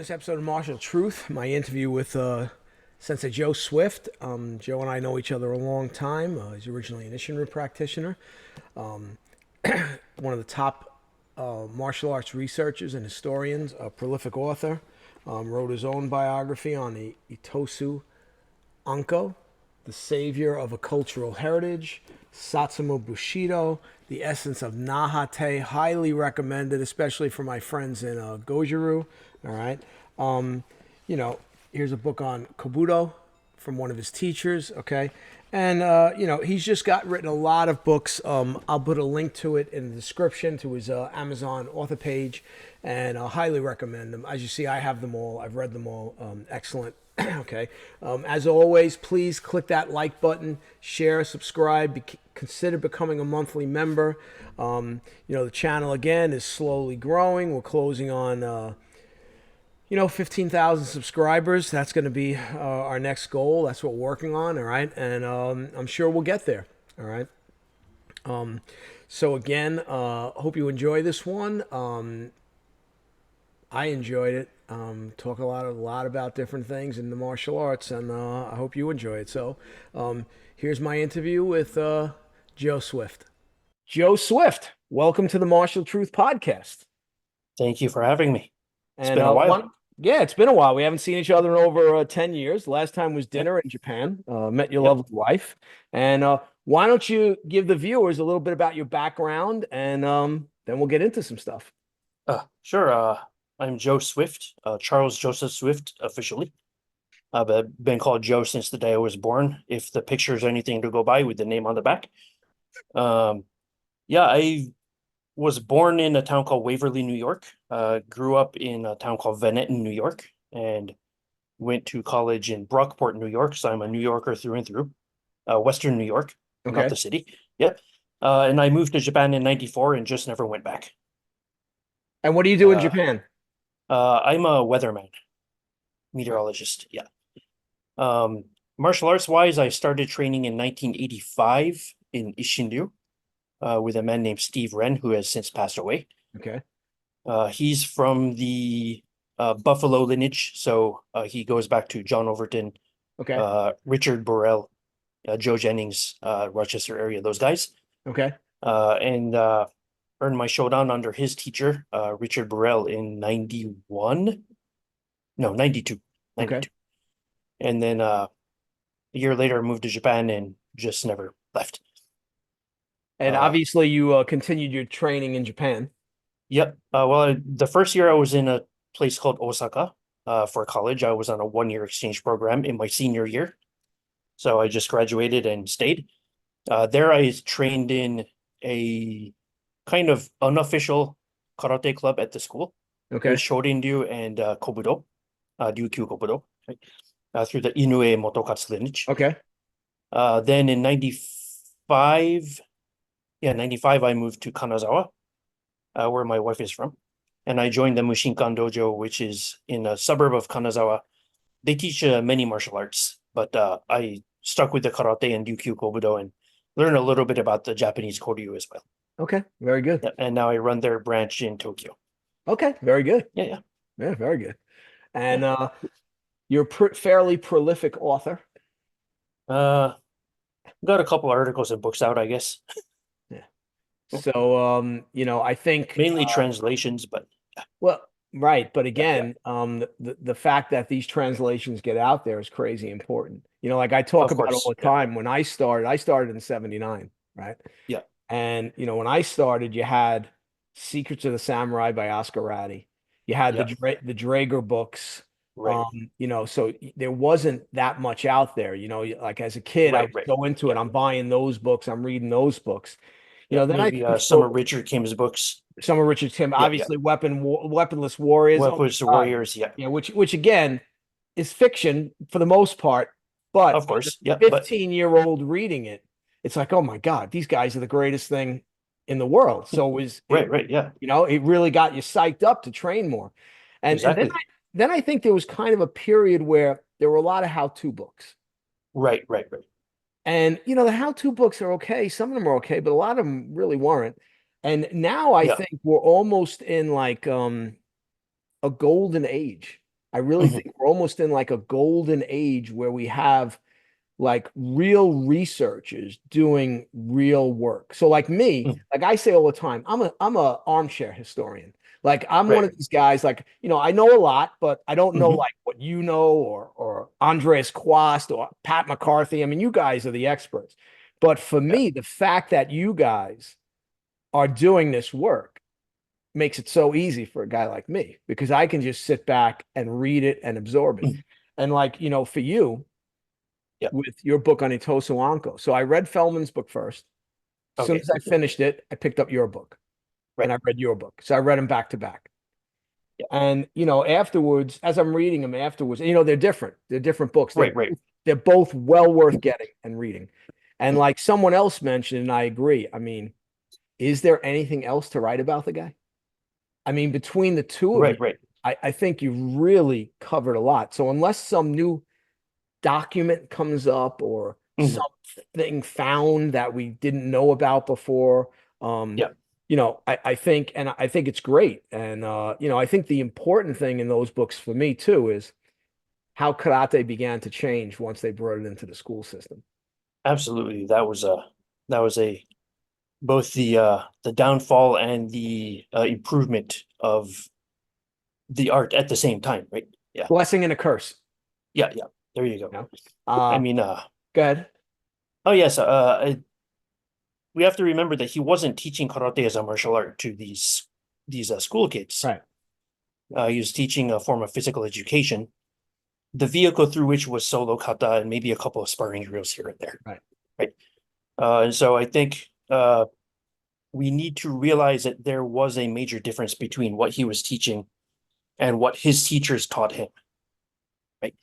this episode of Martial Truth, my interview with Sensei Joe Swift. Joe and I know each other a long time. He's originally an Isshin-Ryu practitioner, one of the top martial arts researchers and historians, a prolific author. Wrote his own biography on the Itosu Anko, the savior of a cultural heritage, Satsuma Bushido, the essence of Nahate, highly recommended, especially for my friends in Goju-Ryu. All right. Here's a book on Kobudo from one of his teachers. Okay. And, he's just written a lot of books. I'll put a link to it in the description to his Amazon author page, and I'll highly recommend them. As you see, I have them all. I've read them all. Excellent. Okay. As always, please click that like button, share, subscribe, consider becoming a monthly member. The channel again is slowly growing. We're closing on, 15,000 subscribers. That's going to be our next goal. That's what we're working on. All right. And I'm sure we'll get there. All right. So again, hope you enjoy this one. I enjoyed it. Talk a lot about different things in the martial arts, and I hope you enjoy it. So here's my interview with Joe Swift. Joe Swift, welcome to the Martial Truth Podcast. Thank you for having me. It's And been a while. yeah, it's been a while. We haven't seen each other in over 10 years. The last time was dinner in Japan. Met your lovely wife. And why don't you give the viewers a little bit about your background, and then we'll get into some stuff. Sure. I'm Joe Swift, Charles Joseph Swift officially. I've been called Joe since the day I was born, if the picture is anything to go by with the name on the back. I was born in a town called Waverly, New York. Grew up in a town called Van Etten, New York, and went to college in Brockport, New York. So I'm a New Yorker through and through. Western New York, Okay. not the city. Yep. And I moved to Japan in '94 and just never went back. And what do you do in Japan? I'm a weatherman, meteorologist. Yeah. Martial arts wise, I started training in 1985 in Isshin-Ryu with a man named Steve Wren, who has since passed away. Okay. He's from the Buffalo lineage, so he goes back to John Overton, Richard Burrell, Joe Jennings, Rochester area, those guys. Okay. And earned my shodan under his teacher, Richard Burrell, in 92. Okay. And then a year later, I moved to Japan and just never left. And obviously you continued your training in Japan. Yep. The first year I was in a place called Osaka for college. I was on a 1-year exchange program in my senior year. So I just graduated and stayed. There I trained in a kind of unofficial karate club at the school. Okay. It was Shorin-ryu and Kobudo, Ryukyu Kobudo, right? Through the Inoue Motokatsu lineage. Okay. Then in 95, I moved to Kanazawa, where my wife is from. And I joined the Mushinkan Dojo, which is in a suburb of Kanazawa. They teach many martial arts, but I stuck with the karate and Ryukyu Kobudo and learned a little bit about the Japanese Koryu as well. Okay, very good. Yeah, and now I run their branch in Tokyo. Okay, very good. Yeah, very good. And you're a fairly prolific author. Got a couple articles and books out, I guess. Yeah. So I think mainly translations, but well, right. But again, the fact that these translations get out there is crazy important. Like I talk about all the time. When I started in '79, right? Yeah. And when I started, you had Secrets of the Samurai by Oscar Ratty. You had the Draeger books. Right. So there wasn't that much out there. Like as a kid, I would go into it. I'm buying those books. I'm reading those books. Then maybe some of Richard Kim's books. Some of Richard Kim, obviously, Weaponless Warriors. Weaponless Warriors, yeah. Yeah, which again is fiction for the most part, but of course, 15-year-old reading it, it's like, oh my God, these guys are the greatest thing in the world. So it was yeah. It really got you psyched up to train more. And, exactly. then I think there was kind of a period where there were a lot of how-to books. Right. And the how-to books are okay. Some of them are okay, but a lot of them really weren't. And now I think we're almost in like a golden age I really think we're almost in like a golden age where we have like real researchers doing real work. So like me, Mm. like I say all the time, I'm a armchair historian. Like I'm one Right. of these guys, like, I know a lot, but I don't know Hmm. like what you know or Andres Quast or Pat McCarthy. I mean, you guys are the experts. But for Yeah. me, the fact that you guys are doing this work makes it so easy for a guy like me because I can just sit back and read it and absorb it. Mhm. And like, for you, Yeah. with your book on Itosu Anko. So I read Feldman's book first. As soon Okay. as I finished it, I picked up your book and Right. I read your book. So I read them back to back. Yeah. And, afterwards, as I'm reading them afterwards, they're different. They're different books. Right. Right. They're both well worth getting and reading. And like someone else mentioned, and I agree. I mean, is there anything else to write about the guy? I mean, between the two of you, Right. Right. I think you've really covered a lot. So unless some new document comes up or Hmm. something found that we didn't know about before. Um, Yeah. I think it's great. And I think the important thing in those books for me too is how karate began to change once they brought it into the school system. Absolutely. That was a both the downfall and the improvement of the art at the same time, right? Yeah. Blessing and a curse. Yeah. Yeah. There you You go. know? I Uh, mean, Go ahead. oh yes, we have to remember that he wasn't teaching karate as a martial art to these school kids. Right. He was teaching a form of physical education, the vehicle through which was solo kata and maybe a couple of sparring drills here and there, Right. right? And so I think we need to realize that there was a major difference between what he was teaching and what his teachers taught him, right?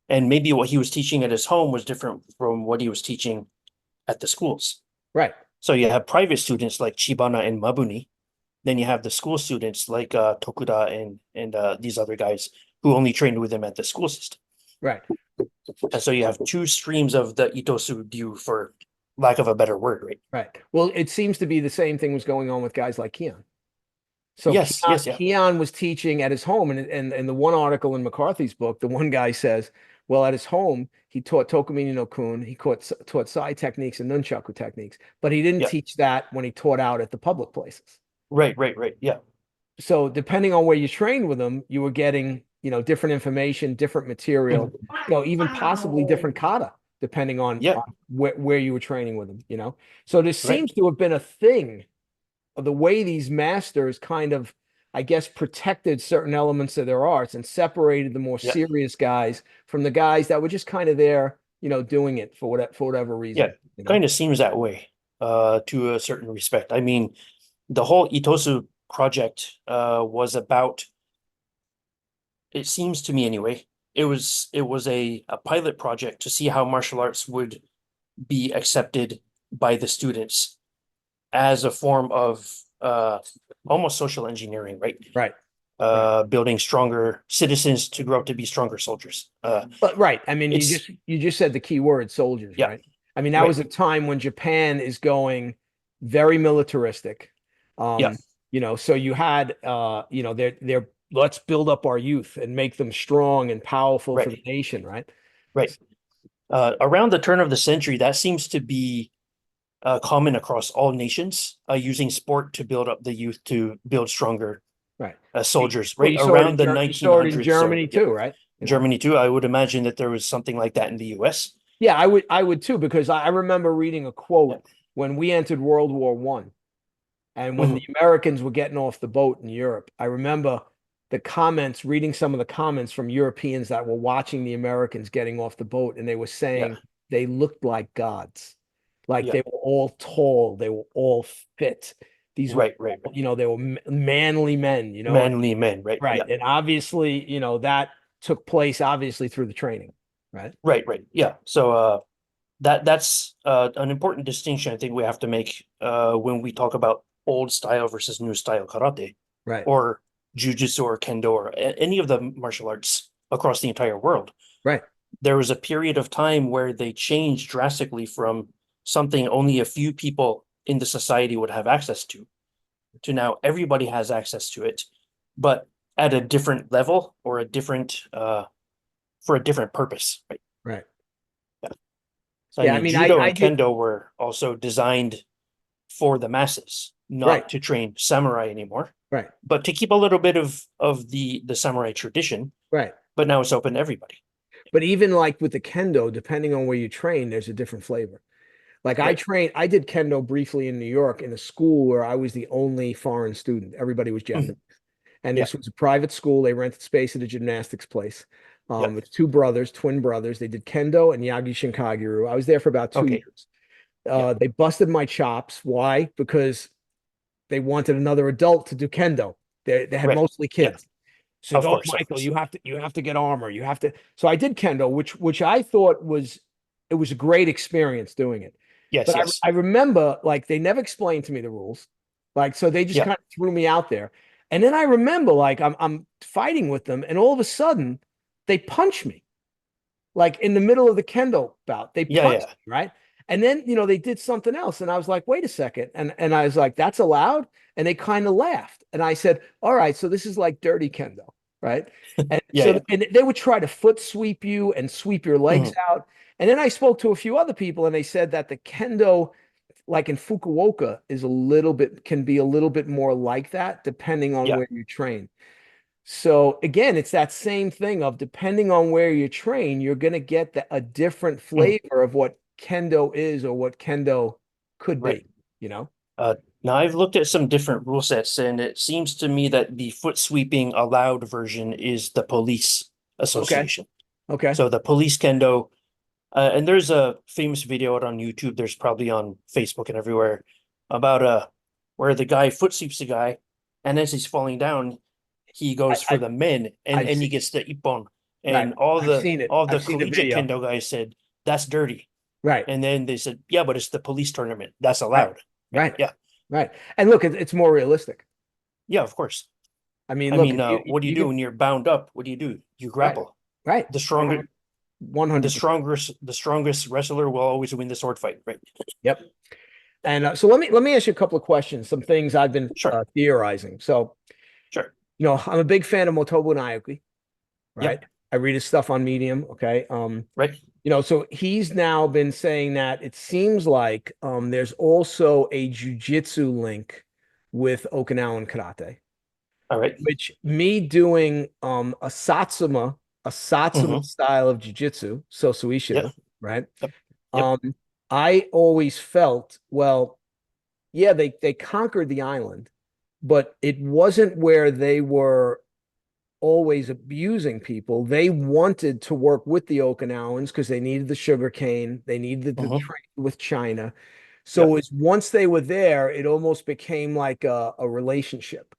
And maybe what he was teaching at his home was different from what he was teaching at the schools. Right. So you have private students like Chibana and Mabuni. Then you have the school students like Tokuda and these other guys who only trained with him at the school system. Right. And so you have two streams of the Itosu Ryu, for lack of a better word, right? Right. Well, it seems to be the same thing was going on with guys like Keon. So Yes, yes, yeah. Keon was teaching at his home, and the one article in McCarthy's book, the one guy says, well, at his home, he taught Tokumini no Kun, he taught Sai techniques and nunchaku techniques, but he didn't Yeah. teach that when he taught out at the public places. Right, right, right. Yeah. So depending on where you trained with him, you were getting, different information, different material, Mhm. even possibly different kata, depending on, Yeah, where you were training with him. So there right. seems to have been a thing of the way these masters kind of, I guess, protected certain elements of their arts and separated the more Yeah. serious guys from the guys that were just kind of there, doing it for whatever Yeah. reason. Kind of seems that way, to a certain respect. I mean, the whole Itosu project was about, it seems to me anyway, it was a pilot project to see how martial arts would be accepted by the students as a form of almost social engineering, right? Right. Right. Building stronger citizens to grow up to be stronger soldiers. But right. I mean, you It's just you just said the key word, soldiers, Yeah, right? I mean, that right. was a time when Japan is going very militaristic. Yeah, So you had they're let's build up our youth and make them strong and powerful for the right, nation, right? right. Around the turn of the century, that seems to be common across all nations, using sport to build up the youth to build stronger Right. soldiers, Well, right? Around the You saw it in 1900s. So, Germany yeah, too, right? Germany too. I would imagine that there was something like that in the US. Yeah, I would too, because I remember reading a Yeah. quote when we entered World War One. And when the Mhm. Americans were getting off the boat in Europe, I remember reading some of the comments from Europeans that were watching the Americans getting off the boat, and they were Yeah, saying they looked like gods. Like yeah. they were all tall, they were all fit. These were, Right, right, right. they were manly men. Manly men, right? Right. Yeah, And obviously, that took place obviously through the training, right? right, right. Yeah. So that's an important distinction I think we have to make when we talk about old style versus new style karate, Right. or jujitsu or kendo, or any of the martial arts across the entire world. Right. There was a period of time where they changed drastically from something only a few people in the society would have access to now everybody has access to it. But at a different level or a different for a different purpose, right? Right. Yeah. So I Yeah. I mean, mean, judo I and did. kendo were also designed for the masses, Right. not to train samurai anymore, Right. but to keep a little bit of the samurai tradition. Right. But now it's open to everybody. But even like with the kendo, depending on where you train, there's a different flavor. Like Right. I did kendo briefly in New York in a school where I was the only foreign student. Everybody was Mhm. Japanese. And Yeah. this was a private school. They rented space at a gymnastics place. Yeah. It's two brothers, twin brothers. They did kendo and Yagi Shinkagiru. I was there for about two Okay. years. Yeah. They busted my chops. Why? Because they wanted another adult to do kendo. They had Right. mostly Yeah. kids. So, Of oh, course. Of Michael, course. you have to get armor. You have to. So I did kendo, which I thought was it was a great experience doing it. Yes. But Yes. I remember like they never explained to me the rules. Like so they just Yeah. kind of threw me out there. And then I remember like I'm fighting with them and all of a sudden they punch me like in the middle of the kendo bout. They Yeah. punched Yeah. me, right? And then, they did something else. And I was like, wait a second. And I was like, that's allowed? And they kind of laughed. And I said, all right, so this is like dirty kendo, right? And Yeah. so Yeah. and they would try to foot sweep you and sweep your legs Mhm. out. And then I spoke to a few other people and they said that the kendo, like in Fukuoka, is a little bit can be a little bit more like that, depending on Yeah. where you train. So again, it's that same thing of depending on where you train, you're going to get a different Mhm. flavor of what kendo is or what kendo could Right. be, you know? Uh, Now I've looked at some different rule sets, and it seems to me that the foot sweeping allowed version is the police Okay. association. Okay. So the police kendo, and there's a famous video out on YouTube. There's probably on Facebook and everywhere about where the guy foot sweeps the guy, and as he's falling down, he I, goes for I the men, I've and he seen gets the ippon. right. And all I've the seen it. all the I've seen the collegiate video. kendo guys said that's dirty, Right. and then they said, yeah, but it's the police tournament, that's Right. allowed. Right? Right. Yeah, Right. And look, it's more realistic. yeah, of course. I mean, I look, mean, if what do you you do could when you're bound up? What do you do? You right. grapple. Right. The stronger, 100%. the strongest wrestler will always win the sword fight, right? Yep. And so let me ask you a couple of questions, some things I've been Sure, theorizing. So, sure. I'm a big fan of Motobu Naoki, Yep, right? I read his stuff on Medium, okay? right. So he's now been saying that it seems like there's also a jujitsu link with Okinawan karate, All right. which me doing a Satsuma Mm-hmm. style of jujitsu, so Yep, Suishido, right? yep, yep. Um, I always felt, well, yeah, they conquered the island, but it wasn't where they were always abusing people. They wanted to work with the Okinawans because they needed the sugar cane, they needed the Mm-hmm. trade with China. So Yep, it's once they were there, it almost became like a relationship.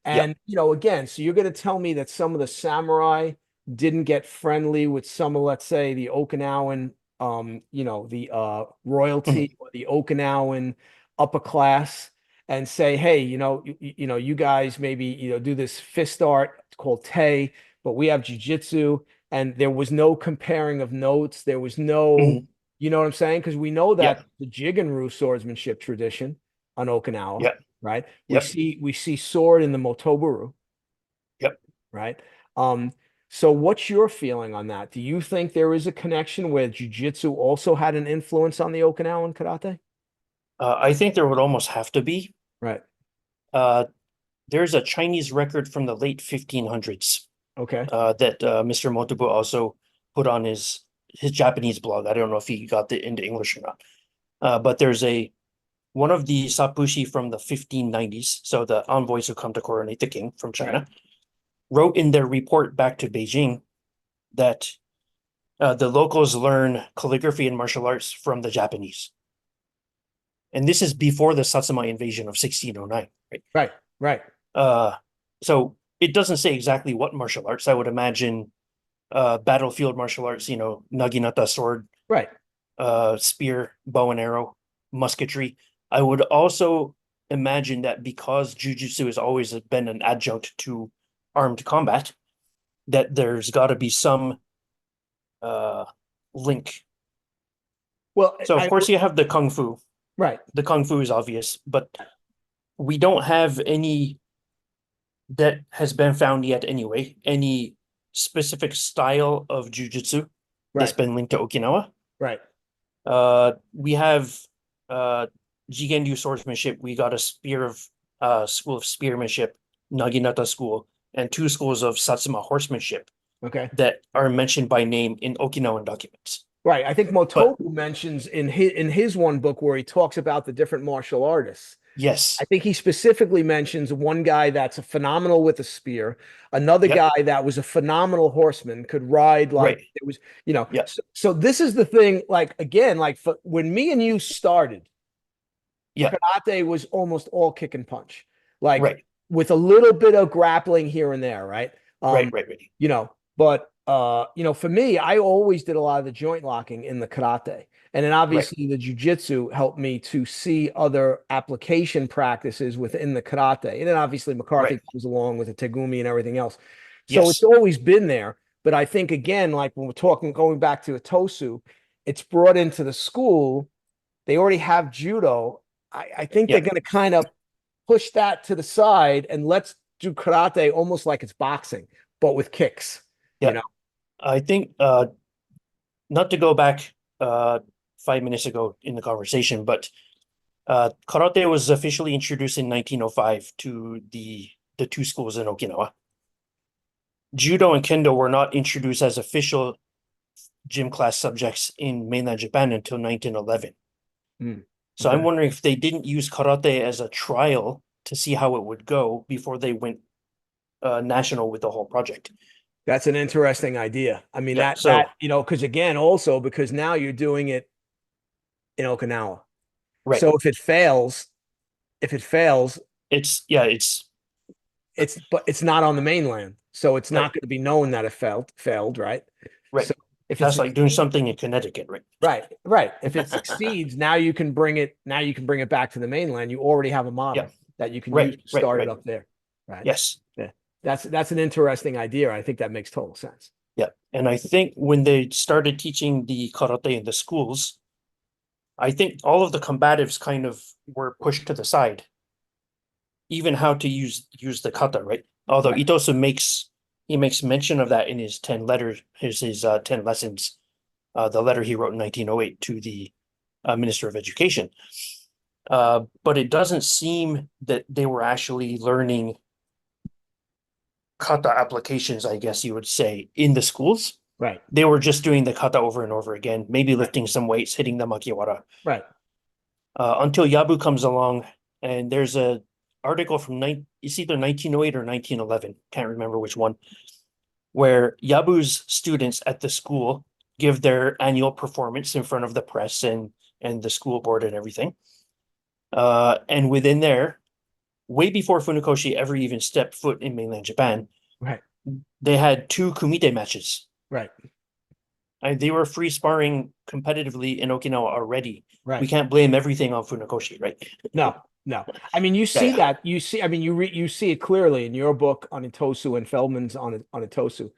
yep. And again, so you're going to tell me that some of the samurai didn't get friendly with some of, let's say, the Okinawan, the Mm-hmm. royalty or the Okinawan upper class, and say, hey, you guys maybe do this fist art called Te, but we have jujitsu, and there was no comparing of notes. There was no, Mm-hmm. you know what I'm saying? Because we know that Yep, the Jigenryu swordsmanship tradition on Okinawa, yep, right? We yep, see sword in the Motoburu, yep. right? Um, so what's your feeling on that? Do you think there is a connection where jujitsu also had an influence on the Okinawan karate? I think there would almost have to be. Right. Uh, there's a Chinese record from the late 1500s Okay. that Mr. Motobu also put on his Japanese blog. I don't know if he got it into English or not. But there's one of the Sapushi from the 1590s, so the envoys who come to coronate the king from Right. China, wrote in their report back to Beijing that the locals learn calligraphy and martial arts from the Japanese. And this is before the Satsuma invasion of 1609, right? Right. Right. Uh, so it doesn't say exactly what martial arts. I would imagine battlefield martial arts, naginata sword, Right. spear, bow and arrow, musketry. I would also imagine that because jujitsu has always been an adjunct to armed combat, that there's got to be some uh, link. Well, So of I course you have the kung fu. right. The kung fu is obvious, but we don't have any that has been found yet anyway, any specific style of jujitsu that's Right, been linked to Okinawa. right. We have Jigenryu swordsmanship. We got a school of spearmanship, Naginata school, and two schools of Satsuma horsemanship Okay. that are mentioned by name in Okinawan documents. Right. I think But Motobu mentions in his one book where he talks about the different martial artists. I yes, think he specifically mentions one guy that's a phenomenal with a spear, another yep, guy that was a phenomenal horseman, could ride like right, it was, you know. yep, So this is the thing, like again, like when me and you started, yep, karate was almost all kick and punch, like right, with a little bit of grappling here and there, right? right, right, right. But for me, I always did a lot of the joint locking in the karate. And then Right, obviously the jujitsu helped me to see other application practices within the karate. And then obviously right. McCarthy comes along with the tegumi and everything else. So it's Yes. always been there. But I think again, like when we're talking going back to Itosu, it's brought into the school. They already have judo. I think they're Yep. going to kind of push that to the side and let's do karate almost like it's boxing, but with kicks, you know? Yep. I think not to go back 5 minutes ago in the conversation, but karate was officially introduced in 1905 to the two schools in Okinawa. Judo and kendo were not introduced as official gym class subjects in mainland Japan until 1911. Mm, So I'm okay. wondering if they didn't use karate as a trial to see how it would go before they went national with the whole project. That's an interesting idea. I mean, Yeah. that, So because again, also because now you're doing it in Okinawa. right. So if it fails, It's but it's not on the mainland. So it's right, not going to be known that it failed, right? right. So if it That's like doing succeeds, something in Connecticut, right? right, right. If it succeeds, now you can bring it back to the mainland. You already have a Yeah, model that you can use right, to right, start it right. up there. Right. Yes. Yeah. That's an interesting idea. I think that makes total sense. Yeah. And I think when they started teaching the karate in the schools, I think all of the combatives kind of were pushed to the side, even how to use the kata, right? Although Right. Itosu makes mention of that in his 10 letters, his 10 lessons, the letter he wrote in 1908 to the Minister of Education. But it doesn't seem that they were actually learning kata applications, I guess you would say, in the schools. Right. They were just doing the kata over and over again, maybe Right. lifting some weights, hitting the makiwara, Right. until Yabu comes along. And there's a article from it's either 1908 or 1911, can't remember which one, where Yabu's students at the school give their annual performance in front of the press and the school board and everything. And within there, way before Funakoshi ever even stepped foot in mainland Japan, Right. they had two kumite matches. Right. They were free sparring competitively in Okinawa already. We Right. can't blame everything on Funakoshi, right? No, no. I mean, you Yeah, see yeah, that. I mean, you see it clearly in your book on Itosu and Feldman's on Itosu. You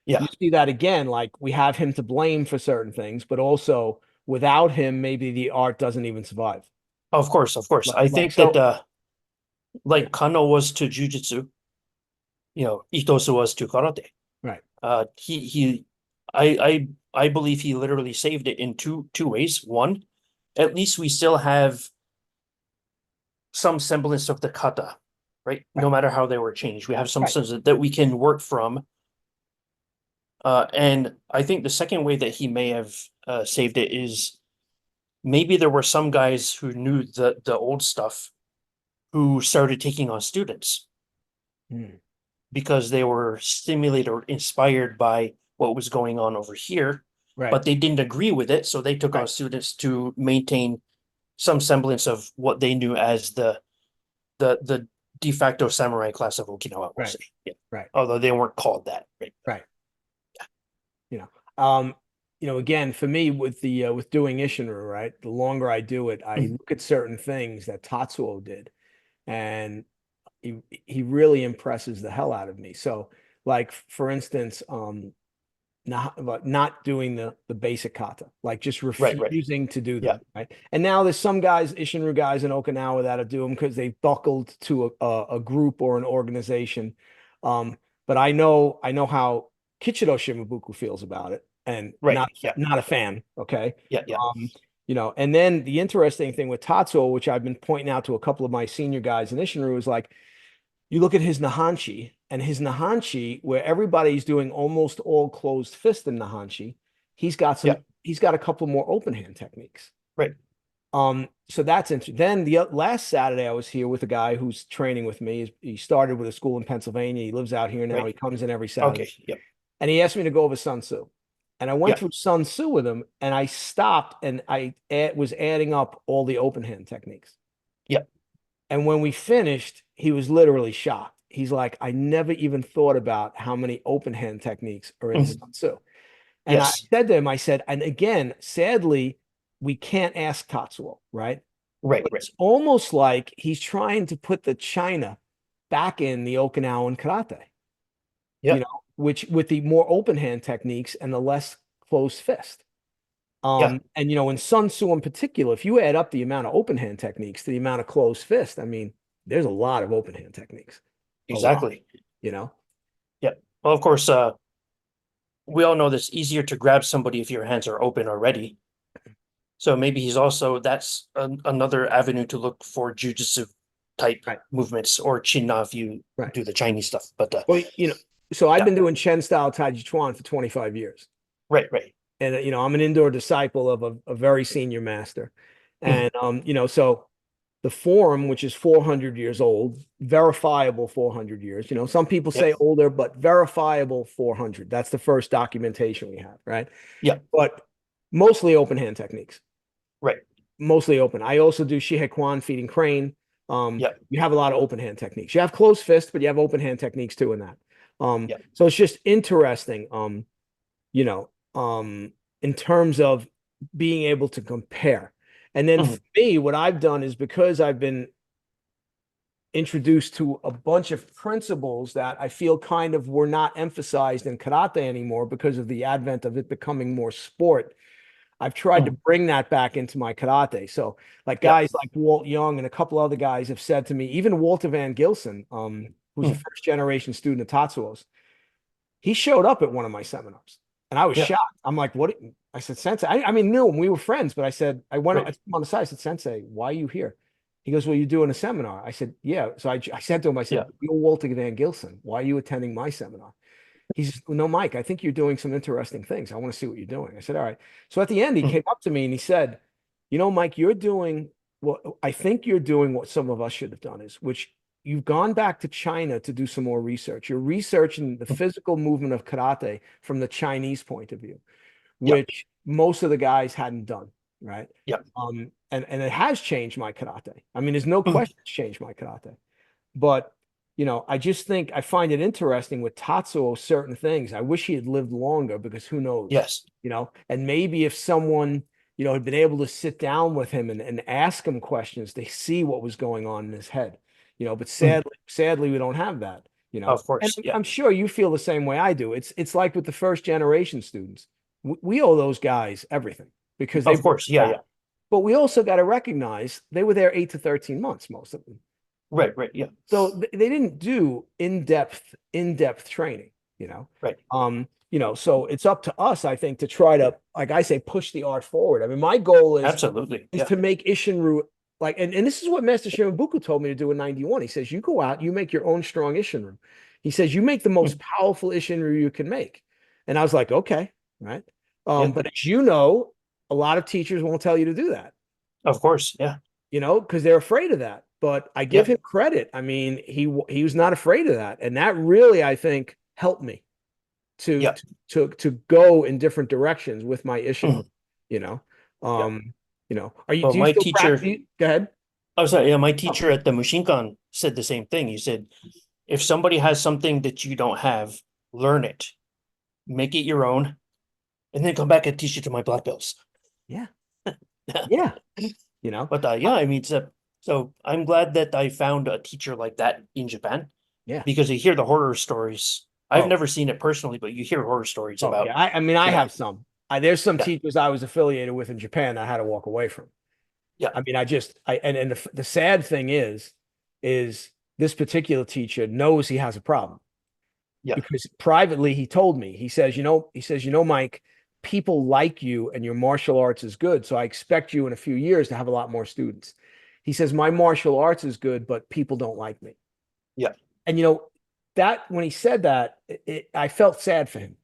yeah. see that again. Like we have him to blame for certain things, but also without him, maybe the art doesn't even survive. Of course, of course. I Like think that so. Yeah. like Kano was to jujitsu, Itosu was to karate. Right. He I believe he literally saved it in two ways. One, at least we still have some semblance of the kata, right? Right. No matter how they were changed, we have some Right. sense that we can work from. And I think the second way that he may have saved it is maybe there were some guys who knew the old stuff who started taking on students Mm. because they were stimulated or inspired by what was going on over here, Right. but they didn't agree with it, so they took on Right. students to maintain some semblance of what they knew as the de facto samurai class of Okinawa, we'll Right. say. Yeah. Right. Although they weren't called that, right? Right. You know, um, again, for me with doing Isshin-Ryu, right? The longer I do it, I Mhm. look at certain things that Tatsuo did, and he really impresses the hell out of me. So, like for instance, not doing the basic kata, like just Right. refusing to do Yeah. them, right? And now there's some guys, Isshin-Ryu guys in Okinawa that do them because they buckled to a group or an organization. But I know how Kichiro Shimabuku feels about it, and Right. Yeah. not a fan. Okay. Yeah. Um, and then the interesting thing with Tatsuo, which I've been pointing out to a couple of my senior guys in Isshin-Ryu, is like you look at his Nahanshi, and his Nahanshi, where everybody's doing almost all closed fist in Nahanshi, Yeah. he's got a couple more open hand techniques. Right. So that's interesting. Then the last Saturday I was here with a guy who's training with me. He started with a school in Pennsylvania. He lives out here now. Right. He comes in every Okay. Saturday. Yeah. And he asked me to go over Sun Tzu. And I went Yeah. through Sun Tzu with him, and I stopped and was adding up all the open hand techniques. Yeah. And when we finished, he was literally shocked. He's like, I never even thought about how many open hand techniques are in Mhm. Sun Tzu. And I Yes. said to him, I said, and again, sadly, we can't ask Tatsuo, right? Right. But Right. it's almost like he's trying to put the China back in the Okinawan karate, Yeah. which with the more open hand techniques and the less closed fist. Yeah. And in Sun Tzu in particular, if you add up the amount of open hand techniques to the amount of closed fist, I mean, there's a lot of open hand techniques. A lot, Exactly. you know? Yeah. Well, of course, we all know that it's easier to grab somebody if your hands are open already. So maybe he's also that's another avenue to look for jujitsu type Right. movements or chinna if you Right. do the Chinese stuff. But Well, so I've yeah. been doing Chen style Tai Chi Chuan for 25 years. Right. And, I'm an indoor disciple of a very senior master. Mhm. And, so the form, which is 400 years old, verifiable 400 years, some people Yep. say older, but verifiable 400. That's the first documentation we have, right? Yeah. But mostly open hand techniques. Right. Mostly open. I also do Shihei Kwan, feeding crane. Yeah. You have a lot of open hand techniques. You have closed fist, but you have open hand techniques too in that. Yeah. So it's just interesting, you know, in terms of being able to compare. And then Mhm. for me, what I've done is because I've been introduced to a bunch of principles that I feel kind of were not emphasized in karate anymore because of the advent of it becoming more sport. I've tried to Mhm. bring that back into my karate. So, like Yeah. guys like Walt Young and a couple other guys have said to me, even Walter Van Gilson, who's a Mhm. first generation student of Tatsuo's, he showed up at one of my seminars, and I was Yeah. shocked. I'm like, "What?" I said, "Sensei." I mean, knew him. We were friends, but I said, I went Right. on the side. I said, "Sensei, why are you here?" He goes, "Well, you're doing a seminar." I said, "Yeah." So I said to him, I Yeah. said, "You're Walter Van Gilson. Why are you attending my seminar?" He says, "No, Mike, I think you're doing some interesting things. I want to see what you're doing." I said, "All right." So at the end, he Mhm. came up to me and he said, Mike, you're doing what I think you're doing what some of us should have done is, which you've gone back to China to do some more research. You're researching the Mhm. physical movement of karate from the Chinese point of view, Yeah. which most of the guys hadn't done, right? Yeah. And it has changed my karate. I mean, there's no Mhm. question it's changed my karate. But I just think I find it interesting with Tatsuo certain things. I wish he had lived longer because who knows, Yes. and maybe if someone, had been able to sit down with him and ask him questions, they see what was going on in his head, but Mhm. sadly, we don't have that, Of and course. Yeah. I'm sure you feel the same way I do. It's like with the first generation students. We owe those guys everything because they Of brought course. us Yeah. back. Yeah. But we also got to recognize they were there 8 to 13 months, most of them. Right. Yeah. So they didn't do in-depth training, you know. Right. So it's up to us, I think, to try to, like I say, push the art forward. I mean, my goal Absolutely. is Yeah. to make Isshin-Ryu like, and this is what Master Shimabuku told me to do in 91. He says, you go out, you make your own strong Isshin-Ryu. He says, you make the most Mhm. powerful Isshin-Ryu you can make. And I was like, okay, right. Yeah. But as you know, a lot of teachers won't tell you to do that, Of course. Yeah. because they're afraid of that. But I give Yeah. him credit. I mean, he was not afraid of that, and that really, I think, helped me to Yeah. to go in different directions with my issue. Mhm. You know, Yeah. are you? Well, Do you my still teacher, practice? Go ahead. oh, sorry. Yeah. My Oh, teacher at the Mushinkan said the same thing. He said, if somebody has something that you don't have, learn it, make it your own, and then come back and teach it to my black belts. yeah, yeah. But Uh, yeah, I mean, so I'm glad that I found a teacher like that in Japan yeah, because you hear the horror stories I've Oh, never seen it personally, but you hear horror stories oh yeah. about, I mean, I you know, have some. There's some yeah, teachers I was affiliated with in Japan that I had to walk away from. yeah, I mean, and the sad thing is this particular teacher knows he has a problem yeah, because privately he told me, Mike, people like you and your martial arts is good. So I expect you in a few years to have a lot more students. He says, my martial arts is good, but people don't like me. yeah, And that when he said that, I felt sad for him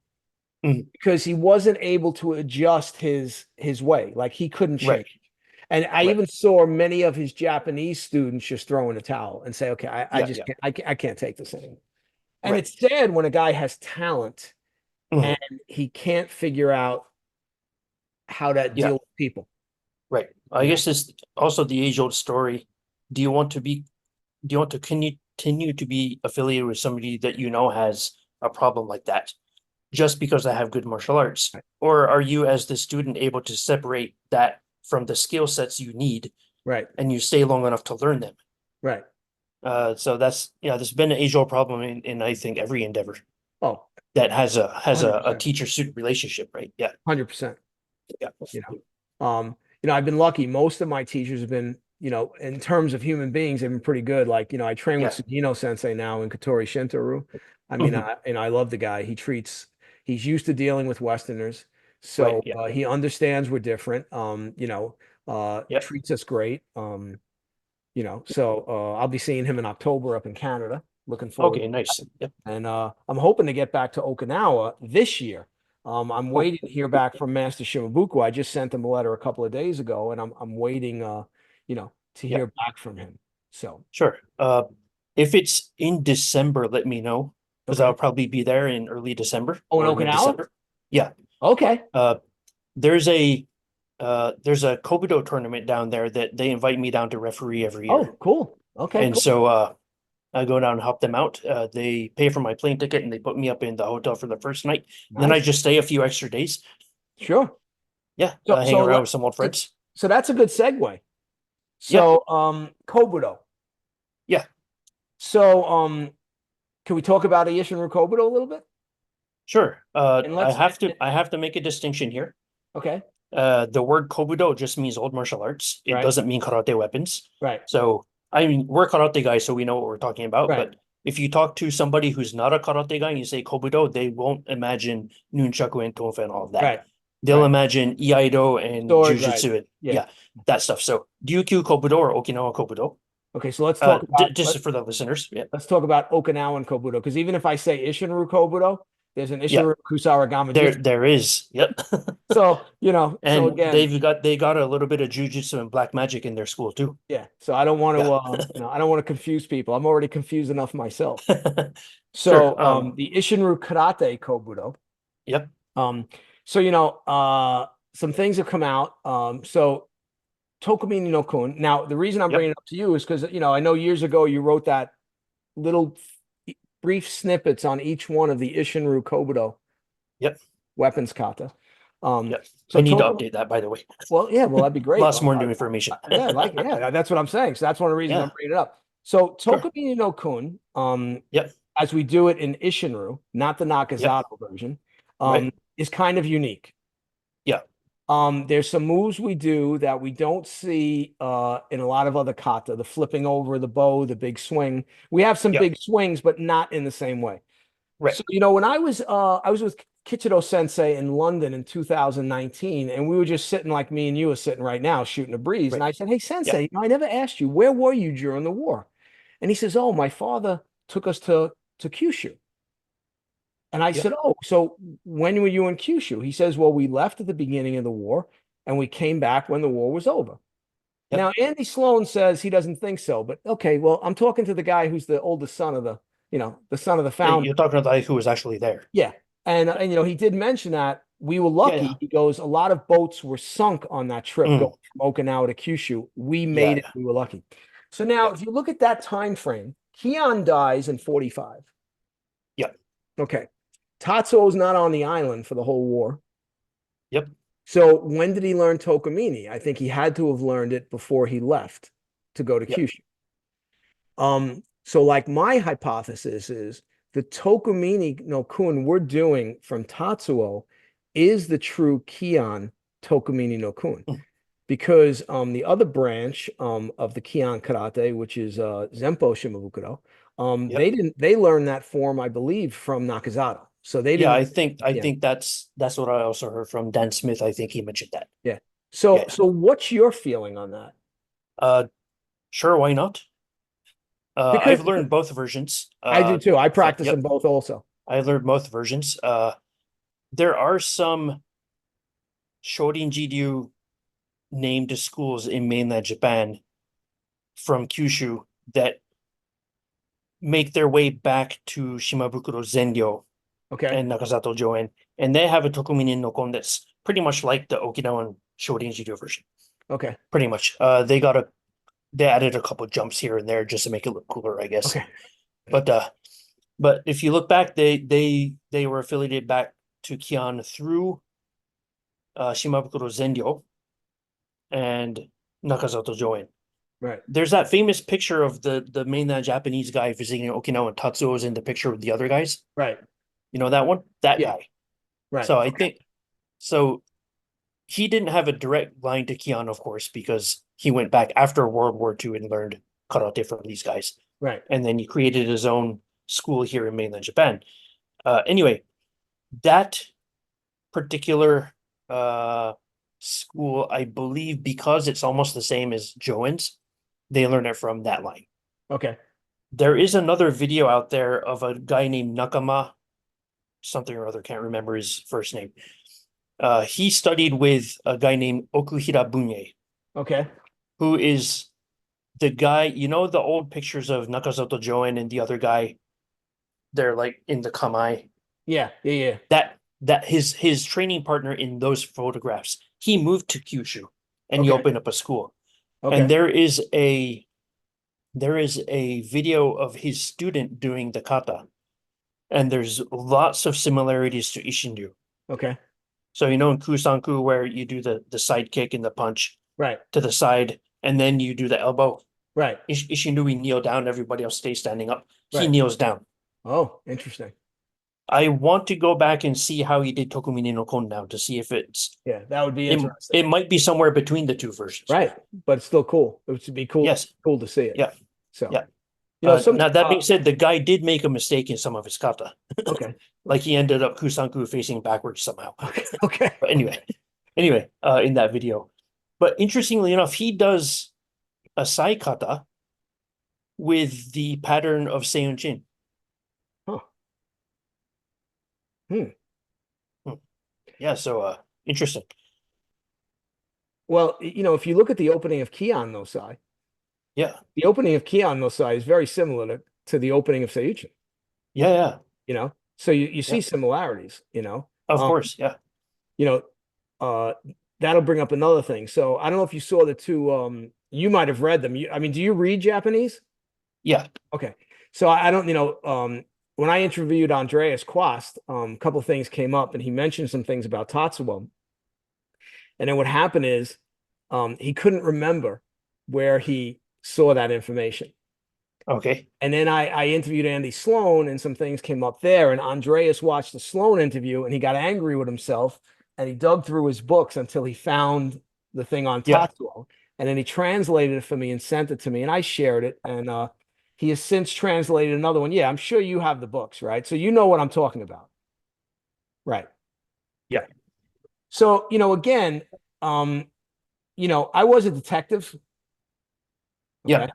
mhm, because he wasn't able to adjust his way. Like he couldn't right, change. And I right, even saw many of his Japanese students just throw in a towel and say, okay, I yeah, just yeah, can't take this anymore. And right, it's sad when a guy has talent mhm, and he can't figure out how to yeah, deal with people, right. I you know? guess this also the age-old story. Do you want to be, do you want to continue to be affiliated with somebody that you know has a problem like that just because they have good martial arts? Right. Or are you, as the student, able to separate that from the skill sets you need Right. and you stay long enough to learn them? Right. So that's, there's been an age-old problem in I think every endeavor Oh, that has a 100%. teacher-student relationship, right? Yeah, 100%. yeah, You I've been lucky. Most of my teachers have been, in terms of human beings, they've been pretty good. Like, I train with yeah. Sugino Sensei now in Katori Shintoru. I mean, Mhm. I love the guy. He's used to dealing with Westerners. Right, So yeah, he understands we're different. yeah. Treats us great. So I'll be seeing him in October up in Canada. Looking forward. Okay, nice. Yep. And I'm hoping to get back to Okinawa this year. I'm Oh, waiting to hear back from Master Shimabuku. I just sent him a letter a couple of days ago, and I'm waiting, to yeah, hear back from him. So, sure. If it's in December, let me know because okay. I'll probably be there in early December Oh, in or Okinawa? mid-December. Yeah. Okay. Uh, there's a there's a Kobudo tournament down there that they invite me down to referee every year. Oh, cool. Okay, And cool. so I go down and help them out. They pay for my plane ticket and they put me up in the hotel for the first night. Then I Nice. just stay a few extra days. Sure. Yeah, So, hang so around let, with some old friends. so that's a good segue. Yeah, So, Kobudo. yeah, So, can we talk about Isshin-Ryu Kobudo a little bit? sure. And I let's, have to make a distinction here. okay. The word Kobudo just means old martial arts. It Right. doesn't mean karate weapons. Right. So, I mean, we're karate guys, so we know what we're talking about. Right. But if you talk to somebody who's not a karate guy and you say Kobudo, they won't imagine nunchaku and tonfa and all of that. Right. They'll Right. imagine iaido and Sword. Right. jujutsu and Yeah. yeah, that stuff. So, Ryukyu Kobudo or Okinawa Kobudo. Okay, so let's talk about Just for the listeners. Yeah, let's talk about Okinawan Kobudo because even if I say Isshin-Ryu Kobudo, there's an yeah. Isshin-Ryu Kusarigama Jitsu. There is. Yep. So so And again, they got a little bit of jujutsu and black magic in their school too. yeah. So I don't want to Yeah. I don't want to confuse people. I'm already confused enough myself. Sure. So the Isshin-Ryu Karate Kobudo. Yep. Um, so some things have come out. So Tokumini no Kun. Now, the reason I'm Yep. bringing it up to you is because I know years ago you wrote that little brief snippets on each one of the Isshin-Ryu Kobudo Yep. weapons kata. Yep. So I need to Tokum, update that, by the way. well, yeah, well, that'd be great. Lots more new information. Yeah, that's what I'm saying. So that's one of the reasons I'm Yeah. bringing it up. So Sure. Tokumini no Kun, Yep. as we do it in Isshin-Ryu, not the Yep. Nakazato version, Right. is kind of unique. Yeah. There's some moves we do that we don't see in a lot of other kata, the flipping over the bow, the big swing. We have some Yep. big swings, but not in the same way. Right. So, when I was with Kichido Sensei in London in 2019, and we were just sitting like me and you are sitting right now, shooting a breeze. And Right. I said, "Hey, Yeah. Sensei, I never asked you, where were you during the war?" And he says, "Oh, my father took us to Kyushu." And I Yep. said, "Oh, so when were you in Kyushu?" He says, "Well, we left at the beginning of the war, and we came back when the war was over." Yep. Now, Andy Sloan says he doesn't think so, but okay, well, I'm talking to the guy who's the oldest son of the son of the Yeah. founder. You're talking about the guy who was actually there. Yeah. And he did mention that we were Yeah. Yeah. lucky. He goes, a lot of boats were sunk on that trip going Mm. from Okinawa to Kyushu. We made Yeah. it. Yeah. We were lucky. So now, Yeah. if you look at that time frame, Keon dies in 45. Yeah. Okay. Tatsuo's not on the island for the whole war. Yep. So when did he learn Tokumini? I think he had to have learned it before he left to go to Yep. Kyushu. So like my hypothesis is the Tokumini no Kun we're doing from Tatsuo is the true Kion Tokumini no Kun. Because the other branch of the Kion Karate, which is Zempo Shimabukuro, Yep. they learned that form, I believe, from Nakazato. So they Yeah, didn't. I Yeah. think that's what I also heard from Dan Smith. I think he mentioned that. Yeah. So Yeah. what's your feeling on that? Uh, sure, why not? Because I've learned both versions. I do too. I practice them Yep, both also. I learned both versions. There are some Shorin Jidyu named schools in mainland Japan from Kyushu that make their way back to Shimabukuro Zenryo Okay. and Nakazato Joen, and they have a Tokuminin no Kon that's pretty much like the Okinawan Shorin Jidyu version. Okay. Pretty much. They added a couple jumps here and there just to make it look cooler, I guess. Okay. But if you look back, they were affiliated back to Kion through Shimabukuro Zenryo and Nakazato Joen. Right. There's that famous picture of the mainland Japanese guy visiting Okinawa, and Tatsuo is in the picture with the other guys. Right. You know that one? That Yeah. guy. Right. So I think so he didn't have a direct line to Kion, of course, because he went back after World War II and learned karate from these guys. Right. And then he created his own school here in mainland Japan. Anyway, that particular school, I believe, because it's almost the same as Joen's, they learn it from that line. Okay. There is another video out there of a guy named Nakama, something or other, can't remember his first name. He studied with a guy named Okuhira Bunye, Okay. who is the guy, you know, the old pictures of Nakazato Joen and the other guy, they're like in the Kamai. Yeah. Yeah. Yeah. That his training partner in those photographs, he moved to Kyushu and he Okay. opened up a school. Okay. And there is a video of his student doing the kata, and there's lots of similarities to Isshin-Ryu. Okay. So you know in Kusanku where you do the side kick and the punch Right. to the side, and then you do the elbow. Right. Isshin-Ryu kneel down, everybody else stays standing up. He Right. kneels down. Oh, interesting. I want to go back and see how he did Tokumini no Kon now to see if Yeah, that would be it, interesting. it might be somewhere between the two versions. Right. But it's still cool. It would be cool. Yes. Cool to see it. Yeah. So, Yeah. you know, Now that being said, the guy did make a mistake in some of his kata. okay. Like he ended up Kusanku facing backwards somehow. Okay. But anyway, in that video. But interestingly enough, he does a sai kata with the pattern of Seiunchin. Huh. Yeah, so interesting. Well, you know, if you look at the opening of Kion no Sai, Yeah. the opening of Kion no Sai is very similar to the opening of Seiuchin. Yeah. You know, so you see similarities, you know. Of course, yeah. You know, that'll bring up another thing. So I don't know if you saw the two, you might have read them. I mean, do you read Japanese? Yeah. Okay. So I don't, you know, when I interviewed Andreas Quast, a couple of things came up and he mentioned some things about Tatsuo. And then what happened is he couldn't remember where he saw that information. Okay. And then I interviewed Andy Sloan and some things came up there. And Andreas watched the Sloan interview and he got angry with himself and he dug through his books until he found the thing on Tatsuo. And then he translated it for me and sent it to me and I shared it. And he has since translated another one. Yeah, I'm sure you have the books, right? So you know what I'm talking about. Right. Yeah. So, you know, again, you know, I was a detective. Okay? Yeah.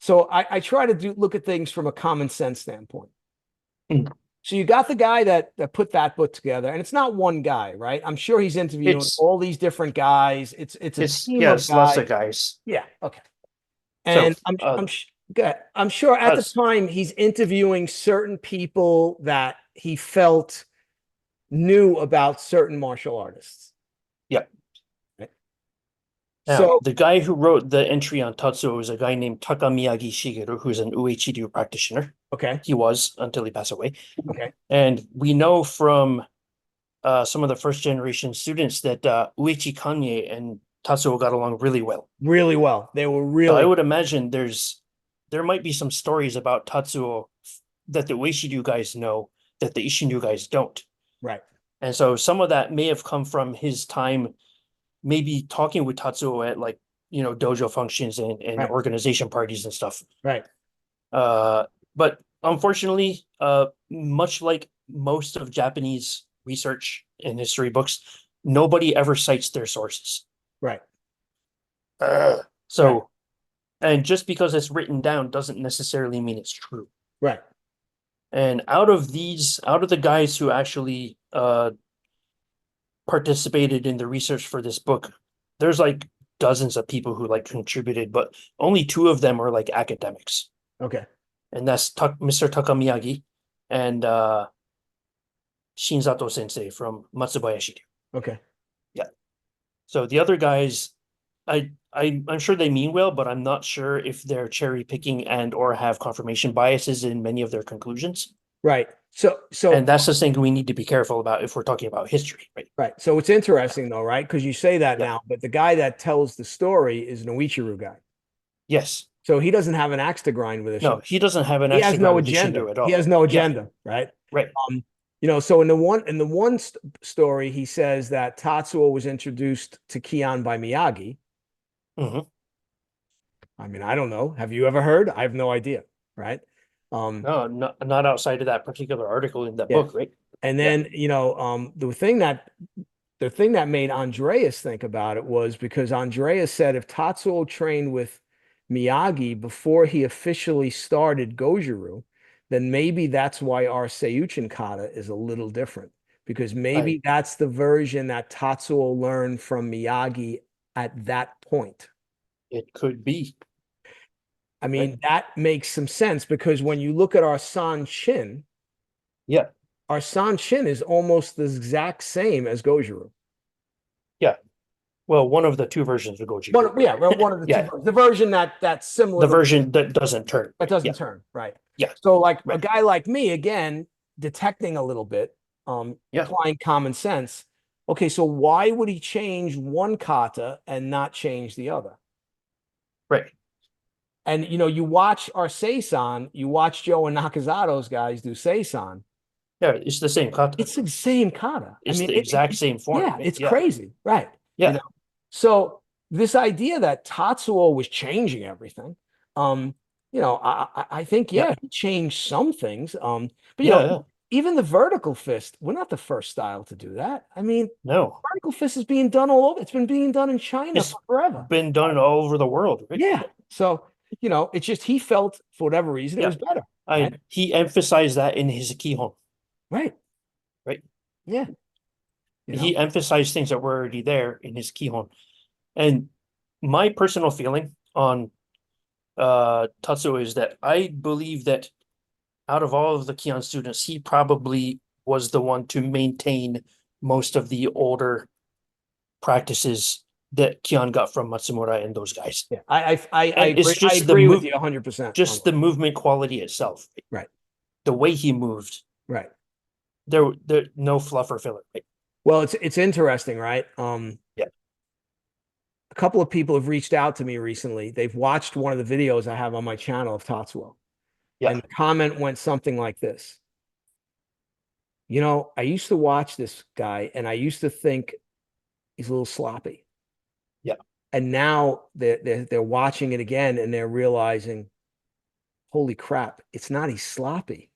So I try to look at things from a common sense standpoint. Mm. So you got the guy that put that book together, and it's not one guy, right? I'm sure he's interviewing all these different guys. It's a team of guys. Lots of guys. Yeah. Okay. And so, I'm sure at the time he's interviewing certain people that he felt knew about certain martial artists. Yeah. Right? Now, So the guy who wrote the entry on Tatsuo is a guy named Takamiyagi Shigeru, who's an Uechi-ryu practitioner. okay. He was until he passed away. Okay. And we know from some of the first generation students that Uechi Kanye and Tatsuo got along really well. Really well. They were really. So I would imagine there might be some stories about Tatsuo that the Ueshiryu guys know that the Isshin-Ryu guys don't. Right. And so some of that may have come from his time, maybe talking with Tatsuo at like, dojo functions and Right. organization parties and stuff. Right. But unfortunately, much like most of Japanese research and history books, nobody ever cites their sources. Right. So, Right. and just because it's written down doesn't necessarily mean it's true. Right. And out of the guys who actually participated in the research for this book, there's like dozens of people who like contributed, but only two of them are like academics. Okay. And that's Mr. Takamiyagi and Shinzato Sensei from Matsubayashi. Okay. Yeah. So the other guys, I'm sure they mean well, but I'm not sure if they're cherry picking and or have confirmation biases in many of their conclusions. Right. And that's the thing we need to be careful about if we're talking about history, right? Right. So it's interesting though, right? Because you say that Yeah. now, but the guy that tells the story is an Uichiru guy. Yes. So he doesn't have an axe to grind with No, he doesn't have an He axe has to no grind with agenda. Isshin-Ryu at all. He has no Yeah. agenda, right? Right. So in the one story, he says that Tatsuo was introduced to Kion by Miyagi. Mhm. I mean, I don't know. Have you ever heard? I have no idea, right? No, not outside of that particular article in that Yeah. book, right? And then, the thing that made Andreas think about it was because Andreas said if Tatsuo trained with Miyagi before he officially started Goju-Ryu, then maybe that's why our Seiuchin kata is a little different. Because maybe that's the version that Tatsuo learned from Miyagi at that point. It could be. I mean, that makes some sense because when you look at our San Shin, Yeah. our San Shin is almost the exact same as Goju-Ryu. Yeah. Well, one of the two versions of Goju. One of the Yeah. two. The version that's similar. The version that doesn't turn. That doesn't turn, right? Yeah. So like Right. a guy like me, again, detecting a little bit, applying common sense. Okay, so why would he change one kata and not change the other? Right. And you watch our Seisan, you watch Joe and Nakazato's guys do Seisan. Yeah, it's the same kata. It's the same kata. It's the exact same form. Yeah, it's crazy, right? Yeah. So this idea that Tatsuo was changing everything, I think he changed some things. But even the vertical fist, we're not the first style to do that. I mean, no, vertical fist is being done all over. It's been being done in China forever. Been done all over the world, right? Yeah. So it's just he felt for whatever reason it was better. He emphasized that in his Kihon. Right. Right. Yeah. He emphasized things that were already there in his Kihon. And my personal feeling on Tatsuo is that I believe that out of all of the Kihon students, he probably was the one to maintain most of the older practices that Kihon got from Matsumura and those guys. Yeah, I I agree with you 100%. Just the movement quality itself. Right. The way he moved. Right. There no fluff or filler. Right? Well, it's interesting, right? A couple of people have reached out to me recently. They've watched one of the videos I have on my channel of Tatsuo. Yeah. And the comment went something like this. I used to watch this guy and I used to think he's a little sloppy. Yeah. And now they're watching it again and they're realizing, holy crap, it's not he's sloppy.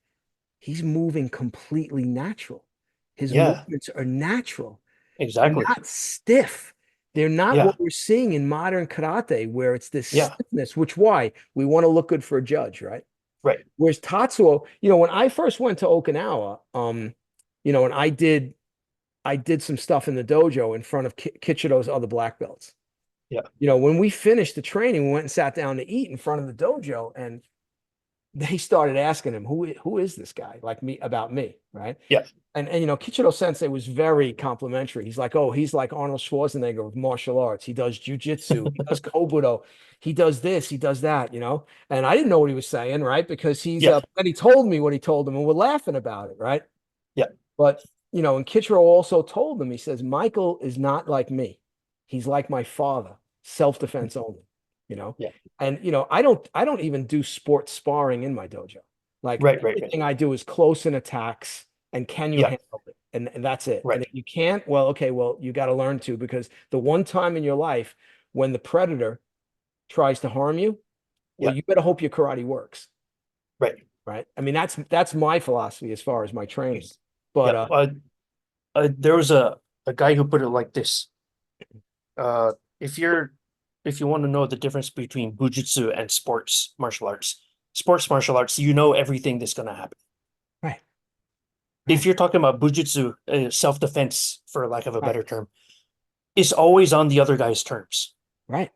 He's moving completely natural. His movements are natural. Exactly. They're not stiff. They're not what we're seeing in modern karate, where it's this stiffness, which why we want to look good for a judge, right? Right. Whereas Tatsuo, when I first went to Okinawa, and I did some stuff in the dojo in front of Kichiro's other black belts. Yeah. When we finished the training, we went and sat down to eat in front of the dojo, and they started asking him, who is this guy? Like me, about me, right? Yeah. And Kichiro Sensei was very complimentary. He's like, oh, he's like Arnold Schwarzenegger with martial arts. He does jujitsu, he does Kobudo, he does this, he does that, And I didn't know what he was saying, right? Because and he told me what he told him, and we're laughing about it, right? Yeah. But and Kichiro also told him, he says, Michael is not like me. He's like my father, self-defense only. Yeah. And I don't even do sports sparring in my dojo. Like right. everything I do is close in attacks, and can you Yeah, handle it? And that's it. And right. if you can't, well, okay, well, you got to learn to, because the one time in your life when the predator tries to harm you, well, Yeah, you better hope your karate works, right. right? I mean, that's my philosophy as far as my training. But Yeah. There was a guy who put it like this. Uh, if you're if you want to know the difference between bujutsu and sports martial arts, you know everything that's going to happen. right, If right, you're talking about bujutsu, self-defense, for lack of a right, better term, it's always on the other guy's terms, right,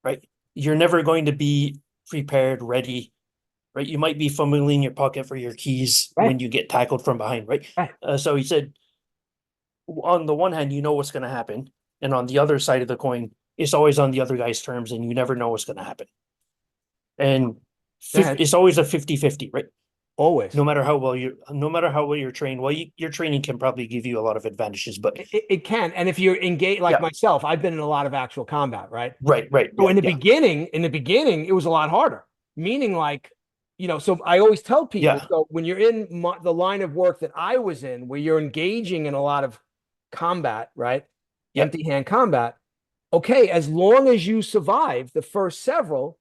right? You're never going to be prepared, ready, right? You might be fumbling in your pocket for your keys right, when you get tackled from behind, right? right. So he said, on the one hand, you know what's going to happen, and on the other side of the coin, it's always on the other guy's terms, and you never know what's going to happen. And Go ahead. it's always a 50-50, right? Always. No matter how well you're trained, your training can probably give you a lot of advantages, but It can. And if you're engaged, like yeah, myself, I've been in a lot of actual combat, right? right, So yeah, yeah, in the beginning, it was a lot harder. Meaning, like, so I always tell people, yeah, so when you're in the line of work that I was in, where you're engaging in a lot of combat, right? yeah, Empty hand combat. Okay, as long as you survive the first several,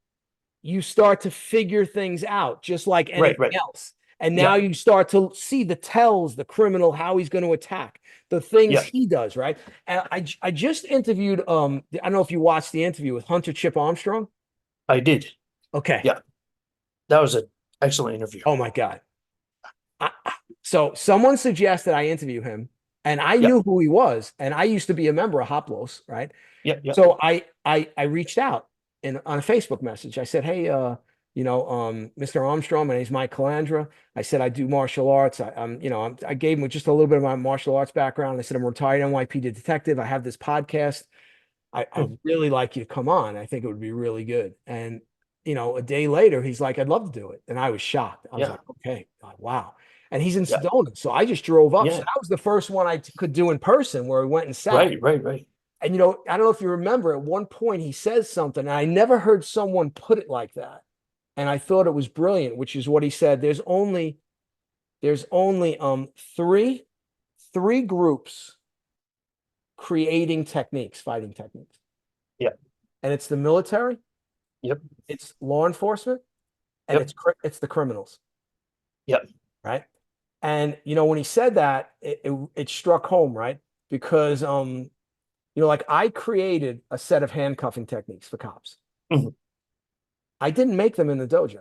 you start to figure things out, just like anything right, else. And now yeah, you start to see the tells, the criminal, how he's going to attack, the things yeah. he does, right? And I just interviewed, I don't know if you watched the interview with Hunter Chip Armstrong. I did. Okay. Yeah, that was an excellent interview. Oh my God. I, so someone suggested I interview him, and I Yeah, knew who he was, and I used to be a member of Hoplos, right? yeah, yeah. So I reached out on a Facebook message. I said, hey, Mr. Armstrong, my name's Mike Calandra. I said I do martial arts. I gave him just a little bit of my martial arts background. I said I'm a retired NYPD detective. I have this podcast. I Mhm. really like you to come on. I think it would be really good. And a day later, he's like, I'd love to do it. And I was shocked. I was Yeah, like, okay, wow. And he's in yeah, Sedona. So I just drove up. So yeah. that was the first one I could do in person, where we went and sat. Right. And I don't know if you remember, at one point he says something, and I never heard someone put it like that. And I thought it was brilliant, which is what he said. There's only three groups creating techniques, fighting techniques. Yeah, And it's the military, yep, it's law enforcement, and yep, it's the criminals, yep. right? And when he said that, it struck home, right? Because like I created a set of handcuffing techniques for cops. Mhm. I didn't make them in the dojo.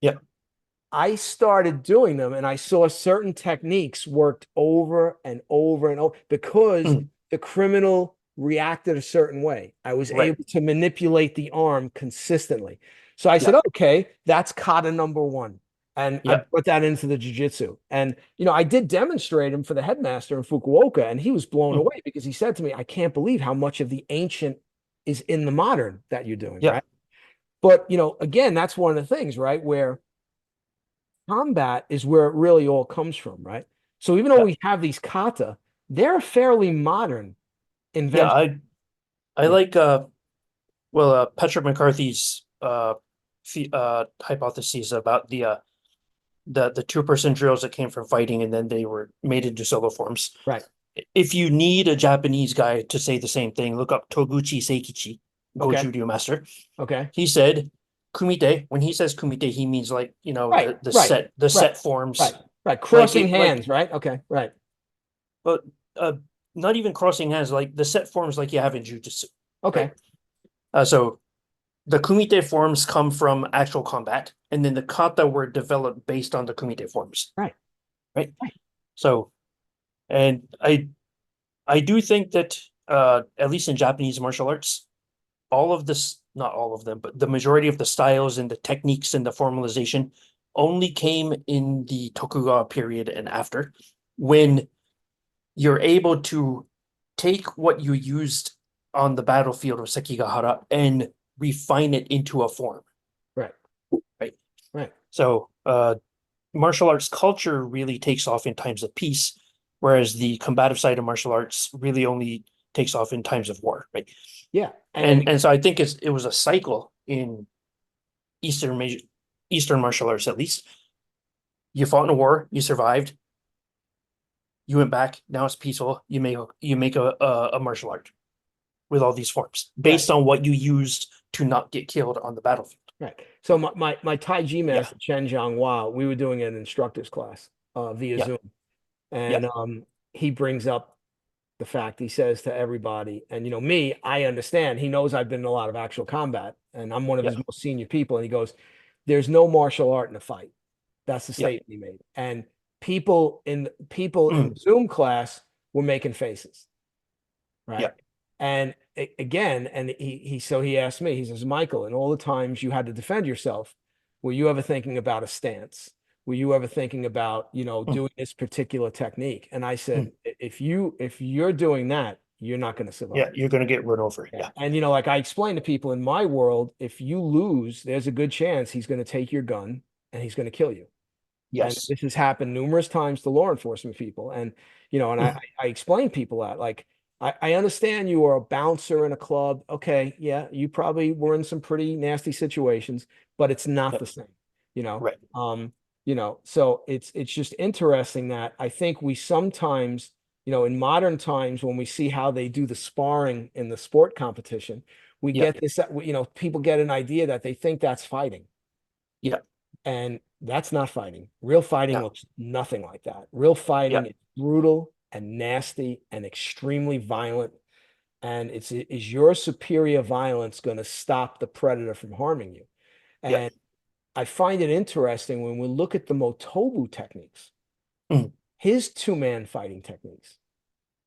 Yep. I started doing them, and I saw certain techniques worked over and over and over because Mhm. the criminal reacted a certain way. I was Right. able to manipulate the arm consistently. So I Yeah, said, okay, that's kata number one. And I yeah, put that into the jiu-jitsu. And, I did demonstrate him for the headmaster in Fukuoka, and he was blown Mhm. away because he said to me, I can't believe how much of the ancient is in the modern that you're doing, yeah, right? But, again, that's one of the things, right? Where combat is where it really all comes from, right? So even though yeah, we have these kata, they're fairly modern yeah. invention. I like Patrick McCarthy's hypotheses about the two-person drills that came from fighting and then they were made into solo forms. Right. If you need a Japanese guy to say the same thing, look up Toguchi Seikichi, Okay. Goju-ryu master. Okay. He said kumite. When he says kumite, he means like Right. Right. the Right. set forms, Right. Right. like Crossing it like hands, right? Okay. Right. but not even crossing hands, like the set forms like you have in jujitsu, right? Okay. So the kumite forms come from actual combat, and then the kata were developed based on the kumite forms, Right. right? Right. So, and I do think that at least in Japanese martial arts, all of this, not all of them, but the majority of the styles and the techniques and the formalization only came in the Tokugawa period and after, when you're able to take what you used on the battlefield of Sekigahara and refine it into a form, Right. right? Right. So martial arts culture really takes off in times of peace, whereas the combative side of martial arts really only takes off in times of war, right? Yeah. And so I think it was a cycle in Eastern Eastern martial arts, at least, You fought in a war, you survived, you went back, now it's peaceful. You make a martial art with all these forms Right. based on what you used to not get killed on the battlefield. Right. So my Tai Chi Yeah, master, Chen Jianghua, we were doing an instructor's class via yeah, Zoom. yeah, And he brings up the fact, he says to everybody, and me, I understand. He knows I've been in a lot of actual combat, and I'm one of yeah, his most senior people. And he goes, "There's no martial art in a fight." That's the yeah. statement he made. And people in Mm, the Zoom class were making faces, yeah, right? And again, and he asked me, he says, Michael, and all the times you had to defend yourself, were you ever thinking about a stance? Were you ever thinking about, mm, doing this particular technique? And I mm. said, if you're doing that, you're not going to Yeah, survive. you're gonna get run over. Yeah. Yeah, And like I explain to people in my world, if you lose, there's a good chance he's going to take your gun and he's going to kill you. And yes. this has happened numerous times to law enforcement people. And, and I, Mm, I explain people that, like, I understand you are a bouncer in a club. Okay. Yeah. You probably were in some pretty nasty situations, but it's not yeah, the same, you know? right. So it's just interesting that I think we sometimes, in modern times, when we see how they do the sparring in the sport competition, we Yeah, get this, people get an idea that they think that's fighting. yeah, And that's not fighting. Real fighting yeah, looks nothing like that. Real yeah, fighting is brutal and nasty and extremely violent. And is your superior violence going to stop the predator from harming you? yeah. And I find it interesting when we look at the Motobu techniques, Mm, his two-man fighting techniques,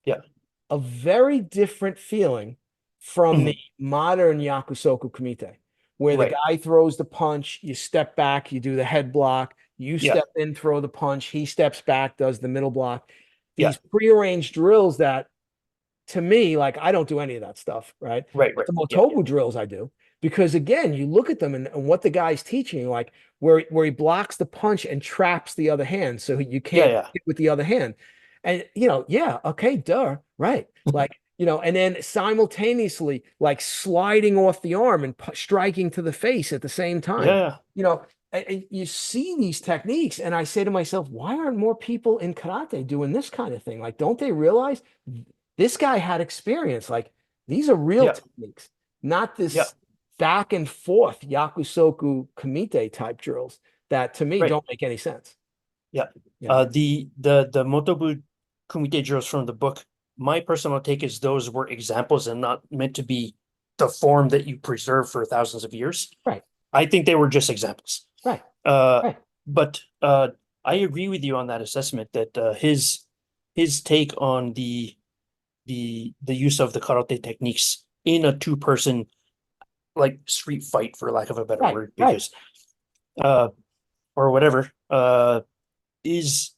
yeah, a very different feeling from the mm, modern Yakusoku Kumite, where the right. guy throws the punch, you step back, you do the head block, you Yeah, step in, throw the punch, he steps back, does the middle block. yeah, These prearranged drills that, to me, like, I don't do any of that stuff, right? right, But right. the Yeah, Motobu drills I do. Because again, you look at them and what the guy's teaching, like where he blocks the punch and traps the other hand so you yeah, can't yeah, hit with the other hand. And yeah, okay, duh, right. Like, and then simultaneously like sliding off the arm and striking to the face at the same time. yeah, And you see these techniques, and I say to myself, why aren't more people in karate doing this kind of thing? Like, don't they realize this guy had experience? Like, these are real yeah, techniques, not yeah, this back and forth Yakusoku Kumite type drills that to me right. don't make any sense. Yeah. You know, The Motobu Kumite drills from the book, my personal take is those were examples and not meant to be the form that you preserve for thousands of years. right, I think they were just examples. right, Uh, right, but I agree with you on that assessment that his take on the use of the karate techniques in a two-person like street fight, for lack of a better right, word, right, because or whatever, is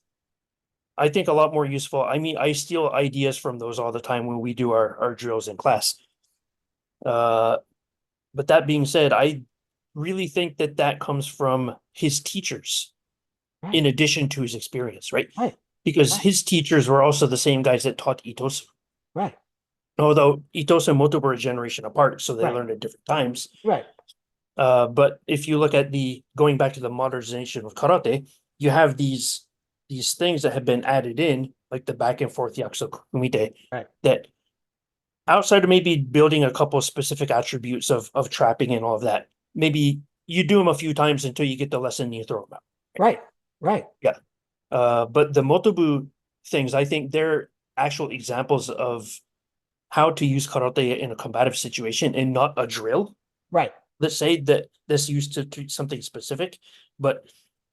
I think a lot more useful. I mean, I steal ideas from those all the time when we do our drills in class. Uh, but that being said, I really think that that comes from his teachers right, in addition to his experience, right? right, Because right, his teachers were also the same guys that taught Itosu. right, Although Itosu and Moto were a generation apart, so they right, learned at different times. right, But if you look at the going back to the modernization of karate, you have these things that have been added in, like the back and forth yakusoku kumite, right, that outside of maybe building a couple of specific attributes of trapping and all of that, maybe you do them a few times until you get the lesson and you throw them out. right, right, Yeah. But the motobu things, I think they're actual examples of how to use karate in a combative situation and not a drill. right. Let's say that this used to treat something specific, but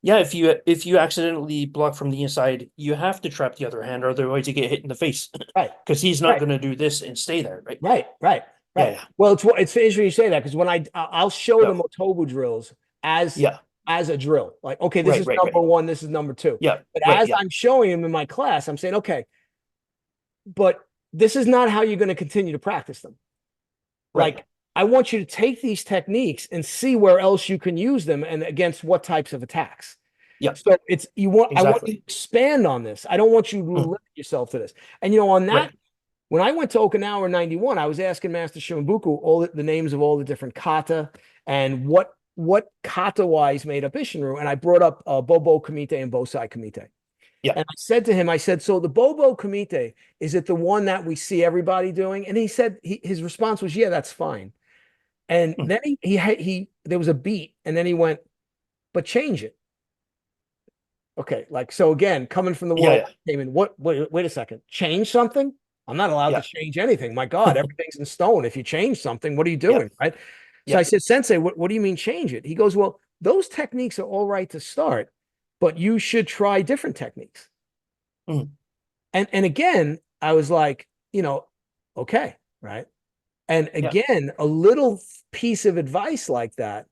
yeah, if you accidentally block from the inside, you have to trap the other hand, or otherwise you get hit in the face Right. because he's not Right. going to do this and stay there, right? Right. Right. Yeah, Right. yeah, Well, it's interesting you say that because when I'll show the yeah, Motobu drills as yeah. as a drill. Like, okay, this Right, is right, number right. one, this is number two. Yeah, But right, as yeah, I'm showing them in my class, I'm saying, okay, but this is not how you're going to continue to practice them. right. Like, I want you to take these techniques and see where else you can use them and against what types of attacks. Yeah, So I want you to exactly. expand on this. I don't want you to Mm, limit yourself to this. And on that, right. when I went to Okinawa in '91, I was asking Master Shimabukuro all the names of all the different kata and what kata-wise made up Isshin-Ryu, and I brought up Bobo Kumite and Bosai Kumite. Yeah. And I said to him, I said, so the Bobo Kumite, is it the one that we see everybody doing? And he said, his response was, yeah, that's fine. And Mm. then he there was a beat, and then he went, but change it. Okay, like, so again, coming from the Yeah, world, yeah, came in, wait a second, change something? I'm not allowed to yeah, change anything. My God, everything's in stone. If you change something, what are you yeah, doing? Right. So yeah. I said, Sensei, what do you mean change it? He goes, well, those techniques are all right to start, but you should try different techniques. Mm. And again, I was like, okay, right. And Yeah, again, a little piece of advice like that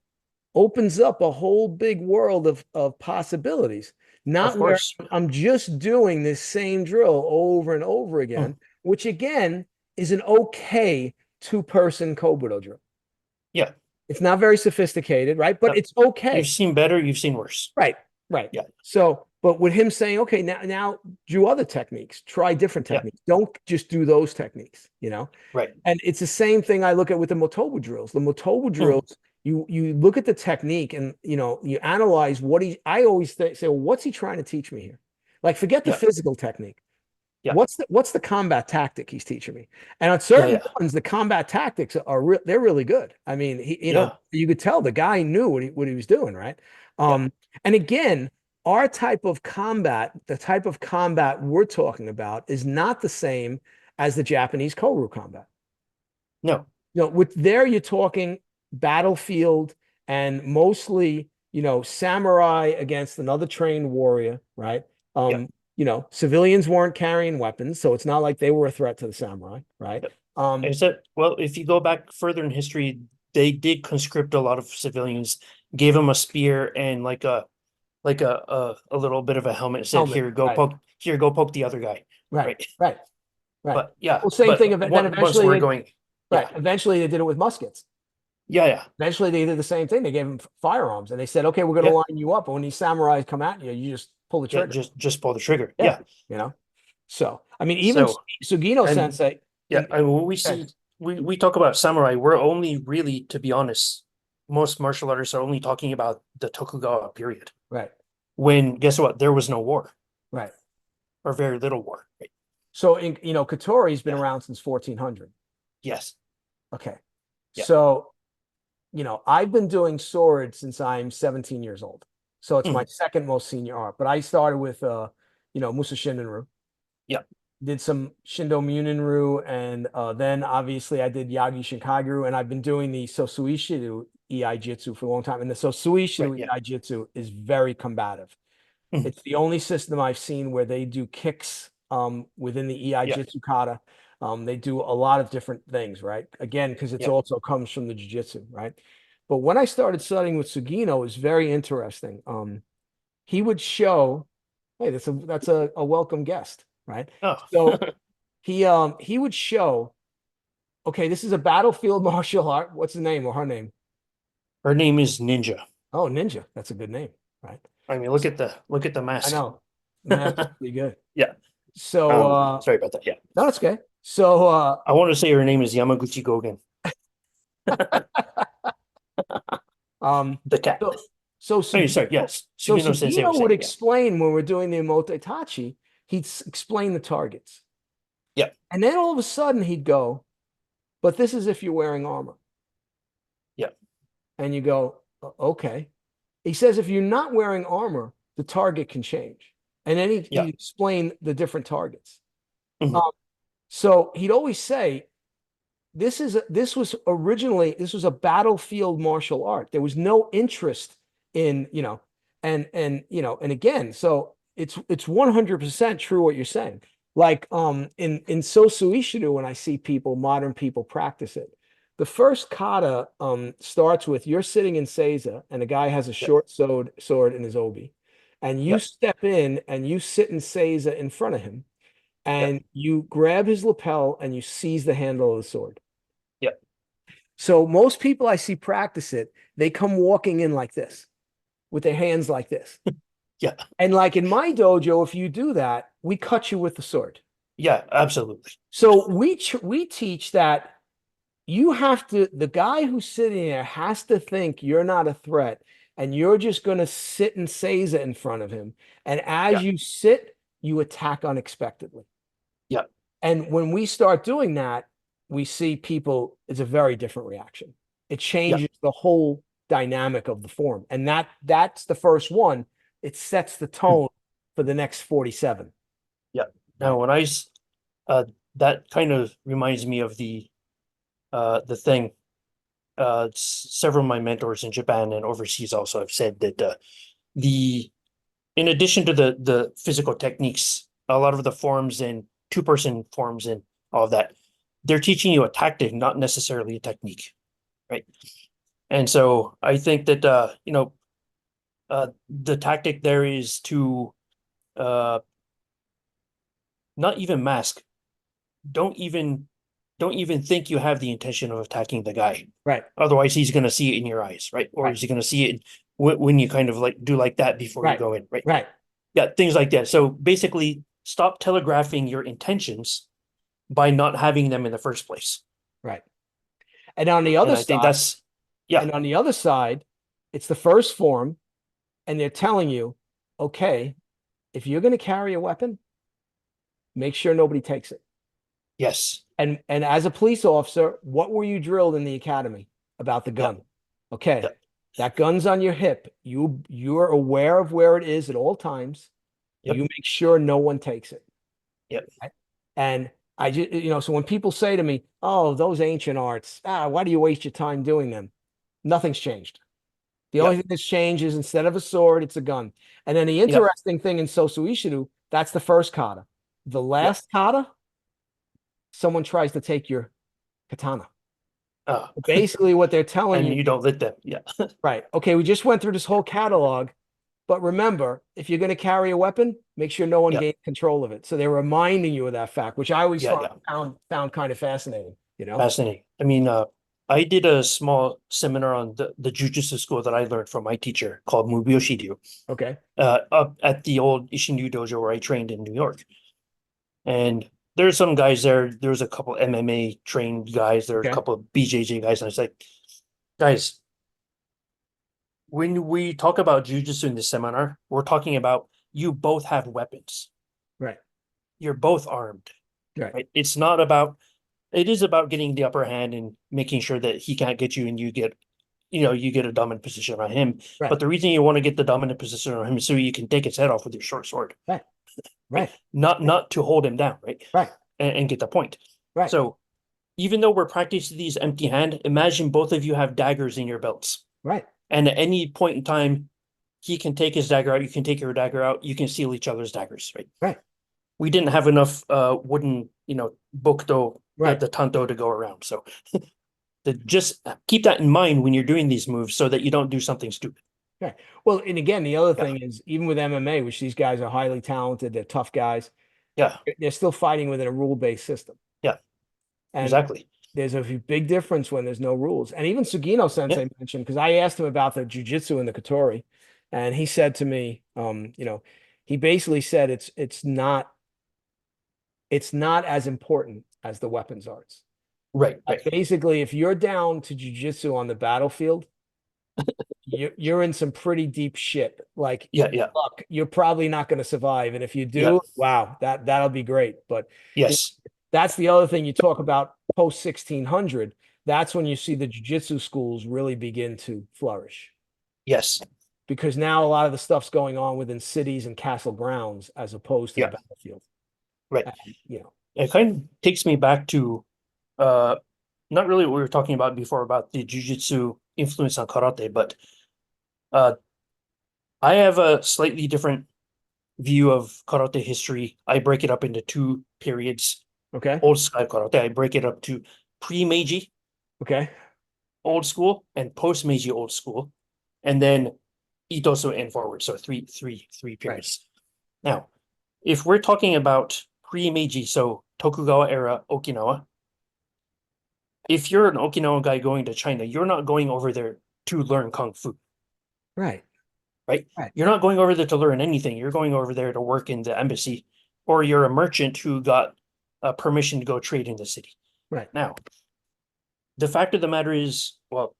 opens up a whole big world of possibilities. of Not where course. I'm just doing this same drill over and over Mm. again, which again is an okay two-person Kobudo drill. Yeah. It's not very sophisticated, right? But it's You've okay. seen better, you've seen worse. Right, right. Yeah, So, but with him saying, okay, now do other techniques, try different yeah, techniques. Don't just do those techniques. right. And it's the same thing I look at with the Motobu drills. The Motobu Mm. drills, you look at the technique and you analyze I always say, well, what's he trying to teach me here? Like, forget the Yeah, physical technique. yeah, What's the combat tactic he's teaching me? And on yeah, certain yeah, ones, the combat tactics they're really good. I mean, yeah, you could tell the guy knew what he was doing, right? yeah. And again, our type of combat, the type of combat we're talking about, is not the same as the Japanese Koru combat. No, With there you're talking battlefield and mostly, samurai against another trained warrior, right? yeah, Civilians weren't carrying weapons, so it's not like they were a threat to the samurai, right? yeah. Except, well, if you go back further in history, they did conscript a lot of civilians, gave them a spear and like a little bit of a helmet, said, Helmet, right, here, go poke the other guy. right, Right. right, right. But yeah, Well, same thing. Then once eventually we're going, right, yeah, eventually they did it with muskets. yeah, yeah, Eventually they did the same thing. They gave them firearms and they said, okay, we're going to yeah, line you up. And when these samurais come at you, you just pull the yeah, trigger. just pull the trigger. Yeah, Yeah. you know. So, I mean, even So, Sugino and Sensei, yeah, I mean, when we see, we talk about samurai, we're only really, to be honest, most martial artists are only talking about the Tokugawa period. right, When, guess what? There was no war right. or very little war. Right? So, Katori's been Yeah. around since 1400. Yes. Okay. Yeah. So, I've been doing swords since I'm 17 years old. So it's my second most senior art. But I started with, Musa Shinrin-Ryu. Yeah. Did some Shindo Munin-Ryu, and then obviously I did Yagi Shinkai-Ryu, and I've been doing the Sosuishiru Ei Jitsu for a long time. And the Sosuishiru Right, yeah. Ei Jitsu is very combative. Mhm. It's the only system I've seen where they do kicks within the Ei Yeah. Jitsu kata. They do a lot of different things, right? Again, because it's Yeah. also comes from the jiu-jitsu, right? But when I started studying with Sugino, it was very interesting. He would show, hey, that's a welcome guest, right? Oh, So he would show, okay, this is a battlefield martial art. What's the name or her name? her name is Ninja. Oh, Ninja. That's a good name, right? I mean, look at the I mask. know. That's pretty good. Yeah. So Sorry about that. Yeah. no, that's okay. So I want to say her name is Yamaguchi Gogen, the cat. so Oh, sorry. Yes. So Sugino Sensei was Sugino would saying, yeah. explain when we're doing the Itachi, he'd explain the targets. Yeah. And then all of a sudden he'd go, but this is if you're wearing armor. Yeah. And you go, okay. He says, if you're not wearing armor, the target can change. And then he'd explain the different targets. Mhm. So he'd always say, this was a battlefield martial art. There was no interest in, and again, so it's 100% true what you're saying. Like in Sosu Ishido, when I see modern people practice it, the first kata starts with you're sitting in seiza and the guy has a short sword in his obi, and you step in and you sit in seiza in front of him, and you grab his lapel and you seize the handle of the sword. Yep. So most people I see practice it, they come walking in like this, with their hands like this. Yeah. And like in my dojo, if you do that, we cut you with the sword. Yeah, absolutely. So we teach that, you have to, the guy who's sitting there has to think you're not a threat and you're just going to sit and seiza in front of him. And as Yeah. you sit, you attack unexpectedly. Yeah. And when we start doing that, we see people, it's a very different reaction. It Yeah. changes the whole dynamic of the form. And that's the first one. It sets the tone for the next 47. Yeah. Now, when that kind of reminds me of the thing. Several of my mentors in Japan and overseas also have said that in addition to the physical techniques, a lot of the forms and two-person forms and all of that, they're teaching you a tactic, not necessarily a technique, right? And so I think that the tactic there is to not even mask. Don't even think you have the intention of attacking the guy. Right. Otherwise, he's going to see it in your eyes, right? Or Right. is he going to see it when you kind of like do like that before you Right. go in, right? Right. Yeah, things like that. So basically, stop telegraphing your intentions by not having them in the first place. Right. And on the other And I think side, that's, yeah, and on the other side, it's the first form, and they're telling you, okay, if you're going to carry a weapon, make sure nobody takes it. yes, And as a police officer, what were you drilled in the academy about the yeah, gun? Okay, yeah, that gun's on your hip. You're aware of where it is at all times. yep, You make sure no one takes it. yep, Right? And I just, so when people say to me, "Oh, those ancient arts, why do you waste your time doing them?" Nothing's changed. The only yep, thing that's changed is instead of a sword, it's a gun. And then the yep, interesting thing in Sosu Ishido, that's the first kata. The yep. last kata, someone tries to take your katana. Uh, Basically, what they're telling and you, you don't let them. Yeah, right? Okay, we just went through this whole catalog, but remember, if you're going to carry a weapon, make sure no one yeah, gains control of it. So they're reminding you of that fact, which I always yeah, yeah. found kind of fascinating. You know? Fascinating. I mean, I did a small seminar on the jujitsu school that I learned from my teacher called Bushido, Okay. up at the old Isshin-Ryu dojo where I trained in New York. And there's some guys there. There's a couple MMA trained guys. There's a Okay. couple of BJJ guys. And I was like, guys, when we talk about jujitsu in this seminar, we're talking about you both have weapons. Right. You're both armed, Right. right? It is about getting the upper hand and making sure that he can't get you and you get a dominant position on him. Right. But the reason you want to get the dominant position on him is so you can take his head off with your short sword, Right. right? Right. Not to hold him down, right? Right. And get the point. Right. So even though we're practicing these empty hand, imagine both of you have daggers in your belts. Right. And at any point in time, he can take his dagger out, you can take your dagger out, you can steal each other's daggers, right? Right. We didn't have enough wooden, bokdo, Right. the tanto to go around. So just keep that in mind when you're doing these moves so that you don't do something stupid. Right. Well, and again, the other Yeah. thing is even with MMA, which these guys are highly talented, they're tough guys, Yeah. they're still fighting within a rule-based system. Yeah. And Exactly. there's a big difference when there's no rules. And even Sugino Yeah. Sensei mentioned, because I asked him about the jujitsu and the Katori, and he said to me, he basically said it's not as important as the weapons arts. Right. Right. Basically, if you're down to jujitsu on the battlefield, you're in some pretty deep shit. Like, Yeah. Yeah. look, you're probably not going to survive, and if you Yeah. do, wow, that'll be great. But Yes. that's the other thing you talk about post 1600. That's when you see the jiu-jitsu schools really begin to flourish Yes. because now a lot of the stuff's going on within cities and castle grounds as opposed to the Yeah. battlefield. Right. You know, It kind of takes me back to not really what we were talking about before about the jujitsu influence on karate, but uh, I have a slightly different view of karate history. I break it up into two periods. okay, Old style karate, I break it up to pre-Meiji okay, old school and post-Meiji old school, and then Itosu and forward. So three right, periods. Now, if we're talking about pre-Meiji, so Tokugawa era Okinawa, if you're an Okinawan guy going to China, you're not going over there to learn kung fu, right, right? right, You're not going over there to learn anything. You're going over there to work in the embassy, or you're a merchant who got permission to go trade in the city. right, Now, the fact of the matter is, well,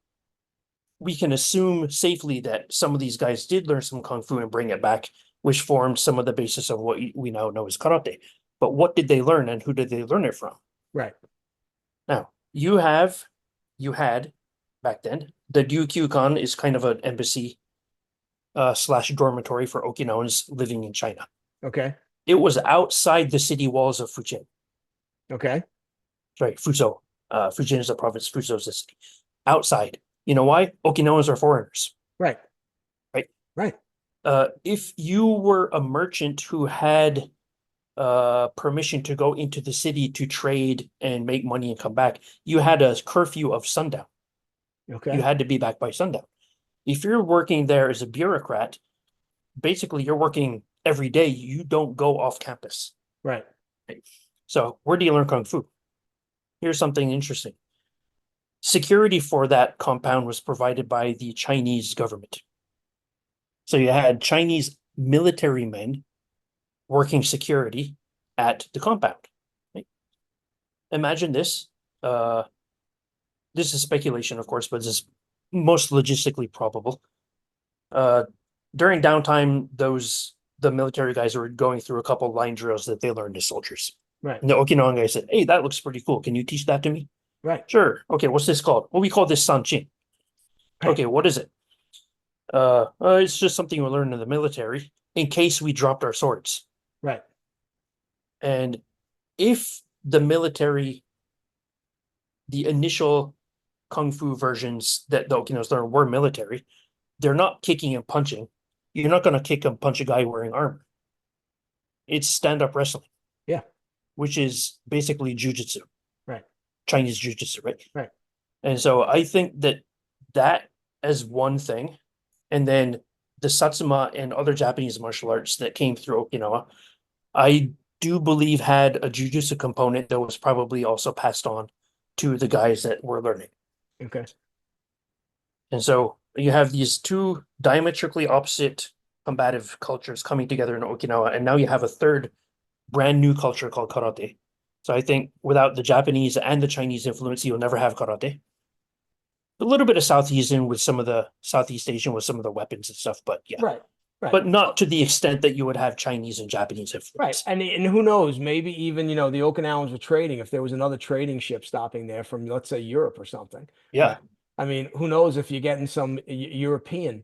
we can assume safely that some of these guys did learn some kung fu and bring it back, which formed some of the basis of what we now know as karate. But what did they learn, and who did they learn it from? Right. Now, you had back then, the Ryukyu-kan is kind of an embassy slash dormitory for Okinawans living in China. Okay. It was outside the city walls of Fujian. Okay. Right, Fuzhou. Fujian is the province, Fuzhou is the city. Outside. You know why? Okinawans are foreigners. Right. Right. Right. If you were a merchant who had permission to go into the city to trade and make money and come back, you had a curfew of sundown. Okay. You had to be back by sundown. If you're working there as a bureaucrat, basically you're working every day. You don't go off campus. Right. So where do you learn kung fu? Here's something interesting. Security for that compound was provided by the Chinese government. So you had Chinese military men working security at the compound. Right? Imagine this. This is speculation, of course, but this is most logistically probable. During downtime, the military guys were going through a couple line drills that they learned as soldiers. Right. And the Okinawan guy said, "Hey, that looks pretty cool. Can you teach that to me?" Right. Sure. Okay, what's this called? Well, we call this sanchin. Right. Okay, what is it? It's just something we learned in the military in case we dropped our swords. Right. And if the military, the initial kung fu versions that the Okinawans learned were military, they're not kicking and punching. You're not going to kick and punch a guy wearing armor. It's stand-up wrestling. Yeah. Which is basically jujitsu. Right. Chinese jujitsu, right? Right. And so I think that as one thing, and then the Satsuma and other Japanese martial arts that came through Okinawa, I do believe had a jujitsu component that was probably also passed on to the guys that were learning. Okay. And so you have these two diametrically opposite combative cultures coming together in Okinawa, and now you have a third brand new culture called karate. So I think without the Japanese and the Chinese influence, you'll never have karate. A little bit of Southeast Asian with some of the Southeast Asian with some of the weapons and stuff, but yeah. Right. Right. But not to the extent that you would have Chinese and Japanese Right. influence. And who knows, maybe even, the Okinawans were trading, if there was another trading ship stopping there from, let's say, Europe or something. Yeah. I mean, who knows if you're getting some European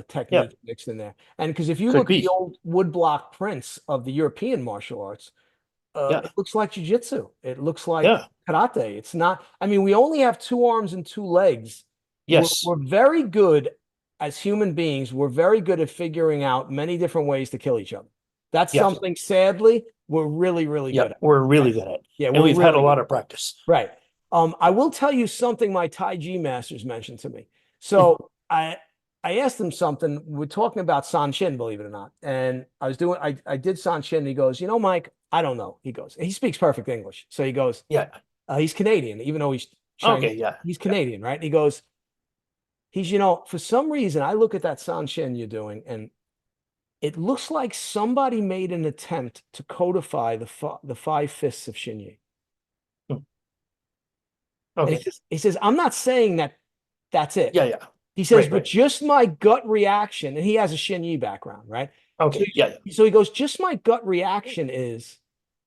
technique mixed in there. And because if you look at the old woodblock prints of the European martial arts, it looks like jiu-jitsu. It looks like karate. It's not, I mean, we only have 2 arms and 2 legs. Yes. We're very good as human beings. We're very good at figuring out many different ways to kill each other. That's something, sadly, we're really, really good at. We're really good at. Yeah, and we've had a lot of practice. Right. I will tell you something my Tai Chi masters mentioned to me. So I asked him something. We're talking about Sanshin, believe it or not. And I did Sanshin. And he goes, Mike, I don't know. He goes, he speaks perfect English. So he goes, he's Canadian, even though he's Chinese. Okay, yeah. He's Canadian, right? And he goes, for some reason, I look at that Sanshin you're doing, and it looks like somebody made an attempt to codify the 5 fists of Shin-Yi. Okay. And he says, I'm not saying that that's it. Yeah. He says, but just my gut reaction, and he has a Shin-Yi background, right? Okay. So he goes, just my gut reaction is,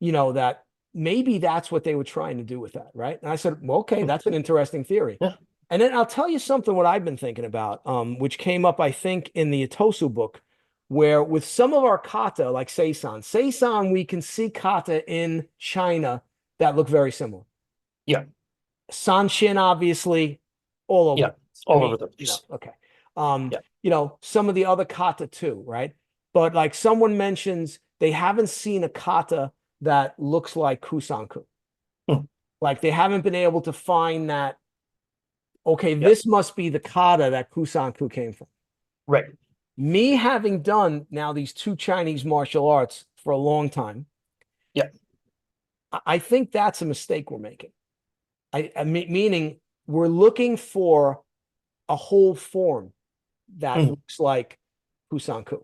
that maybe that's what they were trying to do with that, right? And I said, well, okay, that's an interesting theory. Yeah. And then I'll tell you something what I've been thinking about, which came up, I think, in the Itosu book, where with some of our kata, like Seisan, we can see kata in China that look very similar. Yeah. Sanshin, obviously, all over. Yeah, all over the place. Okay. Some of the other kata too, right? But like someone mentions, they haven't seen a kata that looks like Kusanku. Like they haven't been able to find that, okay, this must be the kata that Kusanku came from. Right. Me having done now these 2 Chinese martial arts for a long time, I think that's a mistake we're making. Meaning we're looking for a whole form that looks like Kusanku.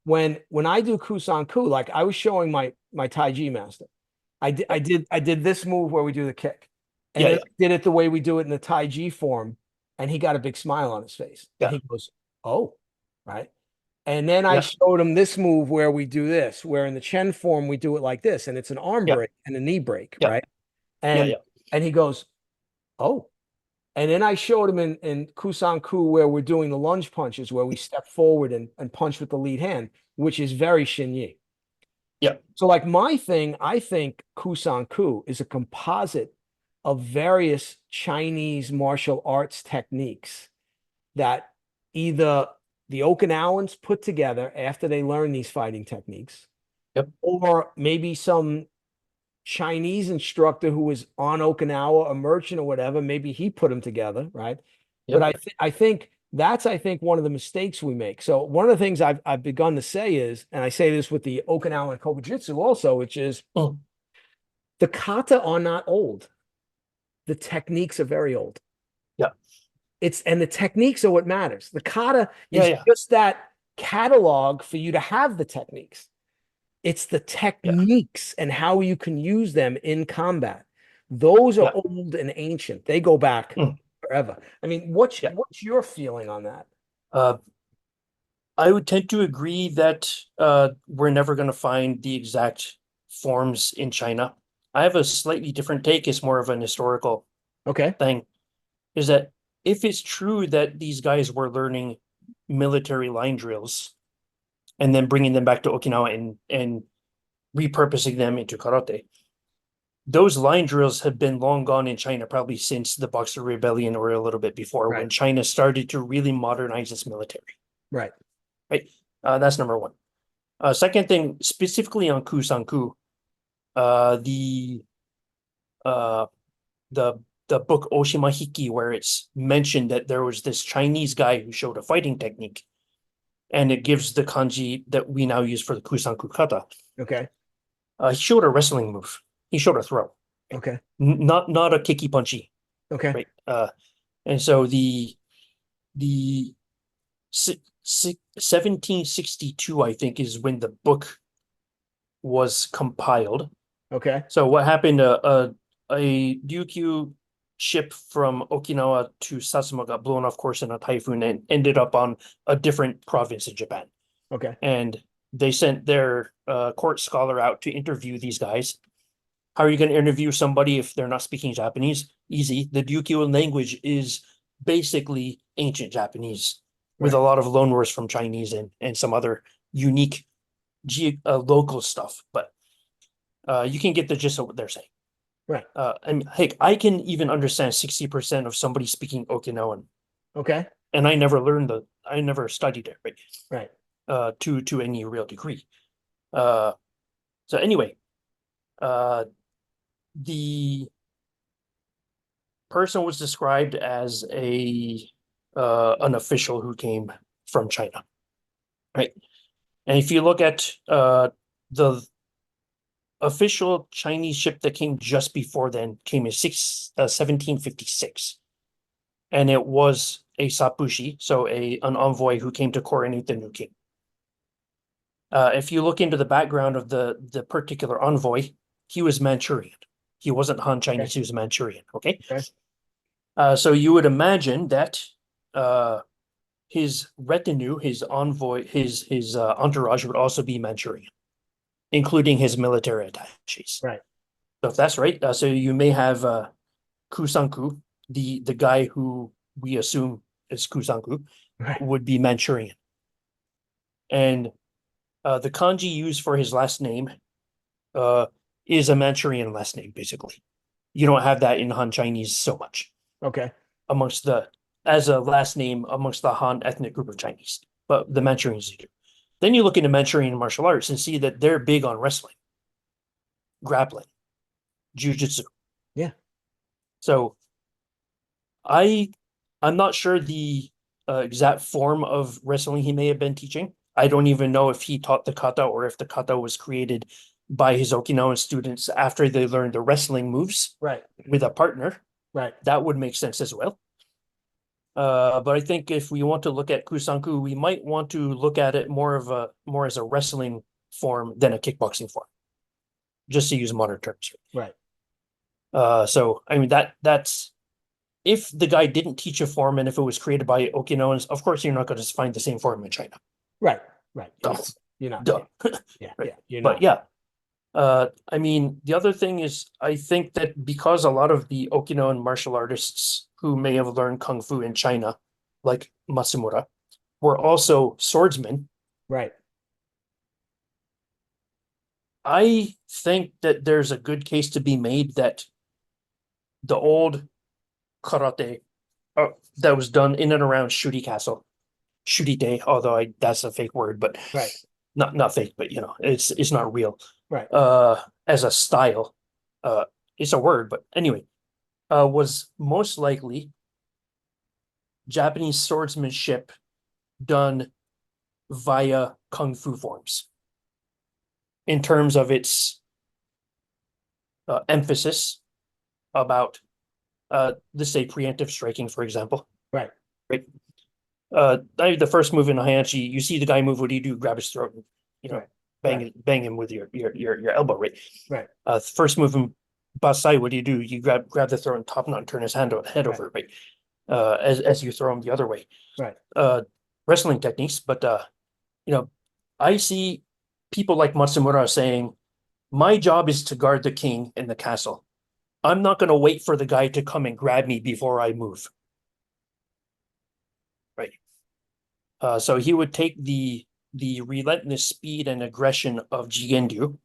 When I do Kusanku, like I was showing my Tai Chi master, I did this move where we do the kick. And Yeah, then yeah, I did it the way we do it in the Tai Chi form, and he got a big smile on his face. And yeah, he goes, "Oh, right." And then I yeah, showed him this move where we do this, where in the Chen form we do it like this, and it's an arm yeah, break and a knee break, yeah, right? yeah, And yeah, and he goes, "Oh." And then I showed him in Kusan Ku where we're doing the lunge punches, where we step forward and punch with the lead hand, which is very Shinyi. yeah, So, like my thing, I think Kusan Ku is a composite of various Chinese martial arts techniques that either the Okinawans put together after they learn these fighting techniques, yep, or maybe some Chinese instructor who was on Okinawa, a merchant or whatever, maybe he put them together, right? But yep. I think that's one of the mistakes we make. So one of the things I've begun to say is, and I say this with the Okinawan Kobujitsu also, which is Mm, the kata are not old. The techniques are very old. yeah, And the techniques are what matters. The kata yeah, is yeah, just that catalog for you to have the techniques. It's the yeah, techniques and how you can use them in combat. Those are yeah. old and ancient. They go back Mm, forever. I mean, what's yeah. what's your feeling on that? Uh, I would tend to agree that we're never going to find the exact forms in China. I have a slightly different take. It's more of an historical Okay. thing. Is that if it's true that these guys were learning military line drills and then bringing them back to Okinawa and repurposing them into karate, those line drills have been long gone in China, probably since the Boxer Rebellion or a little bit before, Right. when China started to really modernize its military. Right. Right, that's number one. Second thing, specifically on Kusanku, the uh, the the book Oshima Hiki, where it's mentioned that there was this Chinese guy who showed a fighting technique, and it gives the kanji that we now use for the Kusanku kata. Okay. He showed a wrestling move. He showed a throw, right? Okay. Not a kicky punchy, Okay. right? And so the 1762, I think, is when the book was compiled. Okay. So what happened? A Ryukyu ship from Okinawa to Satsuma got blown off course in a typhoon and ended up on a different province in Japan. Okay. And they sent their court scholar out to interview these guys. How are you going to interview somebody if they're not speaking Japanese? Easy. The Ryukyu language is basically ancient Japanese with Right. a lot of loanwords from Chinese and some other unique local stuff. But you can get the gist of what they're saying. Right. And heck, I can even understand 60% of somebody speaking Okinawan, Okay. and I never studied it, right? Right. To any real degree. Uh, so anyway, the person was described as a an official who came from China, right? And if you look at the official Chinese ship that came just before then, came in 1756, and it was a Sapushi, so an envoy who came to coronate the new king. If you look into the background of the particular envoy, he was Manchurian. He wasn't Han Chinese, Okay. he was Manchurian. Okay. Okay. So you would imagine that his retinue, his envoy, his entourage would also be Manchurian, including his military attaches. Right. So if that's right, so you may have Kusanku, the guy who we assume is Kusanku, Right. would be Manchurian. And the kanji used for his last name is a Manchurian last name, basically. You don't have that in Han Chinese so much Okay. amongst as a last name amongst the Han ethnic group of Chinese, but the Manchurians do. Then you look into Manchurian martial arts and see that they're big on wrestling, grappling, jujitsu. Yeah. So I I'm not sure the exact form of wrestling he may have been teaching. I don't even know if he taught the kata or if the kata was created by his Okinawan students after they learned the wrestling moves Right. with a partner. Right. That would make sense as well. But I think if we want to look at Kusanku, we might want to look at it more as a wrestling form than a kickboxing form, just to use modern terms. Right. So I mean that's if the guy didn't teach a form and if it was created by Okinawans, of course you're not going to find the same form in China. Right. Right. Duh. You're not. Duh. Yeah. Right. Yeah. You're But not. yeah, I mean, the other thing is, I think that because a lot of the Okinawan martial artists who may have learned kung fu in China, like Matsumura, were also swordsmen. Right. I think that there's a good case to be made that the old karate that was done in and around Shuri Castle, Shuri Day, although that's a fake word, but Right. not fake, but it's not real. Right. As a style, uh, it's a word, but anyway, was most likely Japanese swordsmanship done via kung fu forms in terms of its emphasis about let's say preemptive striking, for example. Right. Right. The first move in Hayachi, you see the guy move. What do you do? Grab his throat and Right. bang him with your elbow, right? Right. First move in Basai, what do? You grab the throat and top knot and turn his head Right. over, right? As you throw him the other way. Right. Wrestling techniques, but I see people like Matsumura saying, "My job is to guard the king in the castle. I'm not going to wait for the guy to come and grab me before I move." Right. So he would take the relentless speed and aggression of Jigenryu,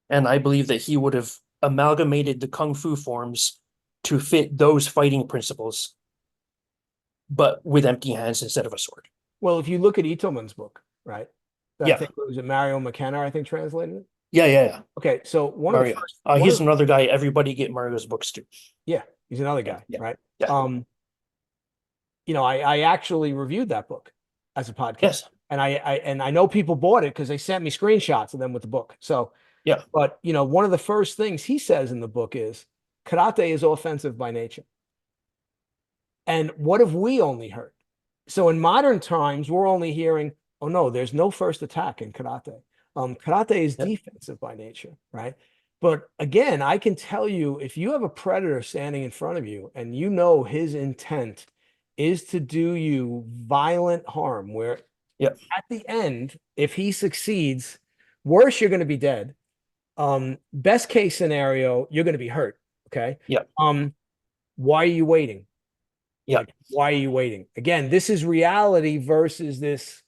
and I believe that he would have amalgamated the kung fu forms to fit those fighting principles, but with empty hands instead of a sword. Well, if you look at Itoman's book, right? I Yeah, think it was Mario McKenna, I think translated it. yeah. Okay, so one of the Mario. first He's another guy. Everybody get Mario's books too. yeah, he's another guy, Yeah. right? Yeah. I actually reviewed that book as a podcast. Yes. And I know people bought it because they sent me screenshots of them with the book. So yeah, but one of the first things he says in the book is karate is offensive by nature. And what have we only heard? So in modern times, we're only hearing, oh no, there's no first attack in karate. Karate is defensive by nature, right? But again, I can tell you, if you have a predator standing in front of you and his intent is to do you violent harm, where at the end, if he succeeds, worse, you're going to be dead. Best case scenario, you're going to be hurt. Okay. Yeah. Why are you waiting? Yeah. Like, why are you waiting? Again, this is reality versus this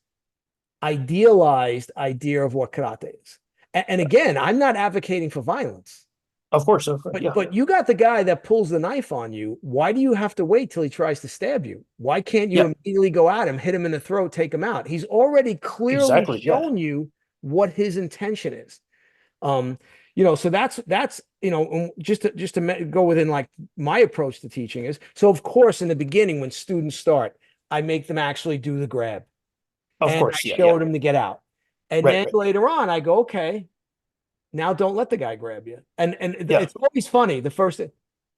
idealized idea of what karate is. And again, I'm not advocating for violence. Of course. But you got the guy that pulls the knife on you. Why do you have to wait till he tries to stab you? Why can't you immediately go at him, hit him in the throat, take him out? He's already clearly shown you what his intention is. So that's just to go within like my approach to teaching is, so of course in the beginning when students start, I make them actually do the grab. Of course, I showed them to get out. And then later on I go, okay, now don't let the guy grab you. And it's always funny. The first,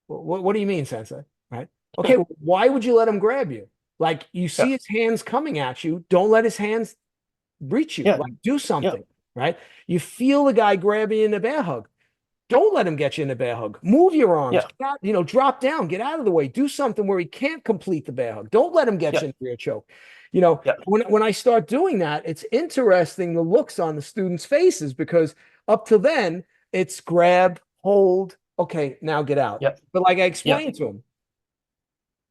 what do you mean, Sensei? Right? Okay, why would you let him grab you? Like you see his hands coming at you, don't let his hands reach you. Like do something, right? You feel the guy grabbing you in a bear hug. Don't let him get you in a bear hug. Move your arms, drop down, get out of the way. Do something where he can't complete the bear hug. Don't let him get you in the rear choke. When I start doing that, it's interesting the looks on the students' faces, because up to then it's grab, hold, okay, now get out. But like I explained to him,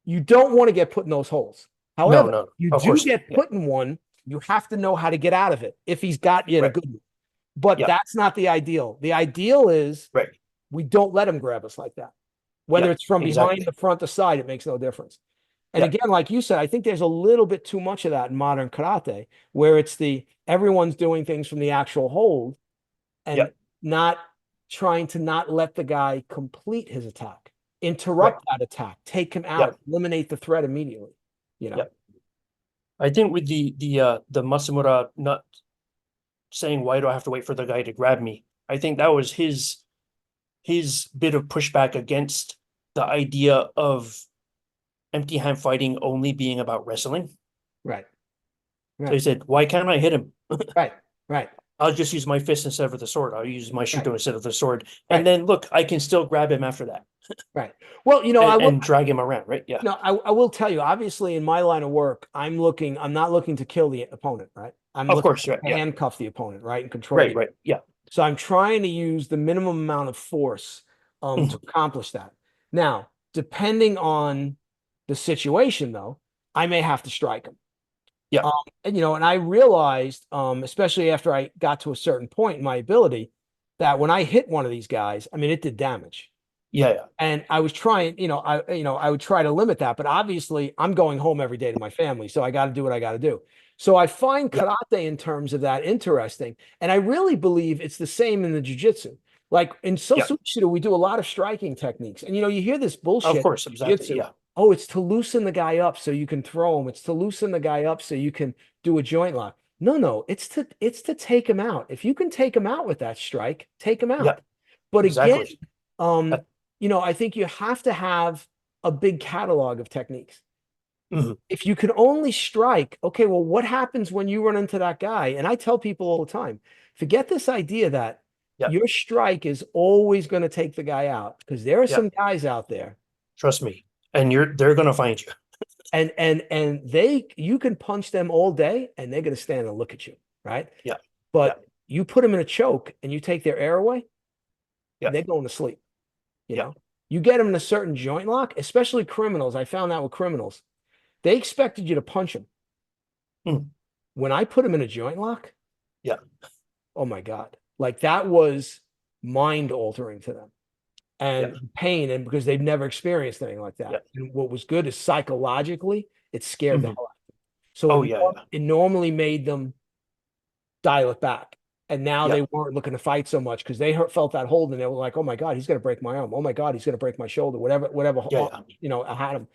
you don't want to get put in those holes. However, you do get put in one, you have to know how to get out of it if he's got you in a good one. But that's not the ideal. The ideal is we don't let him grab us like that. Whether it's from behind, the front, the side, it makes no difference. And again, like you said, I think there's a little bit too much of that in modern karate, where it's everyone's doing things from the actual hold and not trying to not let the guy complete his attack, interrupt that attack, take him out, eliminate the threat immediately. I think with the Matsumura not saying, why do I have to wait for the guy to grab me? I think that was his bit of pushback against the idea of empty hand fighting only being about wrestling. Right. So he said, why can't I hit him? Right. I'll just use my fist instead of the sword. I'll use my Right. shuto instead of the sword. Right. And then look, I can still grab him after that Right. Well, I will. and drag him around, right? Yeah. No, I will tell you, obviously, in my line of work, I'm not looking to kill the opponent, right? I'm Of looking course, right. to Yeah. handcuff the opponent, right? And control Right, the. right. Yeah. So I'm trying to use the minimum amount of force to Mhm. accomplish that. Now, depending on the situation, though, I may have to strike him. Yeah. Um, and I realized, especially after I got to a certain point in my ability, that when I hit one of these guys, I mean, it did damage. Yeah. Yeah. And I was trying, I would try to limit that, but obviously I'm going home every day to my family, so I got to do what I got to do. So I find Yeah. karate in terms of that interesting, and I really believe it's the same in the jujitsu. Like in Yeah. Bushido, we do a lot of striking techniques, and you hear this Of bullshit course. in Exactly. jiu-jitsu. Yeah. Oh, it's to loosen the guy up so you can throw him. It's to loosen the guy up so you can do a joint lock. No, no, it's to take him out. If you can take him out with that strike, take him Yeah. out. But again, Exactly. Uh, um, I think you have to have a big catalog of techniques. mhm. If you can only strike, okay, well, what happens when you run into that guy? And I tell people all the time, forget this idea that Yeah. your strike is always going to take the guy out because there are Yeah. some guys out there Trust me. And they're gonna find you. and you can punch them all day and they're going to stand and look at you, right? Yeah. Yeah. But you put them in a choke and you take their air away, Yeah. they're going to sleep. You Yeah. know, you get them in a certain joint lock, especially criminals. I found that with criminals, they expected you to punch them. Mm. When I put them in a joint lock, Yeah. oh my God, like that was mind altering to them Yeah. and pain, and because they've never experienced anything like Yeah. that. And what was good is psychologically, it scared the Mhm. hell out of them. So Oh yeah. Yeah. it normally made them dial it back. And now Yeah. they weren't looking to fight so much because they felt that hold and they were like, oh my God, he's going to break my arm. Oh my God, he's going to break my shoulder, whatever, Yeah. Yeah. I had him.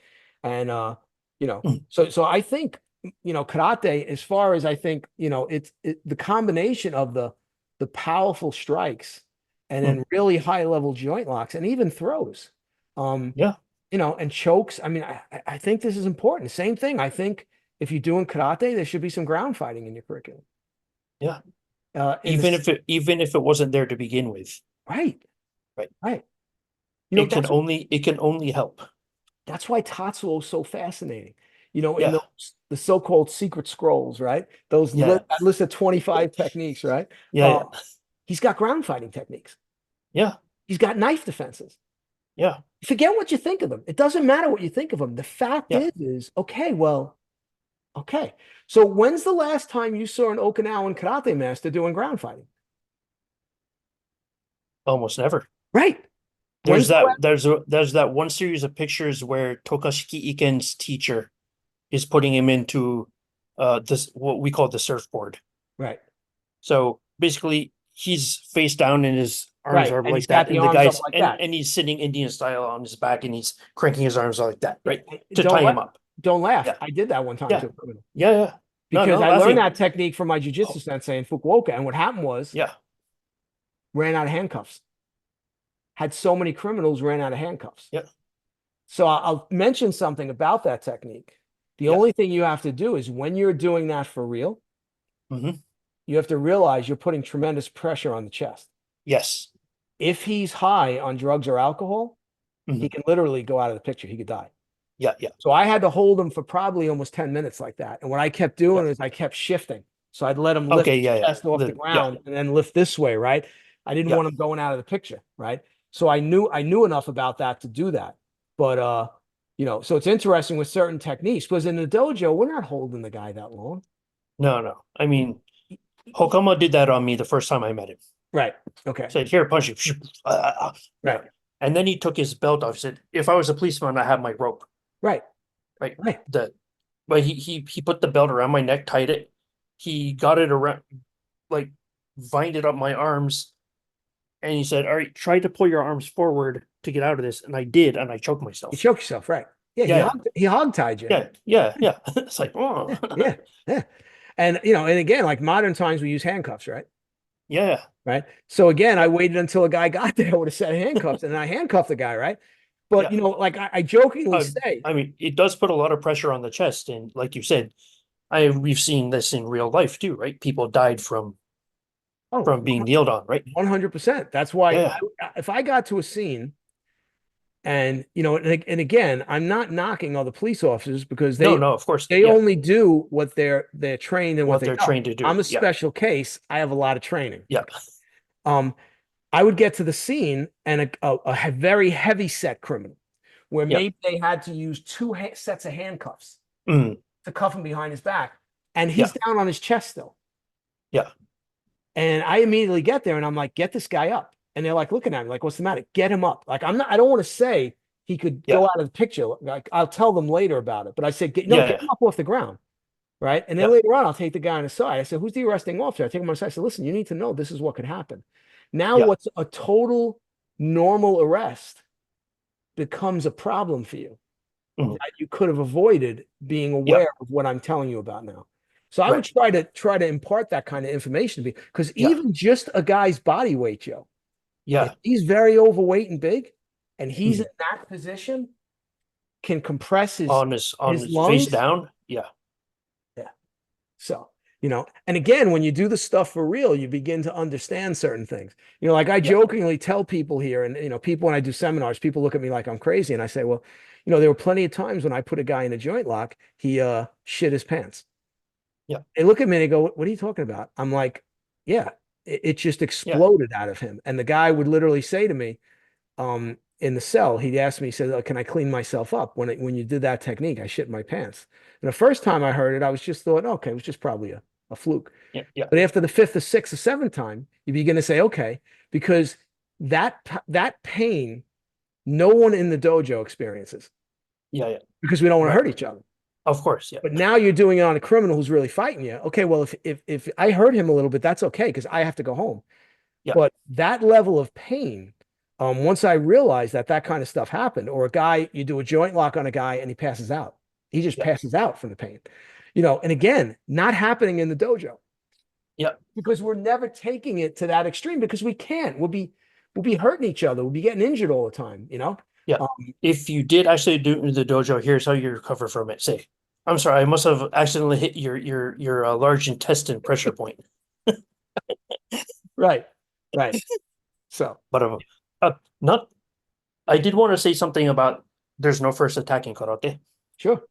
And, Mhm. so I think, karate, as far as I think, it's the combination of the powerful strikes and Mhm. then really high level joint locks and even throws, um, Yeah. and chokes. I mean, I think this is important. Same thing. I think if you're doing karate, there should be some ground fighting in your curriculum. Yeah. In the Even if it wasn't there to begin with, Right. right? Right. It can only help. That's why Tatsuo is so fascinating. In Yeah. the so-called secret scrolls, right? Those Yeah. that list of 25 techniques, right? Yeah. Yeah. He's got ground fighting techniques. Yeah. He's got knife defenses. Yeah. Forget what you think of them. It doesn't matter what you think of them. The fact Yeah. is, okay, well, okay. So when's the last time you saw an Okinawan karate master doing ground fighting? Almost never. Right. When's the last? There's that one series of pictures where Tokashiki Iken's teacher is putting him into this what we call the surfboard. Right. So basically he's face down and his arms Right. are And he's like got that, the and the arms up guy's like that. and he's sitting Indian style on his back and he's cranking his arms like that, right? To Don't tie him up. don't laugh. Yeah. I did that one time Yeah. too. Yeah. Yeah. No, Because no, I learned laughing. that technique from my jujitsu Oh, sensei in Fukuoka. And what happened was yeah. ran out of handcuffs. Had so many criminals ran out of handcuffs. Yeah. So I'll mention something about that technique. The Yeah. only thing you have to do is when you're doing that for real, Hmm. you have to realize you're putting tremendous pressure on the chest. Yes. If he's high on drugs or alcohol, Hmm. he can literally go out of the picture. He could die. Yeah. Yeah. So I had to hold him for probably almost 10 minutes like that. And what I kept doing Yeah. is I kept shifting. So I'd let him lift Okay. his Yeah. Yeah. chest off the Yeah. ground and then lift this way, right? I didn't Yeah. want him going out of the picture, right? So I knew enough about that to do that. But so it's interesting with certain techniques because in the dojo, we're not holding the guy that long. No, no. I mean, Hokama did that on me the first time I met him. Right. Okay. Said, "Here, punch you." Right. And then he took his belt off. Said, "If I was a policeman, I have my rope." Right. Right. Right. But he put the belt around my neck, tied it. He got it around, like, vined it up my arms, and he said, "All right, try to pull your arms forward to get out of this." And I did, and I choked You myself. choke yourself, right? Yeah, Yeah. he hog-tied you. Yeah. Yeah. Yeah. It's like, oh. Yeah. Yeah. And and again, like modern times we use handcuffs, right? Yeah. Right. So again, I waited until a guy got there with a set of handcuffs and I handcuffed the guy, right? But Yeah. like I jokingly say, I mean, it does put a lot of pressure on the chest, and like you said, we've seen this in real life too, right? People died from Oh, from being kneeled on, right? 100%. That's why Yeah. if I got to a scene and, and again, I'm not knocking all the police officers because No, no, of course. they Yeah. only do what they're trained and what What they they're know. trained to do. I'm a Yeah. special case. I have a lot of training. Yeah. Um, I would get to the scene and a very heavy set criminal where Yeah. maybe they had to use two sets of handcuffs Mm, to cuff him behind his back. And yeah. he's down on his chest still. Yeah. And I immediately get there and I'm like, get this guy up. And they're like looking at me like, what's the matter? Get him up. Like, I don't want to say he could Yeah. go out of the picture. Like, I'll tell them later about it. But I said, no, Yeah. get Yeah. him up off the ground. Right. And then Yeah. later on, I'll take the guy on the side. I said, who's the arresting officer? I take him on the side. I said, listen, you need to know this is what could happen. Now, Yeah. what's a total normal arrest becomes a problem for you Mhm. that you could have avoided being Yeah. aware of what I'm telling you about now. So I would Right. try to impart that kind of information to me because Yeah. even just a guy's body weight, Joe, if Yeah. he's very overweight and big and he's in Mhm. that position, can compress On his his face lungs. down. Yeah. Yeah. So, and again, when you do the stuff for real, you begin to understand certain things. Like I Yeah. jokingly tell people here, and people when I do seminars, people look at me like I'm crazy, and I say, well, there were plenty of times when I put a guy in a joint lock, he shit his pants. Yeah. They look at me and they go, what are you talking about? I'm like, yeah, it just Yeah. exploded out of him. And the guy would literally say to me, in the cell, he'd ask me, he said, can I clean myself up? When you did that technique, I shit my pants. And the first time I heard it, I was just thought, okay, it was just probably a fluke. Yeah. Yeah. But after the fifth or sixth or seventh time, you begin to say, okay, because that pain, no one in the dojo experiences Yeah. Yeah. because we don't want to Right. hurt each other. Of course. Yeah. But now you're doing it on a criminal who's really fighting you. Okay, well, if I hurt him a little bit, that's okay because I have to go home. Yeah. But that level of pain, once I realized that kind of stuff happened, or a guy, you do a joint lock on a guy and he passes out. He just Yeah. passes out from the pain. And again, not happening in the dojo Yeah. because we're never taking it to that extreme because we can't. We'll be hurting each other. We'll be getting injured all the time, Yeah. Um, If you did actually do it in the dojo, here's how you recover from it. Say, I'm sorry, I must have accidentally hit your large intestine pressure point. right, right. So, But not. I did want to say something about there's no first attack in karate. sure.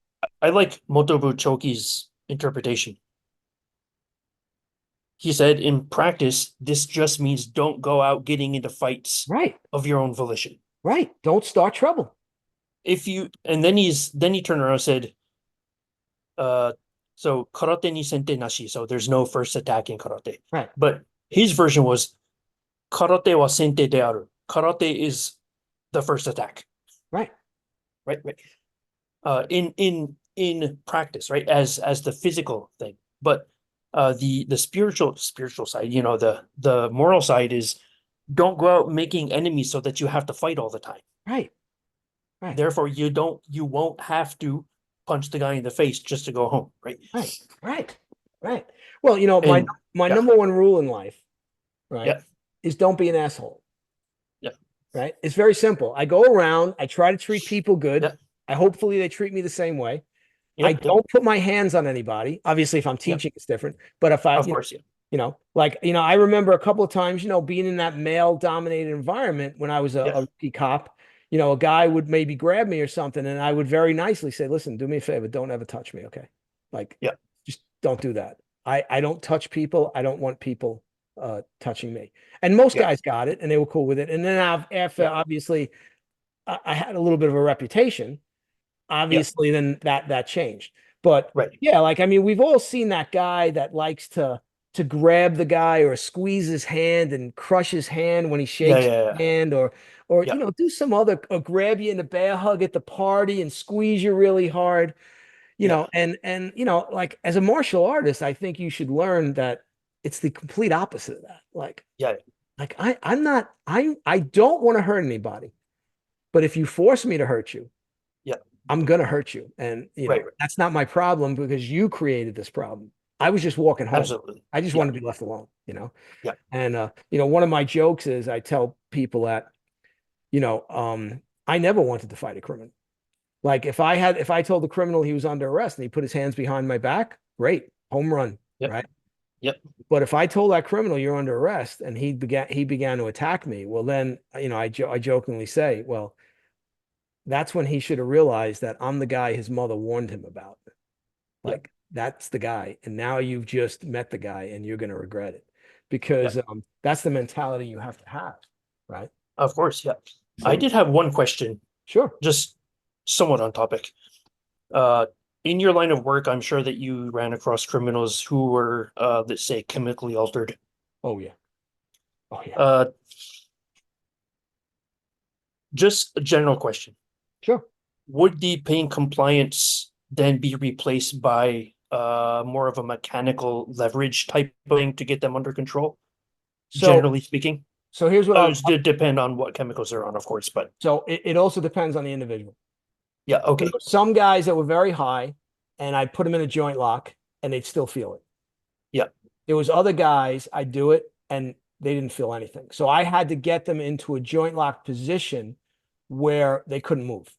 I like Motobu Choki's interpretation. He said, in practice, this just means don't go out getting into fights Right, of your own volition. right. Don't start trouble. And then he turned around and said, so karate ni sente nashi, so there's no first attack in karate. Right, But his version was karate wa sente de aru. Karate is the first attack. right. Right. In practice, right, as the physical thing, but the spiritual side, the moral side is don't go out making enemies so that you have to fight all the time. Right. Right. Therefore, you won't have to punch the guy in the face just to go home, right? Right. Right. Right. Well, my yeah. number one rule in life, right, Yeah. is don't be an asshole. Yeah. Right. It's very simple. I go around, I try to treat people good. Yeah. Hopefully they treat me the same way. Yep, I don't put my hands on anybody. Obviously, if I'm teaching, it's different. But if I, of course, yeah. I remember a couple of times, being in that male-dominated environment when I was a rookie cop, a guy would maybe grab me or something, and I would very nicely say, listen, do me a favor, don't ever touch me, okay? Like, Yeah. just don't do that. I don't touch people. I don't want people touching me. And most guys got it, and they were cool with it. And then after, obviously, I had a little bit of a reputation. Obviously, then that changed. But Right. yeah, we've all seen that guy that likes to grab the guy or squeeze his hand and crush his hand when he shakes his hand, or do some other, or grab you in a bear hug at the party and squeeze you really hard. And like as a martial artist, I think you should learn that it's the complete opposite of that. Like I don't want to hurt anybody, but if you force me to hurt you, I'm gonna hurt you. And that's not my problem because you created this problem. I was just walking home. Absolutely. I just want to be left alone, Yeah. And one of my jokes is I tell people that, I never wanted to fight a criminal. Like if I told the criminal he was under arrest and he put his hands behind my back, great, home run, right? Yep. But if I told that criminal you're under arrest and he began to attack me, well then, I jokingly say, well, that's when he should have realized that I'm the guy his mother warned him about. Yep. Like that's the guy. And now you've just met the guy and you're going to regret it Yep. because that's the mentality you have to have. Right. Of course. Yep. I So did have one question, sure. just somewhat on topic. Uh, in your line of work, I'm sure that you ran across criminals who were, let's say, chemically altered. Oh yeah. Oh yeah. Uh, just a general question. Sure. Would the pain compliance then be replaced by more of a mechanical leverage type thing to get them under control, So generally speaking? so here's what I'll It depend on what chemicals they're on, of course, but so it also depends on the individual. yeah, There okay. were some guys that were very high and I'd put them in a joint lock and they'd still feel it. Yeah, There was other guys, I'd do it and they didn't feel anything. So I had to get them into a joint lock position where they couldn't move.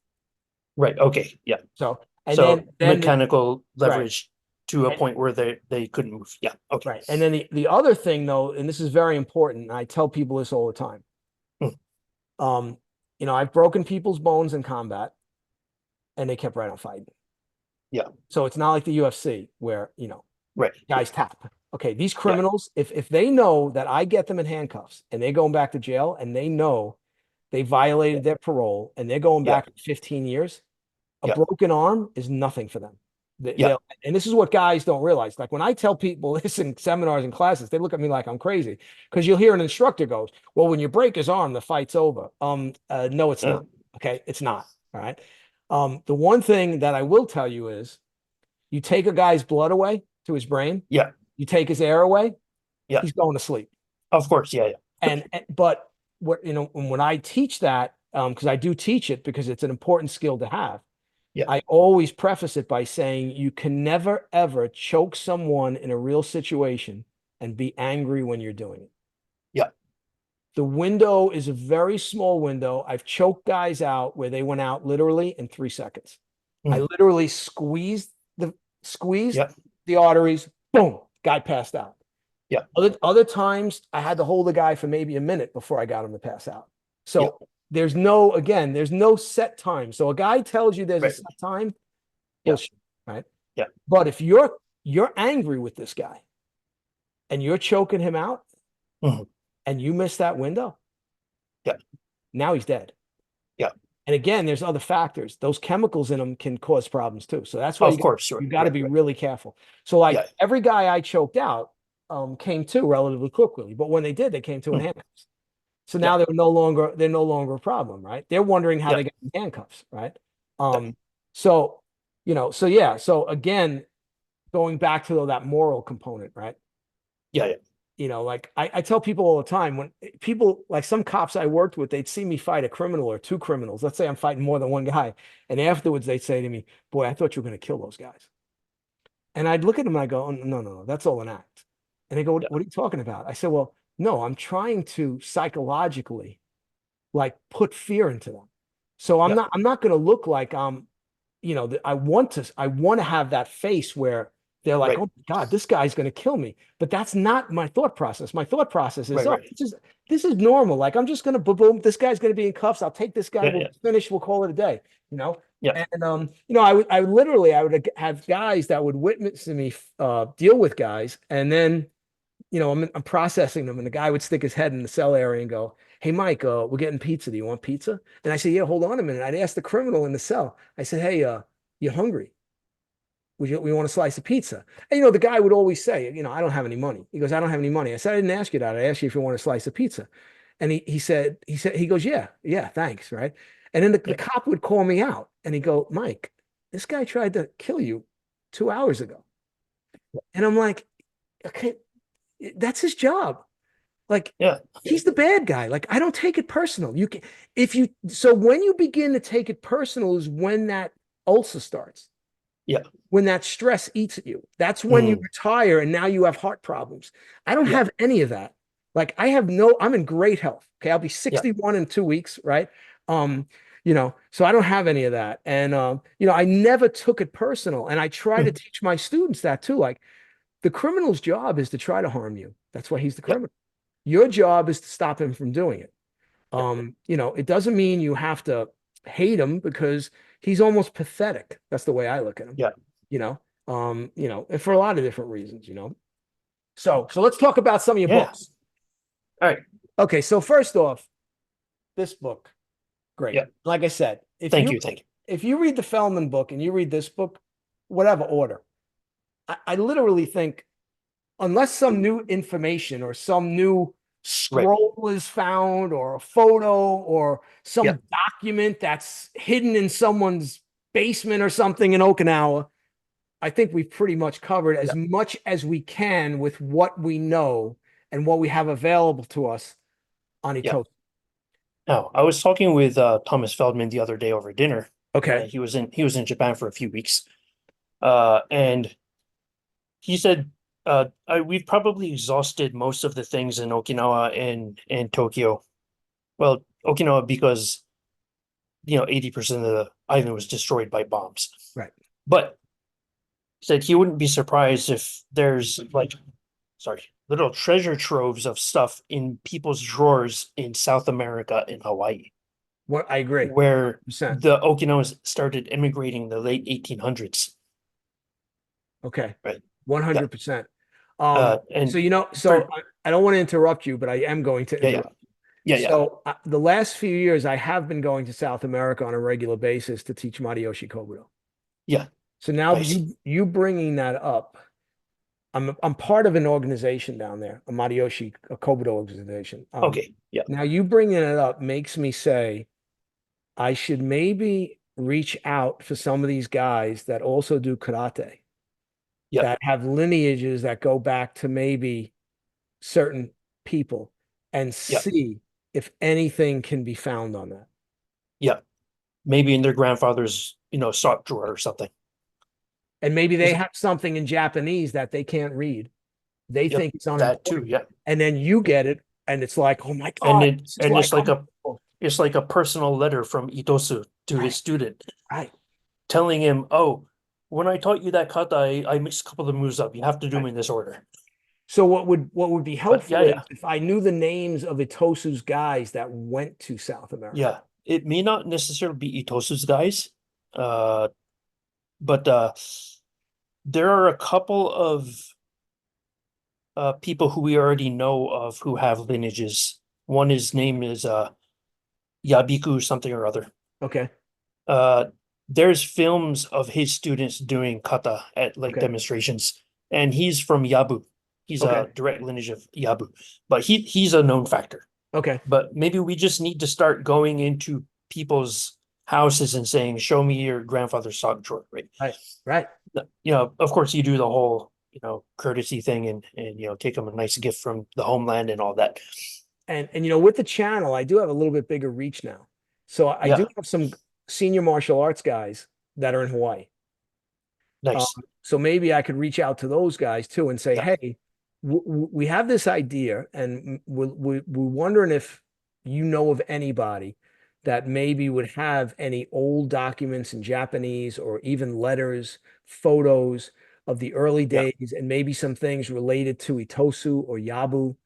right, okay, yeah. So and So then mechanical right. leverage to a And, point where they couldn't move. Yeah, okay. right. And then the other thing though, and this is very important, and I tell people this all the time. Hmm. I've broken people's bones in combat and they kept right on fighting. Yeah, So it's not like the UFC where, right. guys tap. Okay, these Yeah, criminals, if they know that I get them in handcuffs and they're going back to jail and they know they yeah, violated their parole and they're going yeah, back 15 years, a yeah, broken arm is nothing for them. yeah, And this is what guys don't realize. Like when I tell people this in seminars and classes, they look at me like I'm crazy because you'll hear an instructor goes, "Well, when you break his arm, the fight's over." No, it's uh, not. Okay, it's not. All right. The one thing that I will tell you is you take a guy's blood away to his brain, yeah, you take his air away, yeah. he's going to sleep. Of course, yeah, yeah, But when I teach that, because I do teach it because it's an important skill to have, yeah, I always preface it by saying you can never ever choke someone in a real situation and be angry when you're doing it. yeah. The window is a very small window. I've choked guys out where they went out literally in 3 seconds. I Mm, literally squeezed yeah, the arteries, boom, guy passed out. yeah, Other times I had to hold the guy for maybe a minute before I got him to pass out. yeah, So there's no set time. So a guy tells you there's a right. set time, Yeah, bullshit, right? yeah, But if you're angry with this guy and you're choking him out mhm, and you miss that window, yeah, now he's dead. yeah. And again, there's other factors. Those chemicals in them can cause problems too. So that's why Of course, you right, got to right, be right. really careful. So like Yeah, every guy I choked out came to relatively quickly, but when they did, they came to in mm, handcuffs. So yeah, now they're no longer a problem, right? They're wondering how yeah, they got in handcuffs, right? yeah, So so yeah. So again, going back to that moral component, right? yeah, yeah, Like I tell people all the time when people like some cops I worked with, they'd see me fight a criminal or two criminals. Let's say I'm fighting more than one guy. And afterwards they'd say to me, "Boy, I thought you were going to kill those guys." And I'd look at them and I go, "Oh, no, no, no, that's all an act." And they go, yeah, "What are you talking about?" I said, "Well, no, I'm trying to psychologically like put fear into them. So yeah, I'm not going to look like I want to have that face where they're like, right, oh my God, this guy's going to kill me. But that's not my thought process. My thought process is, right, oh, right. this is normal. Like I'm just going to boom, this guy's going to be in cuffs. I'll take this guy. Yeah, We'll yeah, finish. We'll call it a day. You know. yeah, And I would have guys that would witness me deal with guys, and then I'm processing them, and the guy would stick his head in the cell area and go, "Hey, Mike, we're getting pizza. Do you want pizza?" And I said, "Yeah, hold on a minute." I'd ask the criminal in the cell. I said, "Hey, you hungry? We want a slice of pizza?" And the guy would always say, "I don't have any money." He goes, "I don't have any money." I said, "I didn't ask you that. I asked you if you want a slice of pizza." And he goes, "Yeah, yeah, thanks, right?" And then the yeah, cop would call me out, and he'd go, "Mike, this guy tried to kill you 2 hours ago." And I'm like, "Okay, that's his job." Like yeah, he's the bad guy. Like I don't take it personal. You can if you so when you begin to take it personal is when that ulcer starts. yeah, When that stress eats at you. That's when you mm, retire and now you have heart problems. I don't yeah, have any of that. Like I'm in great health. Okay. I'll be yeah, 61 in 2 weeks, right? Um, so I don't have any of that. And I never took it personal. And I try to mm, teach my students that too. Like The criminal's job is to try to harm you. That's why he's the Yep. criminal. Your job is to stop him from doing it. Yep. It doesn't mean you have to hate him because he's almost pathetic. That's the way I look at him, Yeah. and for a lot of different reasons. So let's talk about some of your Yeah. books. All right. Okay, so first off, this book, great. Yeah. Like I said, if Thank you you. Thank you. if you read the Feldman book and you read this book, whatever order, I literally think unless some new information or some new Right. scroll is found or a photo or Yeah. some document that's hidden in someone's basement or something in Okinawa, I think we've pretty much covered as Yeah. much as we can with what we know and what we have available to us on Yeah. Itosu. Now, I was talking with Thomas Feldman the other day over dinner. Okay. He was in Japan for a few weeks. And he said we've probably exhausted most of the things in Okinawa and Tokyo. Well, Okinawa because 80% of the island was destroyed by bombs. Right. But said he wouldn't be surprised if there's little treasure troves of stuff in people's drawers in South America and Hawaii, What I agree. where 100%. the Okinawans started immigrating in the late 1800s. Okay. Right. 100%. And So I don't want to interrupt you, but I am going to yeah, yeah, interrupt. yeah, yeah. So the last few years, I have been going to South America on a regular basis to teach Tadayoshi Kobudo. Yeah. So now Nice. you bringing that up, I'm part of an organization down there, a Kobudo organization. Okay. Yeah. Now you bringing it up makes me say I should maybe reach out for some of these guys that also do karate, Yeah. that have lineages that go back to maybe certain people and Yeah. see if anything can be found on that. Yeah. Maybe in their grandfather's, sock drawer or something. And maybe they have something in Japanese that they can't read. They Yep. think it's That too. unimportant. Yeah. And then you get it, and it's like, oh my And God, it this is and like unbelievable. it's like a personal letter from Itosu to his student Right, telling him, "Oh, when I taught you that kata, I mixed a couple of moves up. You have to do them right. in this order." So what would be But yeah, helpful is yeah, if I knew the names of Itosu's guys that went to South America. yeah. It may not necessarily be Itosu's guys, uh, but there are a couple of people who we already know of who have lineages. One his name is Yabiku something or other. Okay. Uh, there's films of his students doing kata at like Okay. demonstrations, and he's from Yabu. He's Okay. a direct lineage of Yabu, but he's a known factor. Okay. But maybe we just need to start going into people's houses and saying, "Show me your grandfather's sock drawer," right? Right. Right. Of course, you do the whole courtesy thing and take them a nice gift from the homeland and all that. And with the channel, I do have a little bit bigger reach now. So I Yeah, do have some senior martial arts guys that are in Hawaii. nice. So maybe I could reach out to those guys too and say, Yeah, hey, we have this idea, and we're wondering if you know of anybody that maybe would have any old documents in Japanese or even letters, photos of the early yeah, days, and maybe some things related to Itosu or Yabu.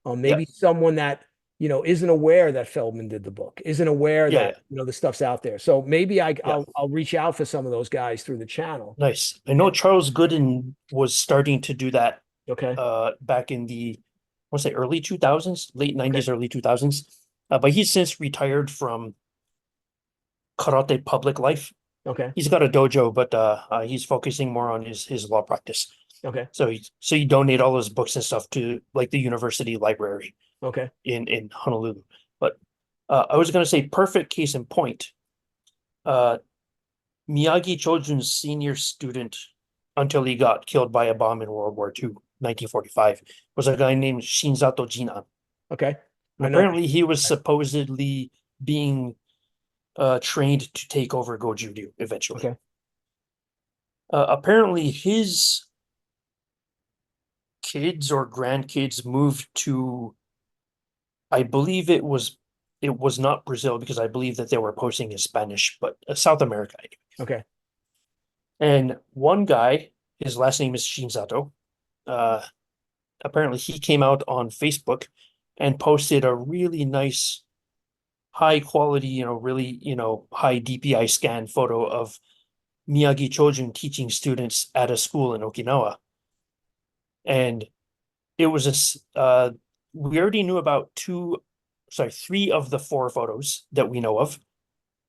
yeah, Maybe someone that isn't aware that Feldman did the book, isn't aware yeah, that yeah. the stuff's out there. So maybe Yeah. I'll reach out for some of those guys through the channel. Nice. I know Charles Gooden was starting to do that Okay. back in the, I want to say early 2000s, late Okay. 90s, early 2000s. But he's since retired from karate public life. Okay. He's got a dojo, but he's focusing more on his law practice. Okay. So he donate all his books and stuff to like the university library Okay. in Honolulu. But I was going to say perfect case in point. Miyagi Chojun's senior student until he got killed by a bomb in World War II, 1945, was a guy named Shinzato Jinan. Okay. And I know. apparently he was supposedly being trained to take over Goju-ryu eventually. Okay. Apparently his kids or grandkids moved to, I believe it was not Brazil because I believe that they were posting in Spanish, but South America. Okay. And one guy, his last name is Shinzato. apparently he came out on Facebook and posted a really nice, high quality, really, high DPI scan photo of Miyagi Chojun teaching students at a school in Okinawa. And it was we already knew about three of the four photos that we know of.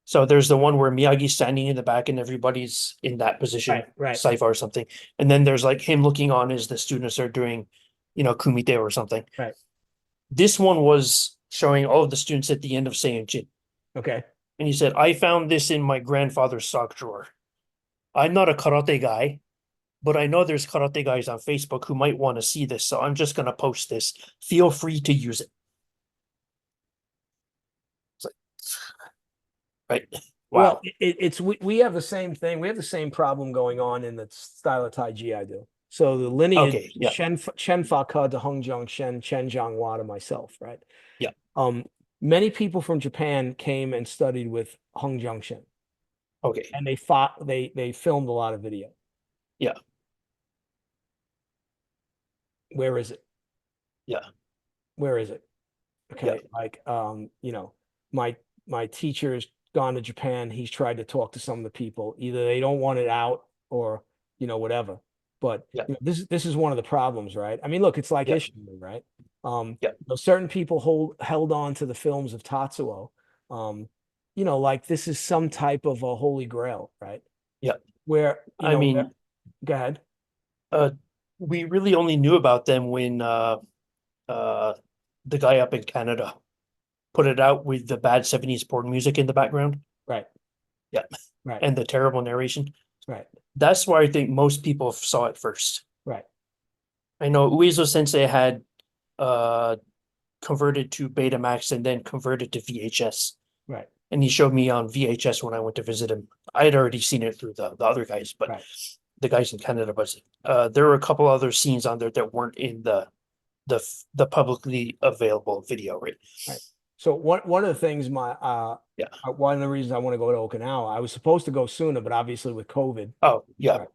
So there's the one where Miyagi's standing in the back and everybody's in that position, Right. Saifa or something. And then there's like him looking on as the students are doing, kumite or something. Right. This one was showing all of the students at the end of Seiyujin. Okay. And he said, I found this in my grandfather's sock drawer. I'm not a karate guy, but I know there's karate guys on Facebook who might want to see this. So I'm just going to post this. Feel free to use it. It's like, right. Wow. Well, it's we have the same thing. We have the same problem going on in the style of Tai Chi I do. So the lineage, Okay, yeah. Chen Fa Ke to Hong Jiang Shen, Chen Jiang Hua to myself, right? Yeah. Many people from Japan came and studied with Hong Jiang Shen. Okay. And they filmed a lot of video. Yeah. Where is it? Yeah. Where is it? Okay. Yeah. Like, my teacher's gone to Japan. He's tried to talk to some of the people. Either they don't want it out or, whatever. But Yeah. This is one of the problems, right? I mean, look, it's like Yeah. Isshin-Ryu, right? Yeah. Certain people held on to the films of Tatsuo. Like this is some type of a holy grail, right? Yeah. Where, I mean, go ahead. We really only knew about them when the guy up in Canada put it out with the bad 70s porn music in the background. Right. Yeah. Right. And the terrible narration. Right. That's why I think most people saw it first. Right. I know Uezo Sensei had converted to Betamax and then converted to VHS. Right. And he showed me on VHS when I went to visit him. I had already seen it through the other guys, but right. the guys in Canada. But there were a couple other scenes on there that weren't in the publicly available video, right? Right. So one of the things Yeah. One of the reasons I want to go to Okinawa, I was supposed to go sooner, but obviously with COVID. Oh, yeah.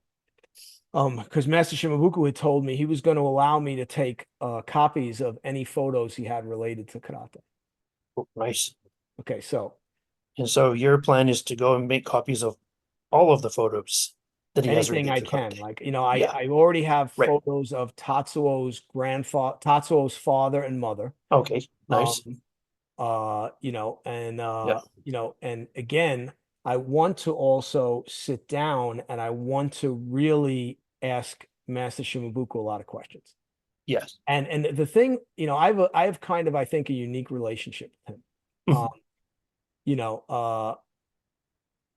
Right. Because Master Shimabuku had told me he was going to allow me to take copies of any photos he had related to karate. Oh, nice. Okay, so And so your plan is to go and make copies of all of the photos that he has anything I related to can. karate. Like, Yeah. I already have Right. photos of Tatsuo's father and mother. Okay, nice. And again, I want to also sit down and I want to really ask Master Shimabuku a lot of questions. Yes. And the thing, I have kind of, I think, a unique relationship with him.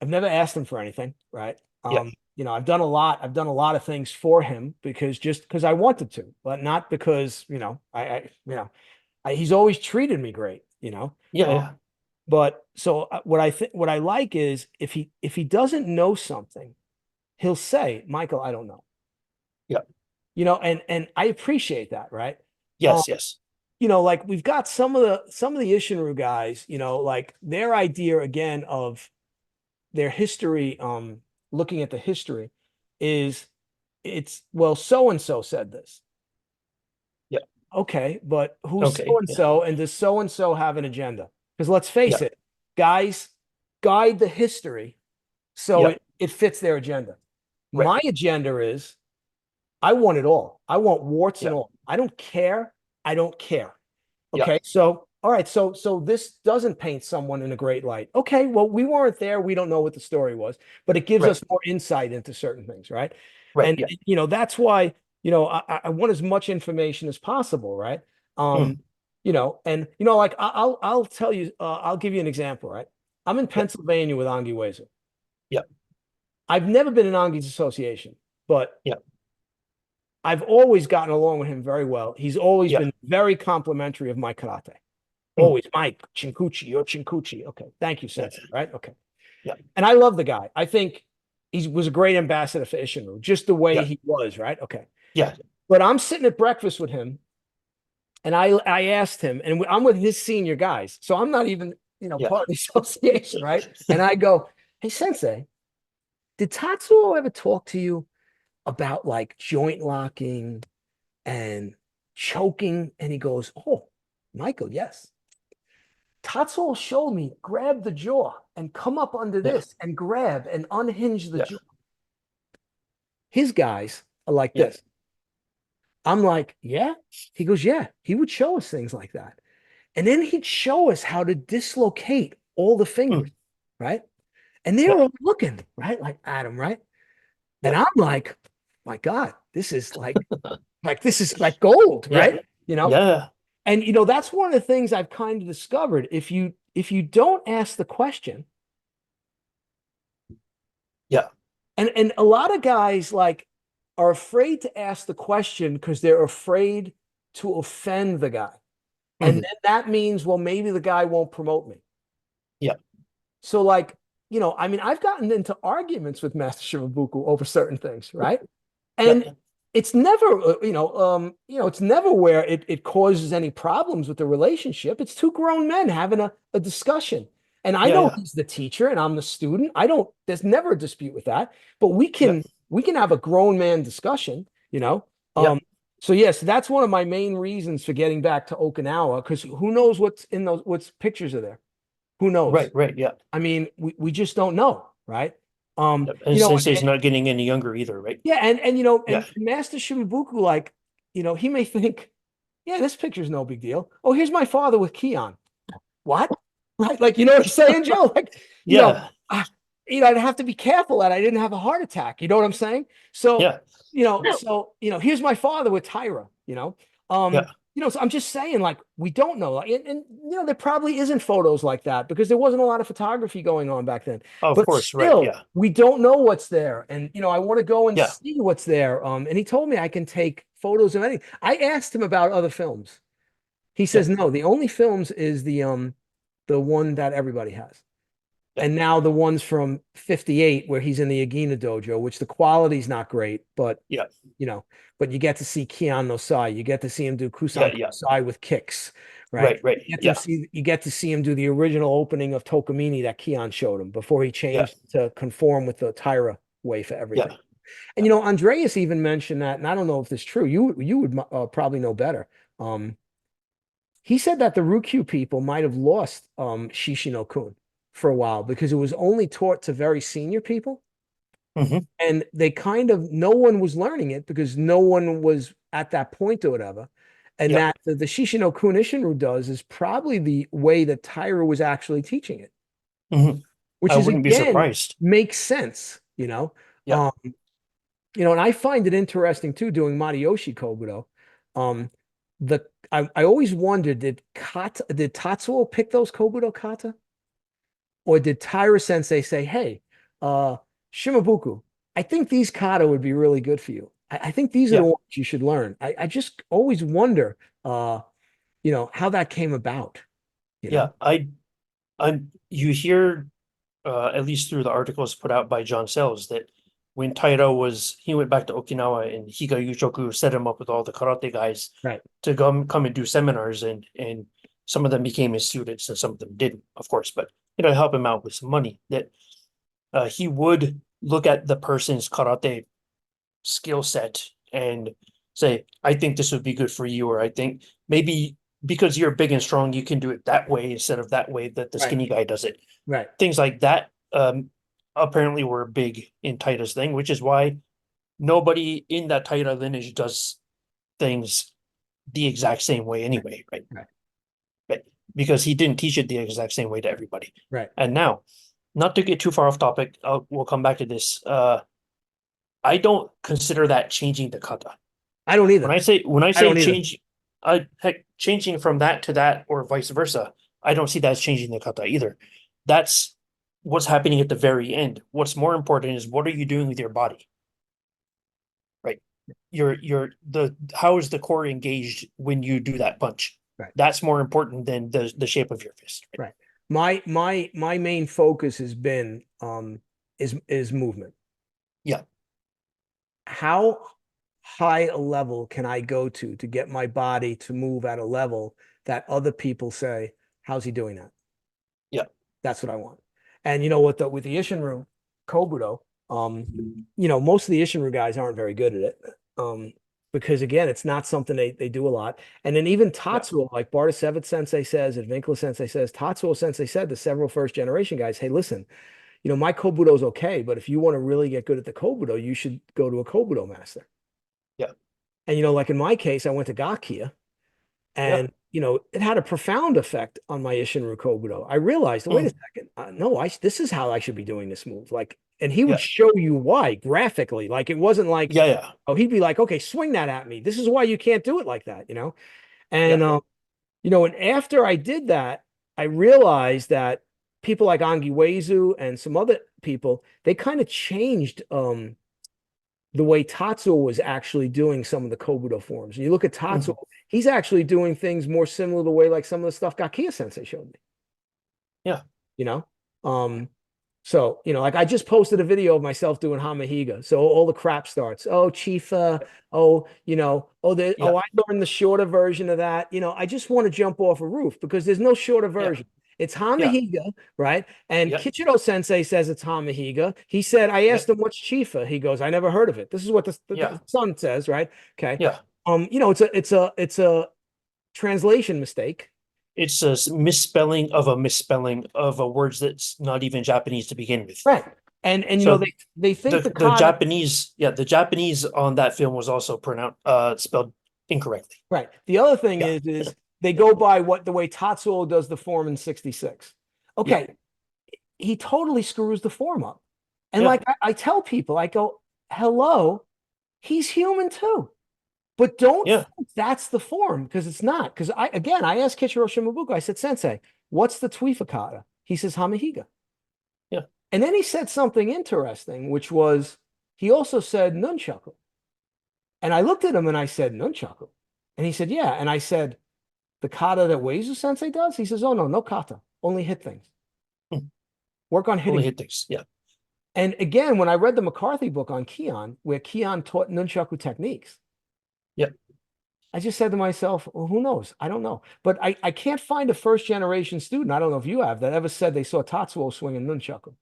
I've never asked him for anything, right? Yeah. I've done a lot of things for him because I wanted to, but not because, he's always treated me great, Yeah. But so what I like is if he doesn't know something, he'll say, Michael, I don't know. Yeah. And I appreciate that, right? Yes, yes. Like we've got some of the Isshin-Ryu guys, like their idea again of their history, looking at the history is well, so-and-so said this. Yeah. Okay, but who's Okay, so-and-so and does so-and-so have an agenda? Because let's face it, guys guide the history so it fits their agenda. Right. My agenda is I want it all. I want warts and all. I don't care. I don't care. Okay. So, all right. So this doesn't paint someone in a great light. Okay. Well, we weren't there. We don't know what the story was, but it gives us more insight into certain things. Right. Right. And, that's why, I want as much information as possible. Right. Like I'll tell you, I'll give you an example. Right. I'm in Pennsylvania with Angi Weser. Yeah. I've never been in Angi's association, but I've always gotten along with him very well. He's always been very complimentary of my karate. Always, Mike, Chinkuchi, you're Chinkuchi. Okay, thank you, Sensei. Right? Okay. Yeah. And I love the guy. I think he was a great ambassador for Isshin-Ryu, just the way he was, right? Okay. Yeah. But I'm sitting at breakfast with him, and I asked him, and I'm with his senior guys, so I'm not even, part of the association, right? And I go, hey, Sensei, did Tatsuo ever talk to you about like joint locking and choking. And he goes, "Oh, Michael, yes. Tatsuo showed me grab the jaw and come up under Yeah. this and grab and unhinge the Yeah. jaw." His guys are like Yeah. this. I'm like, "Yeah." He goes, "Yeah." He would show us things like that. And then he'd show us how to dislocate all the fingers, Mm. right? And they Yeah. were all looking, right? Like Adam, right? And Yeah. I'm like, "My God, this is this is like gold, Yeah. right?" You know? Yeah. And that's one of the things I've kind of discovered. If you don't ask the question, Yeah. and a lot of guys like are afraid to ask the question because they're afraid to offend the guy. And Mhm. then that means, well, maybe the guy won't promote me. Yeah. So like, I mean, I've gotten into arguments with Master Shimabuku over certain things, right? And Yeah. it's never, it's never where it causes any problems with the relationship. It's two grown men having a discussion. And I Yeah. know Yeah. he's the teacher and I'm the student. There's never a dispute with that. But we Yeah. can we can have a grown man discussion, you know. Yeah. So yes, that's one of my main reasons for getting back to Okinawa, because who knows what's pictures are there? Who knows? Right. Right. Yeah. I mean, we just don't know, right? Yep. And Sensei's not getting any younger either, right? Yeah, Yeah. and Master Shimabuku, like, he may think, yeah, this picture's no big deal. Oh, here's my father with Keon. What? Right? Like, you know what I'm saying, Joe? Like, Yeah. uh, I'd have to be careful that I didn't have a heart attack. You know what I'm saying? So, Yeah. here's my father with Tyra, Um, Yeah. so I'm just saying, like, we don't know. Like, and there probably isn't photos like that because there wasn't a lot of photography going on back then. Of But course. Right. still, Yeah. we don't know what's there. And I want to go and Yeah. see what's there. And he told me I can take photos of anything. I asked him about other films. He Yeah. says, no, the only films is the one that everybody has. Yeah. And now the ones from 58 where he's in the Agina dojo, which the quality's not great, but Yeah. you know, but you get to see Kian no Sai, you get to see him do Yeah. Kusan Yeah. Sai with kicks, right? Right. Right. Yeah. You get to see him do the original opening of Tokamini that Kian showed him before he Yeah. changed to conform with the Tyra way for everything. Yeah. And Andreas even mentioned that, and I don't know if this is true. You would probably know better. He said that the Ryukyu people might have lost Shishino-kun for a while because it was only taught to very senior people. Hmm. And they no one was learning it because no one was at that point or whatever. And Yeah. that the Shishino-kun Isshin-Ryu does is probably the way that Tyra was actually teaching it, Hmm. which I is, wouldn't be again, surprised. makes sense. Yeah. Um, and I find it interesting too, doing Matayoshi Kobudo. Um, I always wondered, did Tatsuo pick those Kobudo kata? Or did Taira Sensei say, hey, Shimabuku, I think these kata would be really good for you. I think these are the Yeah. ones you should learn. I just always wonder, how that came about, you Yeah. know? You hear, at least through the articles put out by John Sells, that when he went back to Okinawa and Higa Yuchoku set him up with all the karate guys Right. to come and do seminars, and some of them became his students and some of them didn't, of course, but help him out with some money. That he would look at the person's karate skill set and say, I think this would be good for you, or I think maybe because you're big and strong, you can do it that way instead of that way that the Right. skinny guy does it. Right. Things like that apparently were big in Taita's thing, which is why nobody in that Taita lineage does things the exact same way anyway, right? Right. Right. Because he didn't teach it the exact same way to everybody. Right. And now, not to get too far off topic, we'll come back to this. I don't consider that changing the kata. I don't either. When I I say don't either. change, heck, changing from that to that or vice versa, I don't see that as changing the kata either. That's what's happening at the very end. What's more important is what are you doing with your body, right? How is the core engaged when you do that punch? Right. That's more important than the shape of your fist. Right. My main focus has been is movement. Yeah. How high a level can I go to get my body to move at a level that other people say, how's he doing that? Yeah. That's what I want. And with the Isshin-Ryu Kobudo, most of the Isshin-Ryu guys aren't very good at it. because again, it's not something they do a lot. And then even Yeah. Tatsuo, like Bartasevich Sensei says, and Winkler Sensei says, Tatsuo Sensei said to several first generation guys, hey, listen, my Kobudo's okay, but if you want to really get good at the Kobudo, you should go to a Kobudo master. Yeah. And like in my case, I went to Gakia, Yeah. and it had a profound effect on my Isshin-Ryu Kobudo. I realized, wait a Mm. second, no, this is how I should be doing this move. Like, and he would Yeah. show you why graphically. Like, it wasn't like, Yeah. Yeah. oh, he'd be like, okay, swing that at me. This is why you can't do it like that. And Yeah. and after I did that, I realized that people like Angi Weizu and some other people, they kind of changed the way Tatsuo was actually doing some of the Kobudo forms. And you look at Tatsuo, Mhm. he's actually doing things more similar to the way like some of the stuff Gakia Sensei showed me. Yeah. You know? So, like I just posted a video of myself doing Hamahiga. So all the crap starts. Oh, Chifa. Oh, Yeah. I learned the shorter version of that. I just want to jump off a roof because there's no shorter Yeah. version. It's Yeah. Hamahiga, right? And Yeah. Kichiro Sensei says it's Hamahiga. He said, I Yeah. asked him what's Chifa. He goes, I never heard of it. This is what the Yeah. son says, right? Okay. Yeah. It's a translation mistake. It's a misspelling of a misspelling of a words that's not even Japanese to begin with. Right. And So they think the the kata. Japanese, the Japanese on that film was also pronounced spelled incorrectly. Right. The other thing Yeah. is they go by the way Tatsuo does the form in 66. Yeah. Okay, he totally screws the form up. And Yeah. like I tell people, I go, hello, he's human too. But don't Yeah. think that's the form because it's not. Because I asked Kichiro Shimabuku, I said, Sensei, what's the Twifa kata? He says Hamahiga. Yeah. And then he said something interesting, which was he also said nunchaku. And I looked at him and I said, nunchaku. And he said, yeah. And I said, the kata that Weizu Sensei does? He says, oh, no, no kata. Only hit things. Mm. Work on hitting. Only hit things. Yeah. And again, when I read the McCarthy book on Keon, where Keon taught nunchaku techniques, Yeah. I just said to myself, well, who knows? I don't know. But I can't find a first generation student, I don't know if you have, that ever said they saw Tatsuo swinging nunchaku.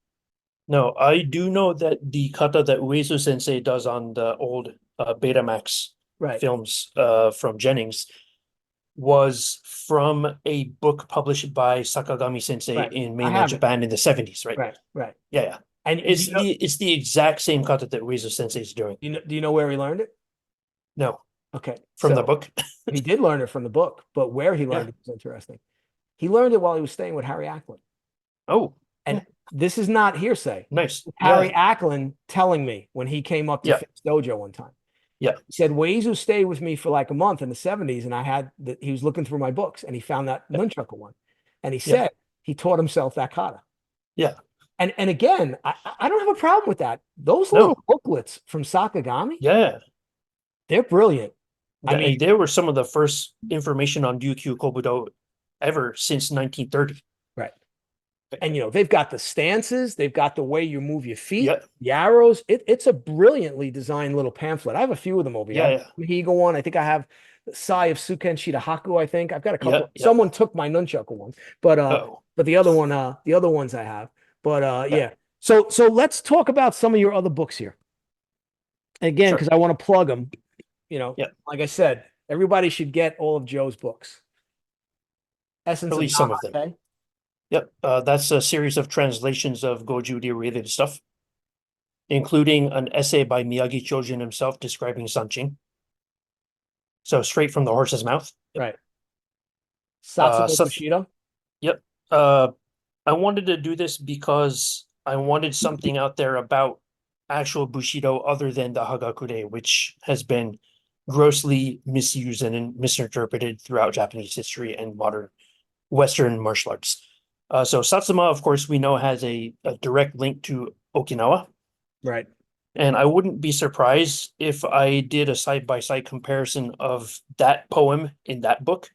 No, I do know that the kata that Uesu Sensei does on the old Betamax Right, films from Jennings was from a book published by Sakagami Sensei right. in I mainland have it. Japan in the 70s, right? Right, right. Yeah, yeah. And It's the exact same kata that Uesu Sensei is doing. do you know where he learned it? No, Okay, from the so book. he did learn it from the book, but where he Yeah. learned it was interesting. He learned it while he was staying with Harry Acklin. Oh, And this is not hearsay. nice. Harry Yeah, Acklin telling me when he came up to yeah, Finn's dojo one time. yeah, He said, Weizu stayed with me for like a month in the 70s, and he was looking through my books and he found that nunchaku one. And he yeah, said he taught himself that kata. yeah. And again, I don't have a problem with that. Those little No, booklets from Sakagami, yeah. they're brilliant. I mean, They were some of the first information on Ryukyu Kobudo ever since 1930. right. And they've got the stances, they've got the way you move your feet, Yeah, the arrows. It's a brilliantly designed little pamphlet. I have a few of them over here. I yeah, have yeah, the Mahiga one. I think I have the Sai of Suken Shitahaku, I think. I've got a yeah, couple. yeah. Someone took my nunchaku one, but Oh, the other one, the other ones I have. But yeah, yeah. So let's talk about some of your other books here. Again, sure. because I want to plug them. Yeah, Like I said, everybody should get all of Joe's books. Essence at of least some of them. Namaste. Yep. That's a series of translations of Goju related stuff, including an essay by Miyagi Chojin himself describing Sanchin. So straight from the horse's mouth. Right. Satsuma So, Bushido. yep. I wanted to do this because I wanted something out there about actual Bushido other than the Hagakure, which has been grossly misused and misinterpreted throughout Japanese history and modern Western martial arts. So Satsuma, of course, we know has a direct link to Okinawa. Right. And I wouldn't be surprised if I did a side-by-side comparison of that poem in that book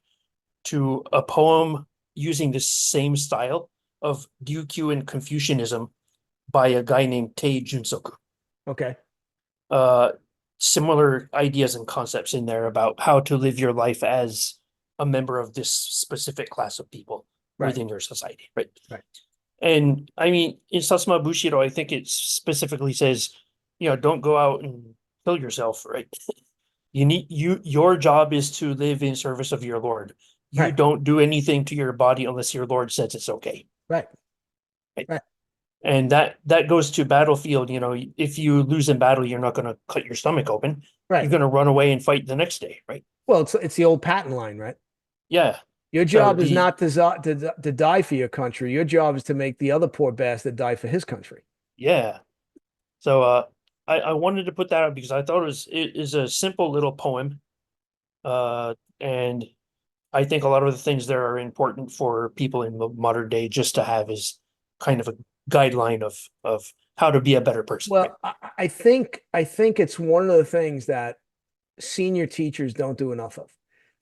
to a poem using the same style of Ryukyu and Confucianism by a guy named Tei Junsoku. Okay. Similar ideas and concepts in there about how to live your life as a member of this specific class of people Right. within your society, right? Right. And I mean, in Satsuma Bushido, I think it specifically says, don't go out and kill yourself, right? your job is to live in service of your Lord. You Right. don't do anything to your body unless your Lord says it's okay. Right. Right. Right. And that goes to battlefield. If you lose in battle, you're not going to cut your stomach open. You're Right. going to run away and fight the next day, right? Well, it's the old patent line, right? Yeah. Your So job is not to die for your country. Your job is to make the other poor bastard die for his country. yeah. So I wanted to put that out because I thought it is a simple little poem. And I think a lot of the things there are important for people in the modern day just to have is kind of a guideline of how to be a better person, right? Well, I think it's one of the things that senior teachers don't do enough of.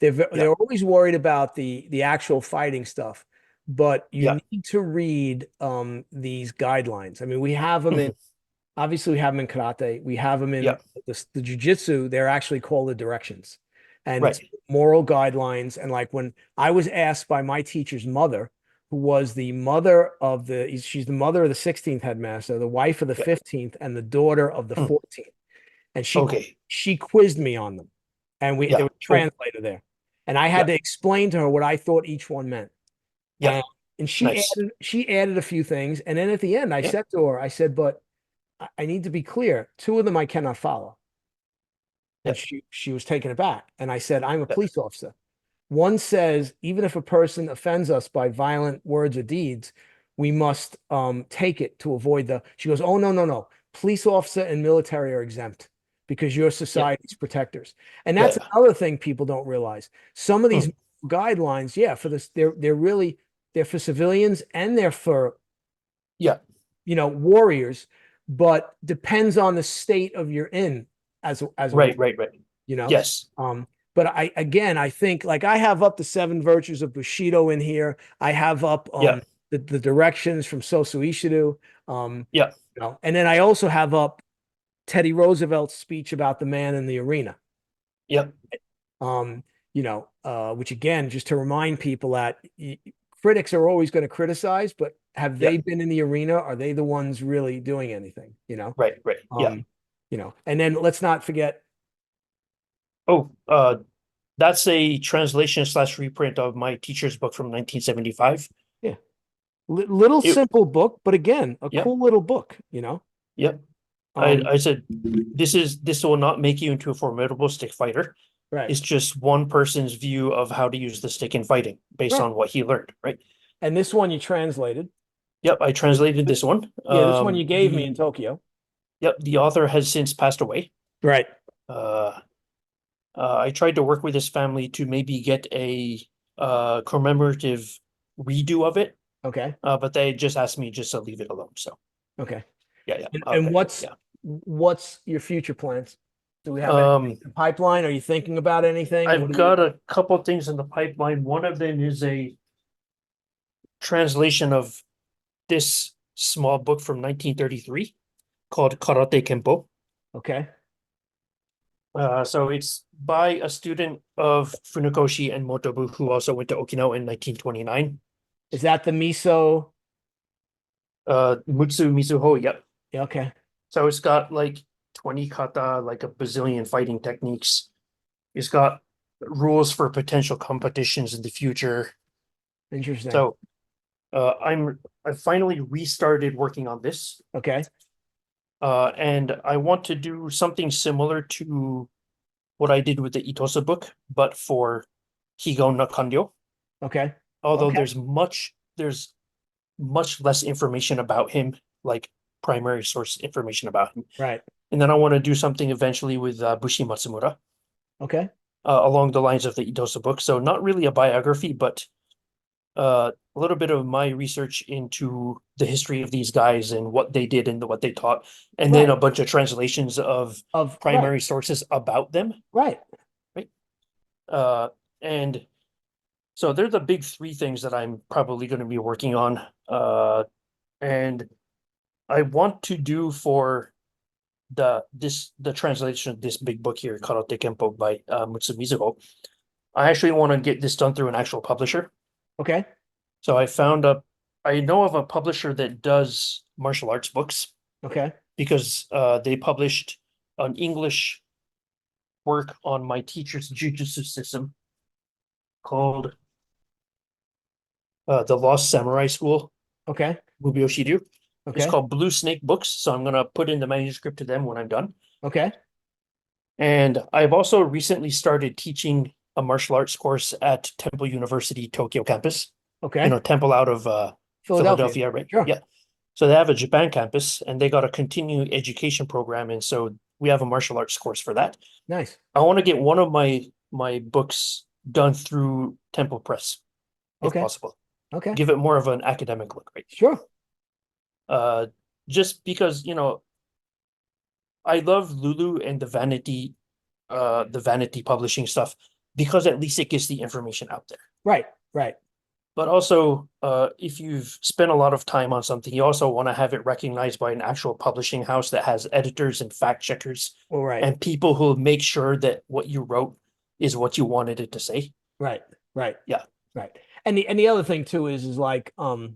Yeah. They're always worried about the actual fighting stuff, but Yeah. you need to read these guidelines. I mean, we have them in Mhm. obviously we have them in karate. We have them in Yeah. the jujitsu. They're actually called the directions, and it's Right. moral guidelines. And like when I was asked by my teacher's mother, who was the mother of she's the mother of the 16th headmaster, the wife of the Yeah. 15th, and the daughter of the Mm. 14th, and Okay. she quizzed me on them, and there Yeah. was a Oh, translator there, and I had yeah. to explain to her what I thought each one meant, Yeah. and Nice. she added a few things, and then at the end I Yeah. said to her, I said, but I need to be clear. Two of them I cannot follow. Yeah. And she was taken aback. And I said, I'm a Yeah. police officer. One says, even if a person offends us by violent words or deeds, we must take it to avoid she goes, oh, no, no, no. Police officer and military are exempt because you're Yeah. society's protectors. And that's Yeah. another thing people don't realize. Some of these Mm. guidelines, yeah, for this, they're for civilians and they're for Yeah. warriors, but depends on the state of you're in as a Right. warrior, Right. Right. you know. Yes. But I think like I have up the seven virtues of Bushido in here. I have up Yeah. the directions from Sosu Ishido. Yeah. And then I also have up Teddy Roosevelt's speech about the man in the arena. Yeah. Um, which again, just to remind people that critics are always going to criticize, but have Yeah. they been in the arena? Are they the ones really doing anything? Right. Right. Yeah. Um, and then let's not forget. Oh, that's a translation slash reprint of my teacher's book from 1975. Yeah, little It, simple book, but again, a yeah, cool little book. yeah. Um, I said this will not make you into a formidable stick fighter. right, It's just one person's view of how to use the stick in fighting based right. on what he learned, right? And this one you translated. Yep, I translated this one. Yeah, this one you gave me in Tokyo. The author has since passed away. Right. Uh, I tried to work with his family to maybe get a commemorative redo of it, Okay. but they just asked me just to leave it alone. So Okay. yeah, yeah, And okay, yeah. what's your future plans? Do we have anything Um, in the pipeline? Are you thinking about anything? I've got a couple things in the pipeline. One of them is a translation of this small book from 1933 called Karate Kempo. Okay. So it's by a student of Funakoshi and Motobu, who also went to Okinawa in 1929. Is that the miso? Mutsu Mizuho, yep. Yeah, okay. So it's got like 20 kata, like a bazillion fighting techniques. It's got rules for potential competitions in the future. Interesting. So I finally restarted working on this. Okay. And I want to do something similar to what I did with the Itosu book, but for Higon no Kanryo. Okay. Although Okay. there's much less information about him, like primary source information about him. Right. And then I want to do something eventually with Bushi Matsumura, Okay. along the lines of the Itosu book. So not really a biography, but a little bit of my research into the history of these guys and what they did and what they taught, and then Right. a bunch of translations of Right. primary sources about them. Right. Right. And so they're the big three things that I'm probably going to be working on. And I want to do for the translation of this big book here, Karate Kempo by Mutsu Mizuho. I actually want to get this done through an actual publisher. Okay. So I know of a publisher that does martial arts books Okay. because they published an English work on my teacher's jujutsu system called the Lost Samurai School, Okay. Bushido. It's Okay. called Blue Snake Books, so I'm gonna put in the manuscript to them when I'm done. Okay. And I've also recently started teaching a martial arts course at Temple University Tokyo campus. Okay. Temple out of Philadelphia. Philadelphia, right? Sure. Yeah. So they have a Japan campus and they got a continuing education program. And so we have a martial arts course for that. Nice. I want to get one of my books done through Temple Press, if Okay. possible. Okay. Give it more of an academic look, right? Sure. Just because, I love Lulu and the vanity publishing stuff because at least it gets the information out there. Right. Right. But also, if you've spent a lot of time on something, you also want to have it recognized by an actual publishing house that has editors and fact checkers Well, right. and people who make sure that what you wrote is what you wanted it to say. Right. Right. Yeah. Right. And the other thing too is like I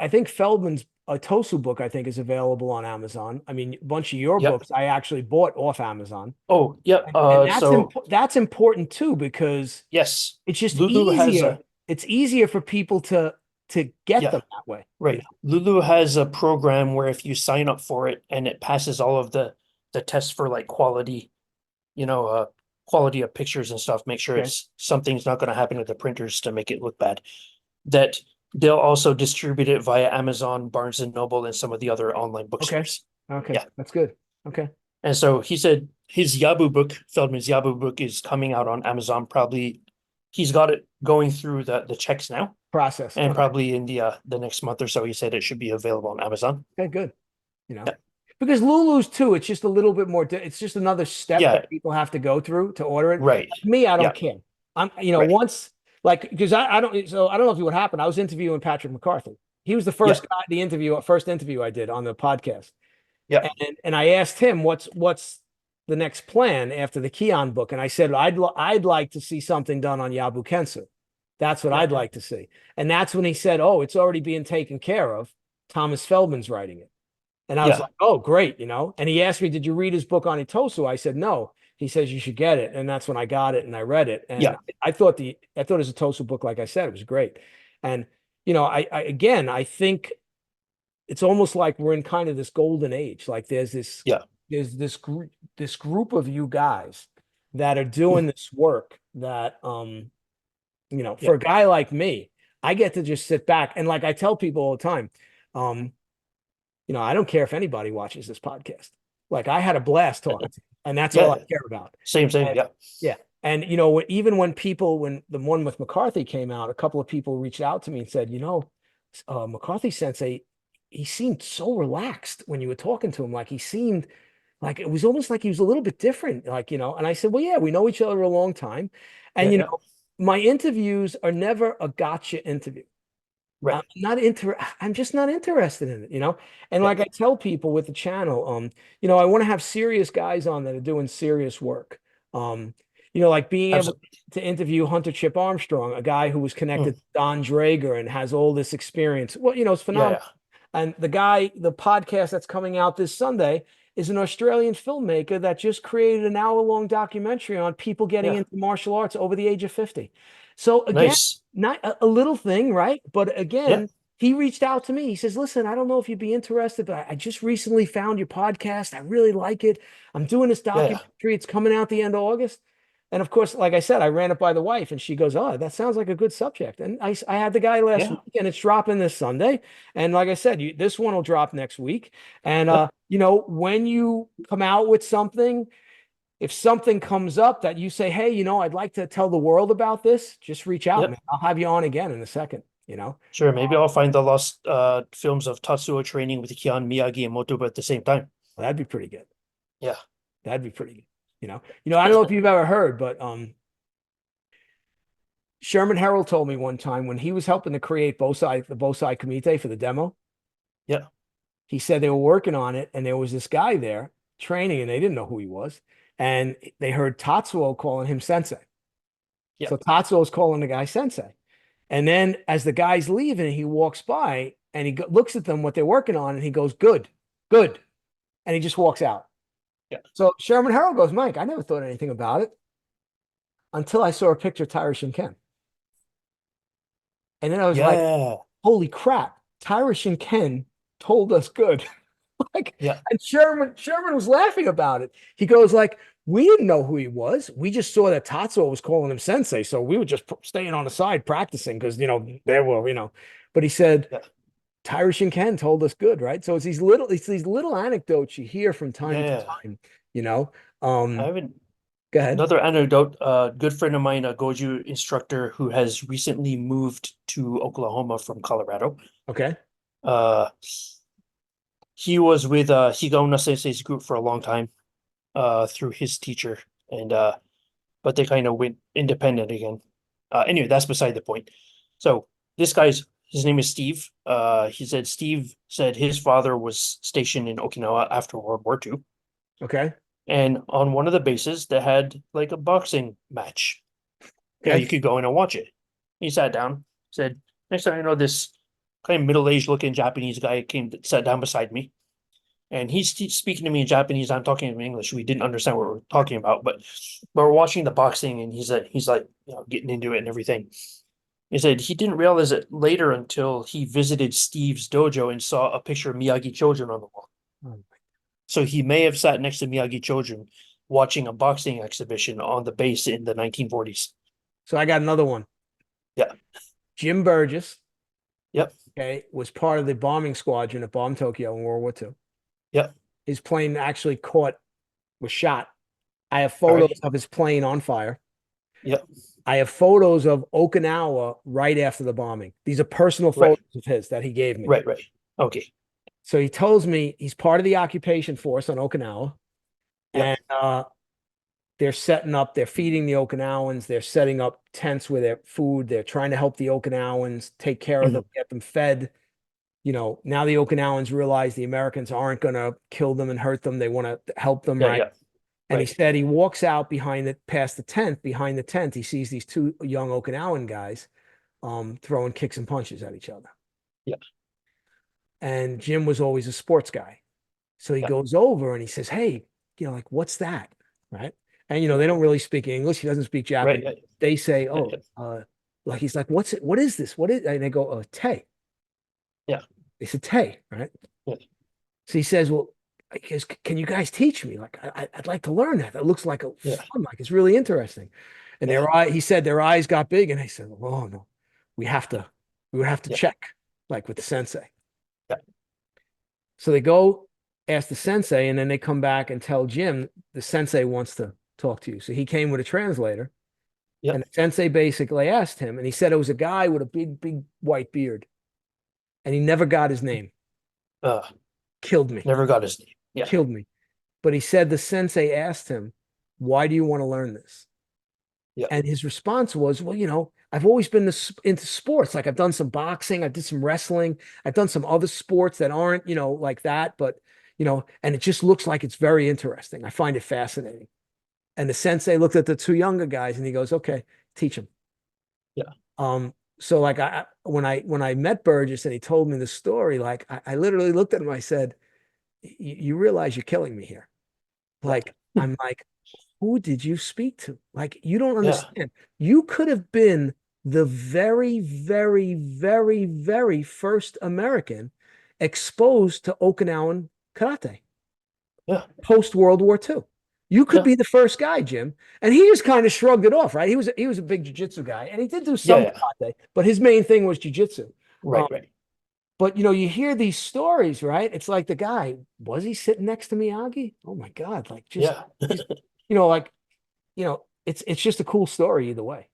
think Feldman's Itosu book I think is available on Amazon. I mean, a bunch of your Yep. books I actually bought off Amazon. Oh, yeah. And that's So that's important too because yes, it's just Lulu has easier. a It's easier for people to get yeah, them that way. right. Lulu has a program where if you sign up for it and it passes all of the tests for like quality, quality of pictures and stuff, make sure Okay. it's something's not going to happen with the printers to make it look bad. That they'll also distribute it via Amazon, Barnes and Noble, and some of the other online bookstores. Okay. Yeah. That's good. Okay. And so he said his Yabu book, Feldman's Yabu book, is coming out on Amazon. Probably he's got it going through the checks now, Process. and Okay. probably in the next month or so, he said it should be available on Amazon. Okay, good. Yeah. Because Lulu's too, it's just a little bit more. It's just another step Yeah. that people have to go through to order it. Right. Like me, I don't Yeah. care. I'm, Right. once like because I don't. So I don't know if you what happened. I was interviewing Patrick McCarthy. He was the first guy, first interview I did on the podcast. Yeah. And I asked him what's the next plan after the Keon book, and I said I'd like to see something done on Yabu Kensu. That's what Yeah. I'd like to see. And that's when he said, "Oh, it's already being taken care of. Thomas Feldman's writing it." And I was like, "Oh, great," And he asked me, "Did you read his book on Itosu?" I said, "No." He says you should get it, and that's when I got it and I read it. And Yeah. I thought his Itosu book, like I said, it was great. And I think it's almost like we're in kind of this golden age. Like there's this group of you guys that are doing this work that for a guy like me, I get to just sit back and like I tell people all the time, I don't care if anybody watches this podcast. Like I had a blast talking to you, and that's all I care about. Same. And, Yeah. yeah. And even when the one with McCarthy came out, a couple of people reached out to me and said, McCarthy Sensei, he seemed so relaxed when you were talking to him. Like he seemed like it was almost like he was a little bit different. And I said, well, yeah, we know each other a long time. And my interviews are never a gotcha interview. Right. I'm just not interested in it, And like I tell people with the channel, I want to have serious guys on that are doing serious work. Like being able to interview Hunter Chip Armstrong, a guy who was connected to Don Drager and has all this experience. Well, it's phenomenal. Yeah. And the podcast that's coming out this Sunday is an Australian filmmaker that just created an hour-long documentary on people getting into martial arts over the age of 50. So again, Nice. Not a little thing, right? But again, he reached out to me. He says, listen, I don't know if you'd be interested, but I just recently found your podcast. I really like it. I'm doing this documentary. It's coming out the end of August. And of course, like I said, I ran it by the wife and she goes, oh, that sounds like a good subject. And I had the guy last week and it's dropping this Sunday. And like I said, this one will drop next week. And, when you come out with something, if something comes up that you say, hey, I'd like to tell the world about this, just reach out, man. I'll have you on again in a second, Sure. Maybe I'll find the lost films of Tatsuo training with Kian, Miyagi, and Motoba at the same time. Well, that'd be pretty good. Yeah. That'd be pretty good. I don't know if you've ever heard, but Sherman Herald told me one time when he was helping to create the Bosai Kumite for the demo. Yeah. He said they were working on it and there was this guy there training and they didn't know who he was. And they heard Tatsuo calling him sensei. Yeah. So Tatsuo's calling the guy sensei. And then as the guy's leaving, he walks by and he looks at them, what they're working on, and he goes, good, good. And he just walks out. Yeah. So Sherman Harold goes, Mike, I never thought anything about it until I saw a picture of Tyra Shinken. And then I was like, Yeah. holy crap, Tyra Shinken told us good. Like, Yeah. and Sherman was laughing about it. He goes like, we didn't know who he was. We just saw that Tatsuo was calling him sensei, so we were just staying on the side practicing because there were But he said Yeah. Tyra Shinken told us good, right? So it's these little anecdotes you hear from time to Yeah. time. You know, I um, haven't. go ahead. Another anecdote, a good friend of mine, a Goju instructor who has recently moved to Oklahoma from Colorado. Okay, Uh, he was with Higaonna Sensei's group for a long time, through his teacher, and but they kind of went independent again. Anyway, that's beside the point. So this guy's his name is Steve. He said Steve said his father was stationed in Okinawa after World War II, okay, and on one of the bases they had like a boxing match. okay. You could go in and watch it. He sat down, said, next time I know this kind of middle-aged looking Japanese guy came sat down beside me. And he's speaking to me in Japanese. I'm talking in English. We didn't understand what we are talking about, but we're watching the boxing, and he's like, getting into it and everything. He said he didn't realize it later until he visited Steve's dojo and saw a picture of Miyagi children on the wall. Oh. So he may have sat next to Miyagi children watching a boxing exhibition on the base in the 1940s. So I got another one. Yeah. Jim Burgess, Yep. okay, was part of the bombing squadron that bombed Tokyo in World War II. Yep. His plane actually was shot. I have All photos right. of his plane on fire. Yep. I have photos of Okinawa right after the bombing. These are personal Right. photos of his that he gave me. Right. Right. Okay. So he tells me he's part of the occupation force on Okinawa, Yep. and they're feeding the Okinawans, they're setting up tents with their food, they're trying to help the Okinawans, take care of them, Mhm. get them fed. Now the Okinawans realize the Americans aren't going to kill them and hurt them. They want to help them, Yeah. right? Yeah. And he Right. said he walks out past the tent. Behind the tent, he sees these two young Okinawan guys throwing kicks and punches at each other. Yeah. And Jim was always a sports guy. So he Yeah. goes over and he says, hey, like, what's that? Right. And, Yeah. they don't really speak English. He doesn't speak Right. Japanese. Yeah. They say, Yeah. oh, Yeah. like, he's like, what's it? What is this? What is, and they go, oh, te. Yeah. They said, te, right? Yeah. So he says, well, can you guys teach me? Like, I'd like to learn that. That looks like a Yeah. fun, like it's really interesting. And Yeah. he said their eyes got big and they said, oh no, we have to, we would have to Yeah. check like with the sensei. Yeah. So they go ask the sensei and then they come back and tell Jim the sensei wants to talk to you. So he came with a translator Yeah. and the sensei basically asked him and he said it was a guy with a big, big white beard and he never got his name. Uh, Killed me. Never got his name. Yeah. Killed me. But he said the sensei asked him, why do you want to learn this? Yeah. And his response was, well, I've always been into sports. Like I've done some boxing, I did some wrestling, I've done some other sports that aren't, like that, but, and it just looks like it's very interesting. I find it fascinating. And the sensei looked at the two younger guys and he goes, okay, teach them. Yeah. So like when I met Burgess and he told me the story, like I literally looked at him, I said, you realize you're killing me here. Like, I'm like, who did you speak to? Like, you don't Yeah. understand. You could have been the very, very, very, very first American exposed to Okinawan karate Yeah. post World War II. You could Yeah. be the first guy, Jim. And he just kind of shrugged it off, right? He was a big jiu-jitsu guy, and he did do Yeah. some Yeah. karate, but his main thing was jiu-jitsu. Right. Right. But you hear these stories, right? It's like the guy, was he sitting next to Miyagi? Oh my God. Like Yeah. like, it's just a cool story either way.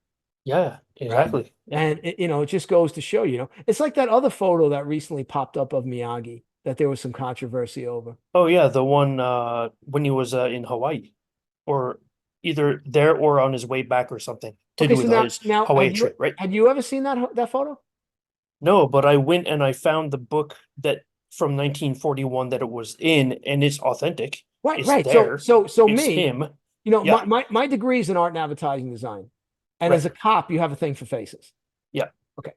Yeah. Right. Exactly. Yeah. And it just goes to show, it's like that other photo that recently popped up of Miyagi that there was some controversy over. Oh yeah, the one when he was in Hawaii, or either there or on his way back or something to Okay, do so with now his now Hawaii trip, right? have you ever seen that photo? No, but I went and I found the book that from 1941 that it was in, and it's authentic. Right, It's right. So there. so so It's me, him. my, Yeah. my degree is in art and advertising design. And as Right. a cop, you have a thing for faces. Yeah. Okay.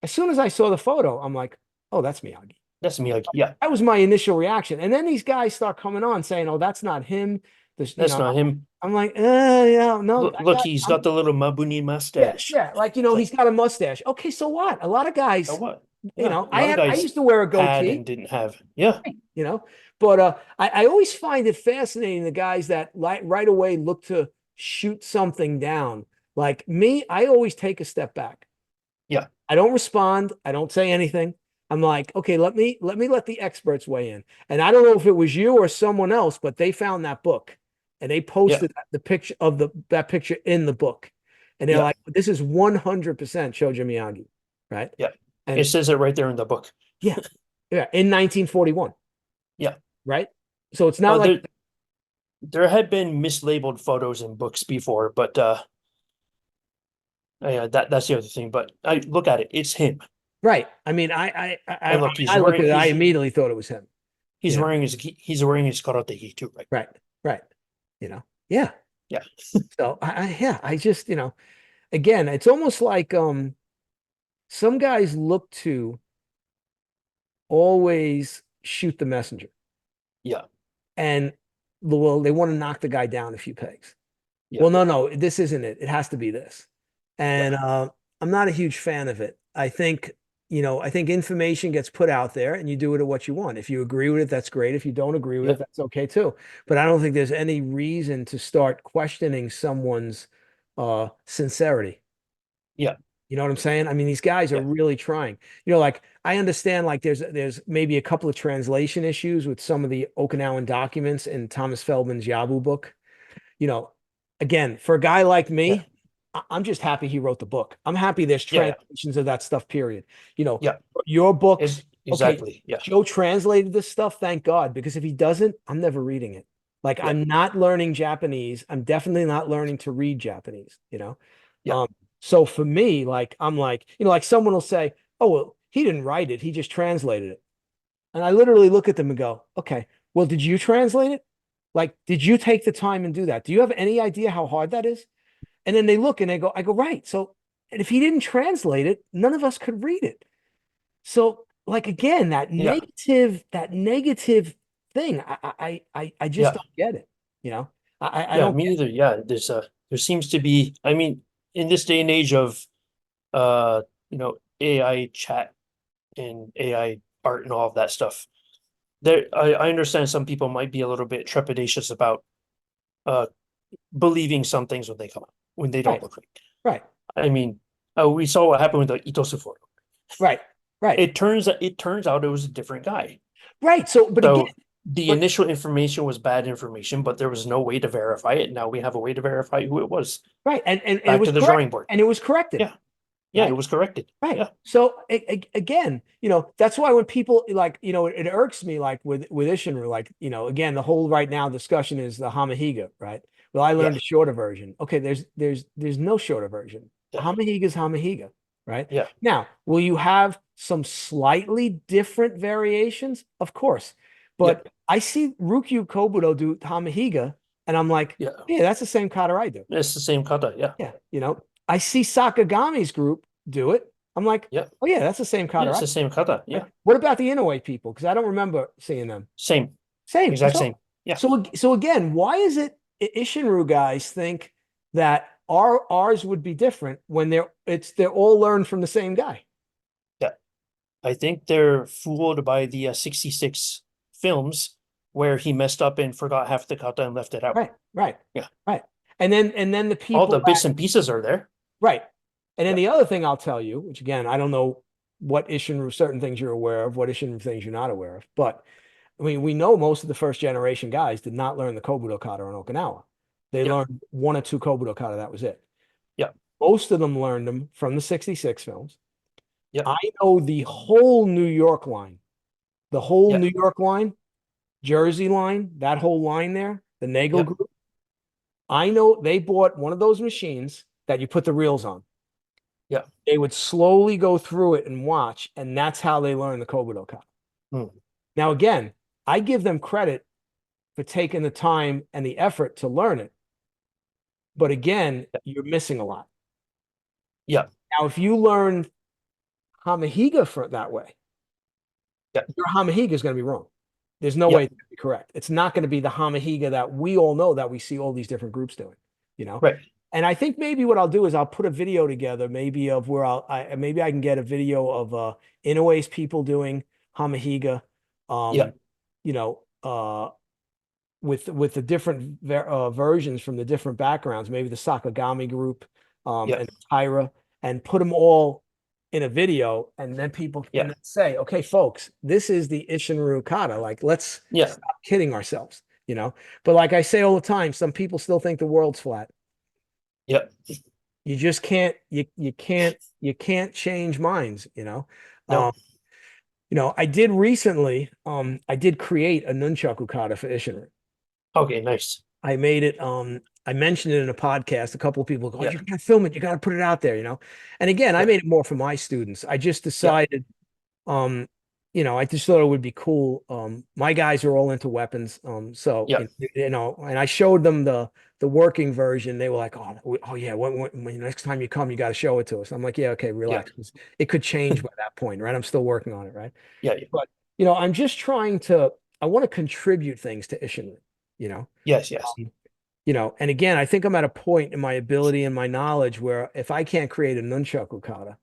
As soon as I saw the photo, I'm like, oh, that's Miyagi. That's Miyagi. Yeah, That was my initial reaction. And then these guys start coming on saying, "Oh, that's not him." This, that's not him. I'm like, yeah, no, Look, he's got the little Mabuni yeah, mustache. yeah. Like, It's he's like, got a mustache. Okay, so what? A lot of so guys, what? Yeah, a lot of I guys used to wear a had goatee, and didn't have. Yeah, you know, but I always find it fascinating the guys that right away look to shoot something down. Like me, I always take a step back. yeah, I don't respond. I don't say anything. I'm like, okay, let the experts weigh in. And I don't know if it was you or someone else, but they found that book and they yeah, posted the picture of that picture in the book. And they're yeah, like, this is 100% Shoji Miyagi, right? yeah. It And says it right there in the book. yeah, yeah, in 1941, Yeah. right? So it's not Oh, like there had been mislabeled photos in books before, but yeah, that's the other thing. But I look at it, it's him. right. I mean, And look, I looked at it, I immediately thought it was him. he's You know, he's wearing his karate gi too, right? right, right. Yeah. Yeah, So yeah, I just, again, it's almost like some guys look to always shoot the messenger yeah, and well, they want to knock the guy down a few pegs. yeah, Well, no, this isn't it. It has to be this. yeah, And I'm not a huge fan of it. I think information gets put out there and you do it at what you want. If you agree with it, that's great. If you don't agree with yeah, it, that's okay too. But I don't think there's any reason to start questioning someone's sincerity. yeah, You know what I'm saying? I mean, these guys are yeah, really trying. Like I understand like there's maybe a couple of translation issues with some of the Okinawan documents in Thomas Feldman's Yabu book. You know, Again, for a guy like yeah, me, I'm just happy he wrote the book. I'm happy there's yeah, yeah, translations of that stuff, period. You know, yeah. your books, okay, Exactly. Yeah, Joe translated this stuff, thank God, because if he doesn't, I'm never reading it. Like yeah, I'm not learning Japanese. I'm definitely not learning to read Japanese. yeah, Um, so for me, like I'm like, like someone will say, "Oh, well, he didn't write it, he just translated it." And I literally look at them and go, "Okay, well, did you translate it? Like, did you take the time and do that? Do you have any idea how hard that is?" And then they look and I go, right. So, and if he didn't translate it, none of us could read it. So, like again, yeah, that negative thing, I just yeah, don't get it. You know, I yeah. don't Me get neither. Yeah, there seems to be. I mean, in this day and age of AI chat and AI art and all of that stuff, I understand some people might be a little bit trepidatious about uh believing some things when they come out when they don't right, look right. right, I mean, we saw what happened with the Itosu photo. right, right, It turns out it was a different guy. right. So, but again, So the but initial information was bad information, but there was no way to verify it. Now we have a way to verify who it was. right, and it Back was to the correct, drawing board. and it was corrected, Yeah, yeah, it right? was corrected. Right. Yeah, So again, that's why when people like, it irks me like with Isshin-Ryu, like, again, the whole right now discussion is the Hamahiga, right? Well, I yeah, learned a shorter version. Okay, there's no shorter version. yeah, Hamahiga is Hamahiga, right? yeah, Now, will you have some slightly different variations? Of course. yeah, But I see Ryukyu Kobudo do Hamahiga, and I'm like, yeah. yeah, that's the same kata I do. It's the same kata. Yeah, Yeah, I see Sakagami's group do it. I'm like, yeah, oh yeah, that's the same yeah. kata, It's right? the same kata. Right? Yeah, What about the Inoue people? Because I don't remember seeing them. same, Same. exact same. Yeah, So again, why is it Isshin-Ryu guys think that ours would be different when they're all learned from the same guy? yeah. I think they're fooled by the 66 films where he messed up and forgot half the kata and left it out. Right, right, Yeah, right. And then the all people the bits and pieces are there. right. And then Yeah, the other thing I'll tell you, which again, I don't know what Isshin-Ryu certain things you're aware of, what Isshin-Ryu things you're not aware of, but I mean, we know most of the first generation guys did not learn the Kobudo kata in Okinawa. They yeah, learned one or two Kobudo kata. That was it. yeah, Most of them learned them from the 66 films. yeah, I know the whole New York line, the whole yeah, New York line, Jersey line, that whole line there, the Nagel yeah, group. I know they bought one of those machines that you put the reels on. yeah. They would slowly go through it and watch, and that's how they learn the Kobudo kata. Hmm. Now, again, I give them credit for taking the time and the effort to learn it. But again, you're missing a lot. Yeah, Now, if you learn Hamahiga for that way, Yeah. your Hamahiga is going to be wrong. There's no way Yeah. it's going to be correct. It's not going to be the Hamahiga that we all know that we see all these different groups doing, you know? Right. And I think maybe what I'll do is I'll put a video together, maybe of where maybe I can get a video of Inoue's people doing Hamahiga, Yeah. you know, with the different versions from the different backgrounds, maybe the Sakagami group, Yeah. and Tyra, and put them all in a video, and then people Yeah. can say, okay, folks, this is the Isshin-Ryu kata. Like, let's Yeah. stop kidding ourselves, you know? But like I say all the time, some people still think the world's flat. Yeah. You just can't, you can't change minds, you know? No. Um, I did recently, I did create a nunchaku kata for Isshin-Ryu. Okay, nice. I made it. I mentioned it in a podcast. A couple of people go, "Oh, Yeah. you gotta film it. You gotta put it out there," And again, I Yeah. made it more for my students. I just Yeah. decided, um, I just thought it would be cool. My guys are all into weapons. So Yeah. and I showed them the working version. They were like, "Oh yeah, when next time you come, you got to show it to us." I'm like, "Yeah, okay, Yeah. relax. It could change by that point, right? I'm still working on it, right?" Yeah. Yeah. But I'm just trying I want to contribute things to Isshin, you know. Yes. Yes. Um, and again, I think I'm at a point in my ability and my knowledge where if I can't create a nunchaku kata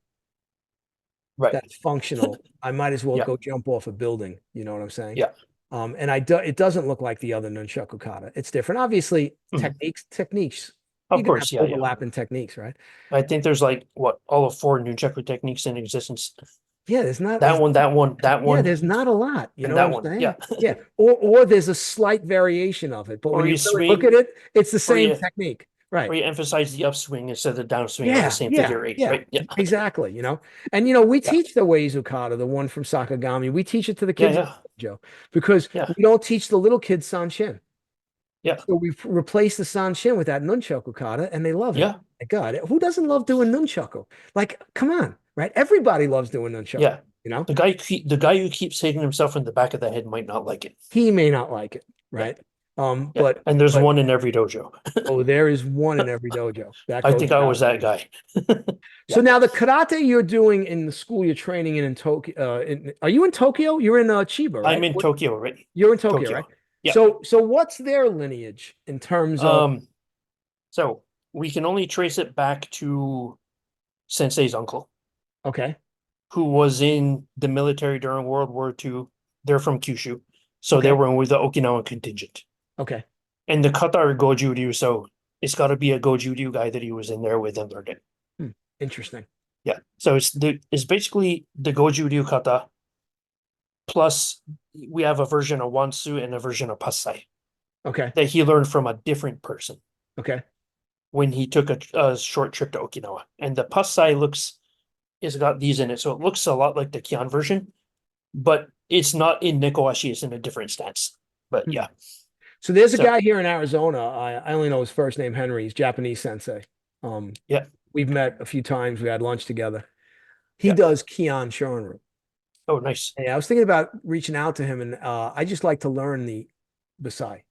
Right. that's functional, I might as well Yeah. go jump off a building. You know what I'm saying? Yeah. And it doesn't look like the other nunchaku kata. It's different. Obviously, Mhm. techniques. Of You're gonna have course. Yeah. Yeah. overlapping techniques, right? I think there's like what all of four nunchaku techniques in existence. Yeah, there's not. That one. That one. That Yeah, one. there's not a lot. You And know what that I'm one. saying? Yeah. Yeah, or there's a slight variation of it, but when Or you you really look swing, at it, it's the or same you technique, right? or you emphasize the upswing instead of the downswing on the Yeah, same yeah, figure eight. yeah, Right. Yeah. exactly. And we Yeah. teach the Weizukata, the one from Sakagami. We teach it to the Yeah. kids in Yeah. Joe because Yeah. we don't teach the little kids Sanshin. Yeah. So we replace the Sanshin with that nunchaku kata, and they love it. Yeah. My God, who doesn't love doing nunchaku? Like, come on, right? Everybody loves doing nunchaku. Yeah. The guy who keeps hitting himself in the back of the head might not like it. He may not like it, Yeah. right? Yeah. But And there's one in every dojo. oh, there is one in every dojo. That I goes think I without was that saying. guy. So Yeah. now the karate you're doing in the school you're training in Tokyo, are you in Tokyo? You're in Chiba, I'm right? in Tokyo, right? You're in Tokyo, right? Tokyo. Yeah. So what's their lineage in terms of Um, so we can only trace it back to Sensei's uncle, okay, who was in the military during World War II. They're from Kyushu. So they okay, were with the Okinawan contingent. okay, And the kata are Goju-ryu, so it's got to be a Goju-ryu guy that he was in there with and learned it. interesting. Yeah. So it's basically the Goju-ryu kata plus we have a version of Wansu and a version of Passai Okay, that he learned from a different person okay, when he took a short trip to Okinawa. And the Passai it's got these in it, so it looks a lot like the Kion version, but it's not in Nikoashi, it's in a different stance. But Hmm. yeah. So there's a So guy here in Arizona. I only know his first name, Henry. He's Japanese sensei. yeah, We've met a few times. We had lunch together. He yeah. does Kion Shorin. Oh, nice. Yeah, I was thinking about reaching out to him, and I just like to learn the Basai.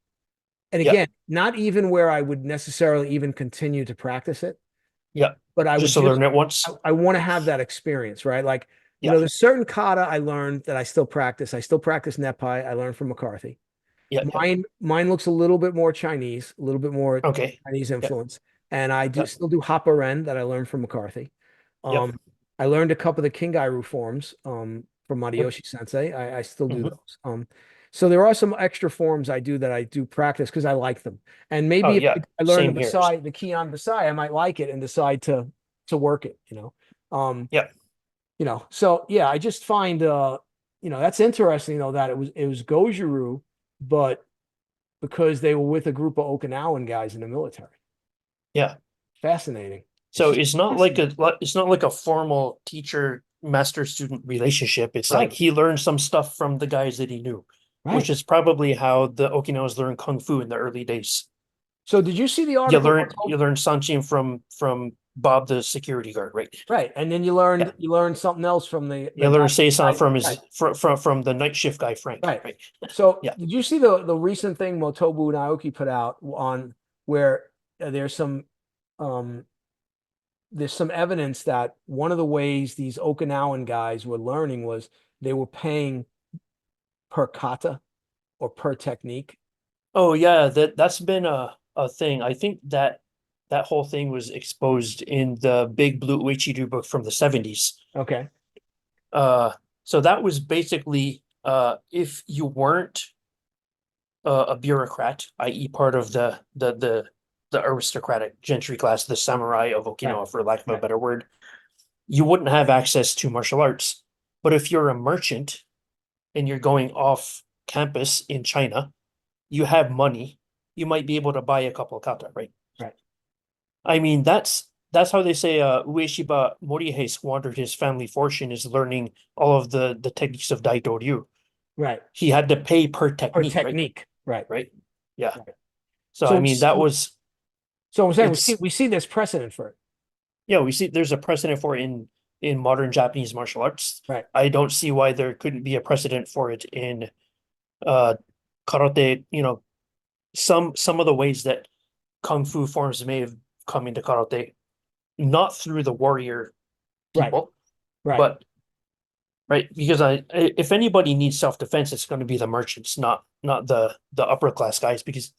And Yeah, again, not even where I would necessarily even continue to practice it, yeah. but I would Just to just learn it once. I want to have that experience, right? Like, Yeah, there's certain kata I learned that I still practice. I still practice Nepai. I learned from McCarthy. yeah, yeah. Mine looks a little bit more Chinese, a little bit more Okay. Chinese Yeah, influence. And I yeah, still do Hapa Ren that I learned from McCarthy. yep, I learned a couple of the Kingairu forms from yep. Tadayoshi Sensei. I still do Mhm. those. So there are some extra forms I do that I do practice because I like them. And Oh, maybe if yeah. I learn Same the here. Basai, the Kion Basai, I might like it and decide to work it, Um, Yeah, so yeah, I just find that's interesting, that it was Gojuru, but because they were with a group of Okinawan guys in the military. yeah. Fascinating. It's So just fascinating. it's not like a formal teacher master student relationship. It's like Right, he learned some stuff from the guys that he knew, which right. is probably how the Okinawans learned kung fu in the early days. So did you see the article? You learn Sanchin from Bob the security guard, right? Right, and then Yeah. you learned something else from the You learn guy. Seisan from Right, from the night shift guy Frank, right. right? So Yeah. did you see the recent thing Motobu Naoki put out on where um there's some evidence that one of the ways these Okinawan guys were learning was they were paying per kata or per technique? Oh yeah, that's been a thing. I think that that whole thing was exposed in the Big Blue Uechi-do book from the 70s. Okay. Uh, so that was basically if you weren't a bureaucrat, i.e., part of the aristocratic gentry class, the samurai of Right. Okinawa, for lack of a Right. better word, you wouldn't have access to martial arts. But if you're a merchant and you're going off campus in China, you have money, you might be able to buy a couple of kata, right? Right. I mean, that's how they say Ueshiba Morihei squandered his family fortune is learning all of the techniques of Daito Ryu. Right. He had to pay per Per technique, right? technique. Right. Right? Yeah. Right. So I So, mean, that was so I'm saying it's we see this precedent for it. yeah, we see there's a precedent for it in modern Japanese martial arts. Right. I don't see why there couldn't be a precedent for it in uh karate, some of the ways that kung fu forms may have come into karate, not through the warrior Right. people, Right. but right, because if anybody needs self-defense, it's going to be the merchants, not the upper class guys, because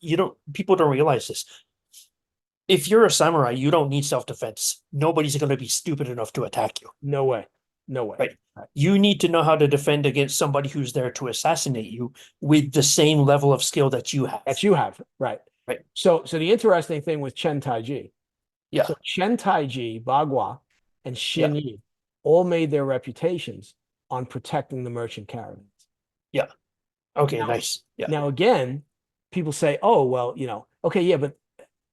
people don't realize this. If you're a samurai, you don't need self-defense. Nobody's going to be stupid enough to attack you, No way. No way. right? Right. You need to know how to defend against somebody who's there to assassinate you with the same level of skill that you have, That you have. Right. right? So the interesting thing with Chen Taiji, Yeah, so Chen Taiji, Bagua, and yeah, Shin-Yi all made their reputations on protecting the merchant caravans. yeah. Okay, Now, nice. Yeah. now again, people say, oh, well, okay, yeah, but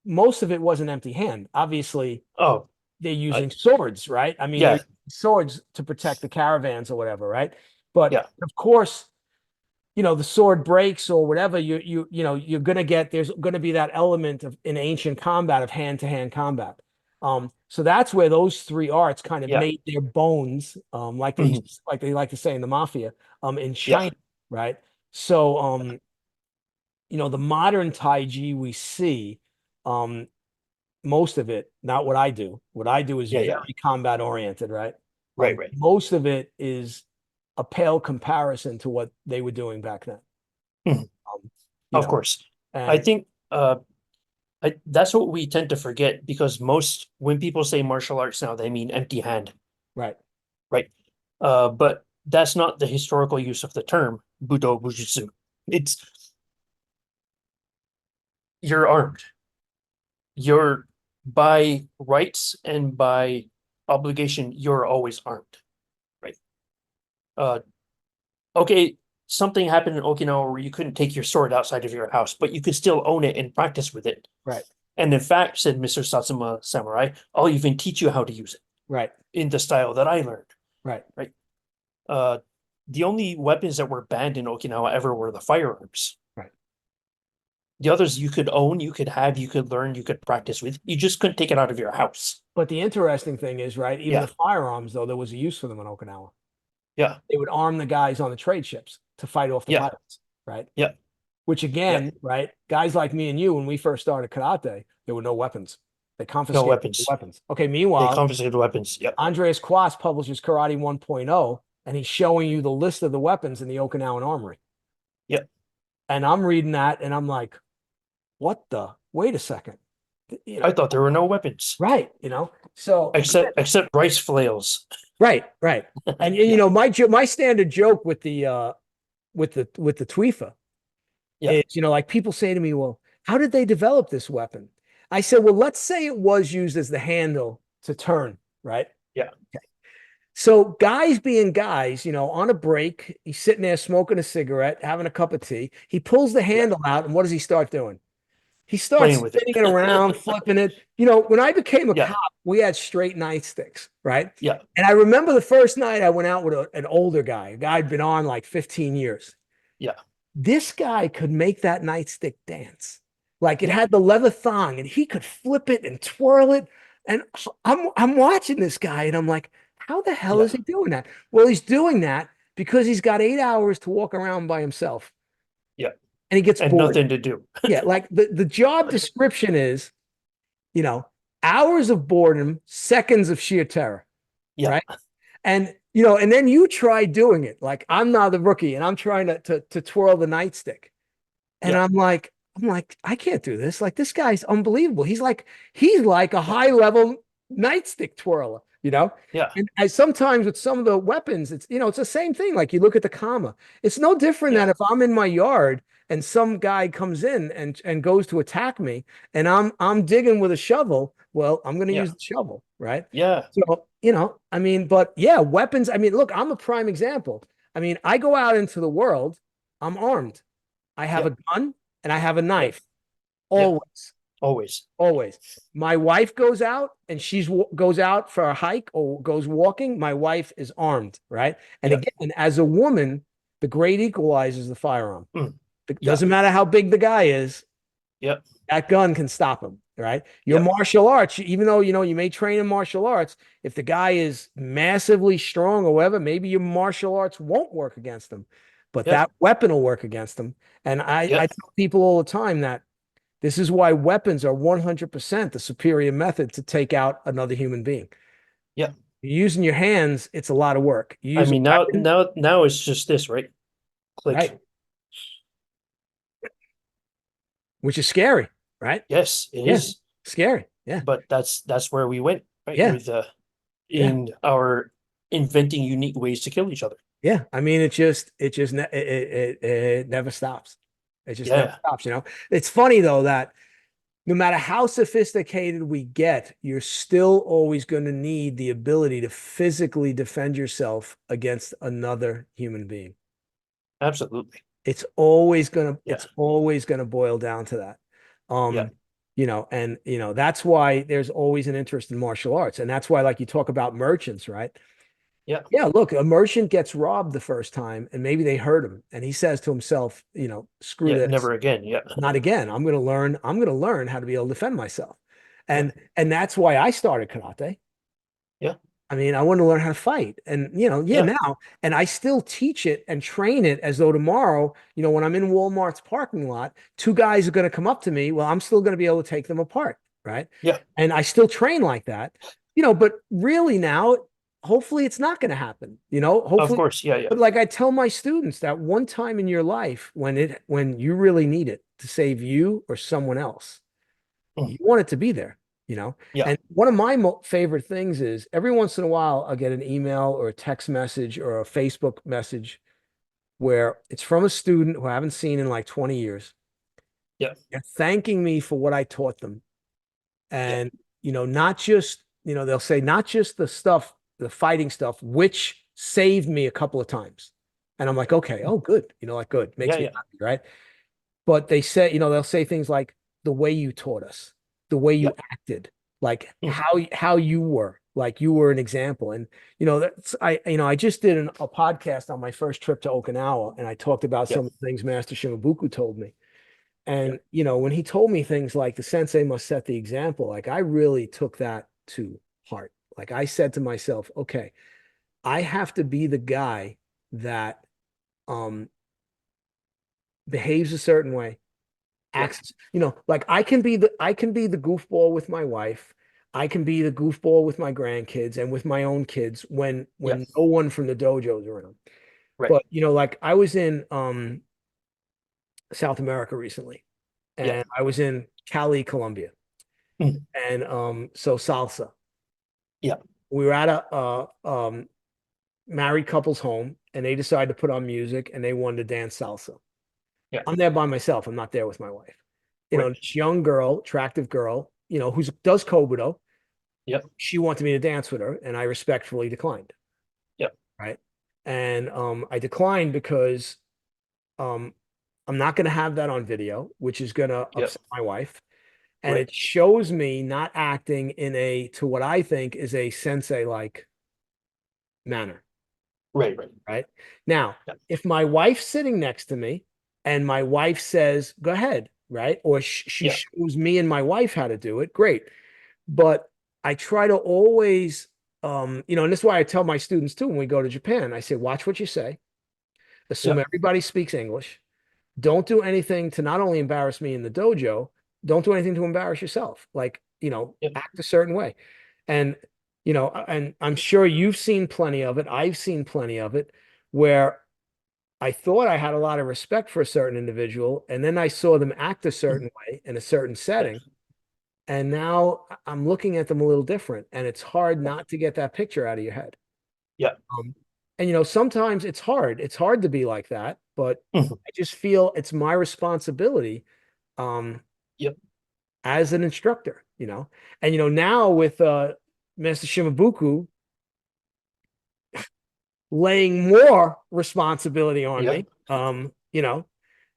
most of it was an empty hand. Obviously, Oh, they're I, using swords, right? I mean, they're yeah, using swords to protect the caravans or whatever, right? But yeah. of course, the sword breaks or whatever, you're gonna get there's gonna be that element of in ancient combat of hand-to-hand combat. So that's where those three arts kind of Yeah. made their bones, Mhm. like they like to say in the mafia, in Yeah. China, right? So the modern Taiji we see, um, most of it, not what I do. What I do is Yeah. Yeah. very combat oriented, right? Right. Right. Most of it is a pale comparison to what they were doing back then. Mhm. Um, you Of know, course. I and think that's what we tend to forget because most when people say martial arts now, they mean empty hand, right, right? But that's not the historical use of the term Budo Bujutsu. It's you're armed. You're by rights and by obligation, you're always armed, right? Uh, okay, something happened in Okinawa where you couldn't take your sword outside of your house, but you could still own it and practice with it. right, And in fact, said Mr. Satsuma Samurai, I'll even teach you how to use it right, in the style that I learned, right. right? Uh, the only weapons that were banned in Okinawa ever were the firearms. Right. The others you could own, you could have, you could learn, you could practice with. You just couldn't take it out of your house. But the interesting thing is, right, even the Yeah, firearms, though, there was a use for them in Okinawa. yeah, They would arm the guys on the trade ships to fight off the yeah, pirates, right? yeah, Which yeah. again, right, guys like me and you, when we first started karate, there were no weapons. They No confiscated the weapons. weapons. Okay, They meanwhile, confiscated weapons. Yep, Andreas Quast publishes Karate 1.0, and he's showing you the list of the weapons in the Okinawan Armory. yep. And I'm reading that, and I'm like, what the? Wait a second. You I know, thought there were no weapons right, So again, except rice flails. right, right. And Yeah, my standard joke with the Twifa yeah, is, like people say to me, well, how did they develop this weapon? I said, well, let's say it was used as the handle to turn, right? yeah, So guys being guys, on a break, he's sitting there smoking a cigarette, having a cup of tea. He pulls the yeah. handle out, and what does he start doing? He starts Playing with spinning it it. around, flipping it. When I became a Yeah, cop, we had straight nightsticks, right? yeah, And I remember the first night I went out with an older guy, a guy who'd been on like 15 years. yeah, This guy could make that nightstick dance. Like it yeah, had the leather thong and he could flip it and twirl it. And I'm watching this guy and I'm like, how the hell yeah, is he doing that? Well, he's doing that because he's got 8 hours to walk around by himself yeah. and he gets And bored. nothing to do. Yeah, like the job description is, you know, hours of boredom, seconds of sheer terror, Yeah, right? And and then you try doing it. Like I'm now the rookie and I'm trying to twirl the nightstick. And Yeah, I'm like, I can't do this. Like this guy's unbelievable. He's like a yeah, high level nightstick twirler. yeah, And I sometimes with some of the weapons, it's the same thing. Like you look at the kama. It's no different yeah, than if I'm in my yard and some guy comes in and goes to attack me and I'm digging with a shovel. Well, I'm going to yeah, use the shovel, right? yeah, So, I mean, but yeah, weapons. I mean, look, I'm a prime example. I mean, I go out into the world, I'm armed. I have yeah, a gun and I have a yeah, knife. yeah. Always, Always. always. My wife goes out and goes out for a hike or goes walking. My wife is armed, right? And Yeah, again, as a woman, the great equalizer is the firearm. mm, It yeah, doesn't matter how big the guy is, yeah, that gun can stop him, right? Your yeah, martial arts, even though you may train in martial arts, if the guy is massively strong or whatever, maybe your martial arts won't work against him, but yeah, that weapon will work against him. And yeah, I tell people all the time that this is why weapons are 100% the superior method to take out another human being. yeah. You're using your hands, it's a lot of work. You I use a mean, weapon, now it's just this, right? Click. right? Which is scary, right? Yes, it Yeah, is. scary. Yeah, But that's where we went, right? yeah, With yeah. in our inventing unique ways to kill each other. Yeah, I mean, it never stops. It just never Yeah, stops. It's funny though that no matter how sophisticated we get, you're still always going to need the ability to physically defend yourself against another human being. absolutely. It's Yeah, always gonna boil down to that. yeah, Um, and that's why there's always an interest in martial arts, and that's why, like you talk about merchants, right? yeah, Yeah, look, a merchant gets robbed the first time and maybe they hurt him and he says to himself, screw yeah. this, Never again. Yeah, not again. I'm going to learn how to be able to defend myself. yeah, And that's why I started karate. yeah, I mean, I wanted to learn how to fight. And yeah, yeah, now and I still teach it and train it as though tomorrow, when I'm in Walmart's parking lot, two guys are going to come up to me. Well, I'm still going to be able to take them apart, right? yeah. And I still train like that. But really now, hopefully it's not going to happen. Of Hopefully, course. Yeah, yeah. but like I tell my students that one time in your life when you really need it to save you or someone else, Mm, you want it to be there. yeah, And one of my favorite things is every once in a while I'll get an email or a text message or a Facebook message where it's from a student who I haven't seen in like 20 years. yeah, They're thanking me for what I taught them. yeah, And, not just, they'll say not just the stuff, the fighting stuff, which saved me a couple of times. And I'm like, okay, oh, good. Like good. yeah, Makes me yeah, happy, right? But they say, they'll say things like the way you taught us, the way yeah. you acted, like Mm, how you were, like you were an example. And I just did a podcast on my first trip to Okinawa, and I talked about yeah, some of the things Master Shimabuku told me. yeah, And when he told me things like the sensei must set the example, like I really took that to heart. Like I said to myself, okay, I have to be the guy that um behaves a certain way, yeah, acts, like I can be the goofball with my wife. I can be the goofball with my grandkids and with my own kids when yeah. no one from the dojo is around. Right. But like I was in South America recently Yeah. and I was in Cali, Colombia. Mm, And so salsa. yeah. We were at a married couple's home and they decided to put on music and they wanted to dance salsa. Yeah. I'm there by myself. I'm not there with my wife. Right. This young girl, attractive girl, who does Kobudo. Yeah. She wanted me to dance with her, and I respectfully declined. Yeah. Right. And I declined because um, I'm not going to have that on video, which is going to Yeah. upset my wife. And Right. it shows me not acting to what I think is a sensei like manner. Right. Right. Right. Now, Yeah. if my wife's sitting next to me and my wife says, go ahead, right? Or she Yeah. shows me and my wife how to do it, great. But I try to always, and this is why I tell my students too when we go to Japan, I say, watch what you say, Yeah. assume everybody speaks English. Don't do anything to not only embarrass me in the dojo, don't do anything to embarrass yourself. Like, Yeah. act a certain way. And you know, and I'm sure you've seen plenty of it. I've seen plenty of it where I thought I had a lot of respect for a certain individual, and then I saw them act a certain way in a certain Yeah, setting, and now I'm looking at them a little different, and it's hard yeah, not to get that picture out of your head. yeah. And you know, sometimes it's hard. It's hard to be like that, but Mhm. I just feel it's my responsibility um, Yep. as an instructor, you know. And you know, now with Master Shimabuku laying more responsibility on Yep. me, you know,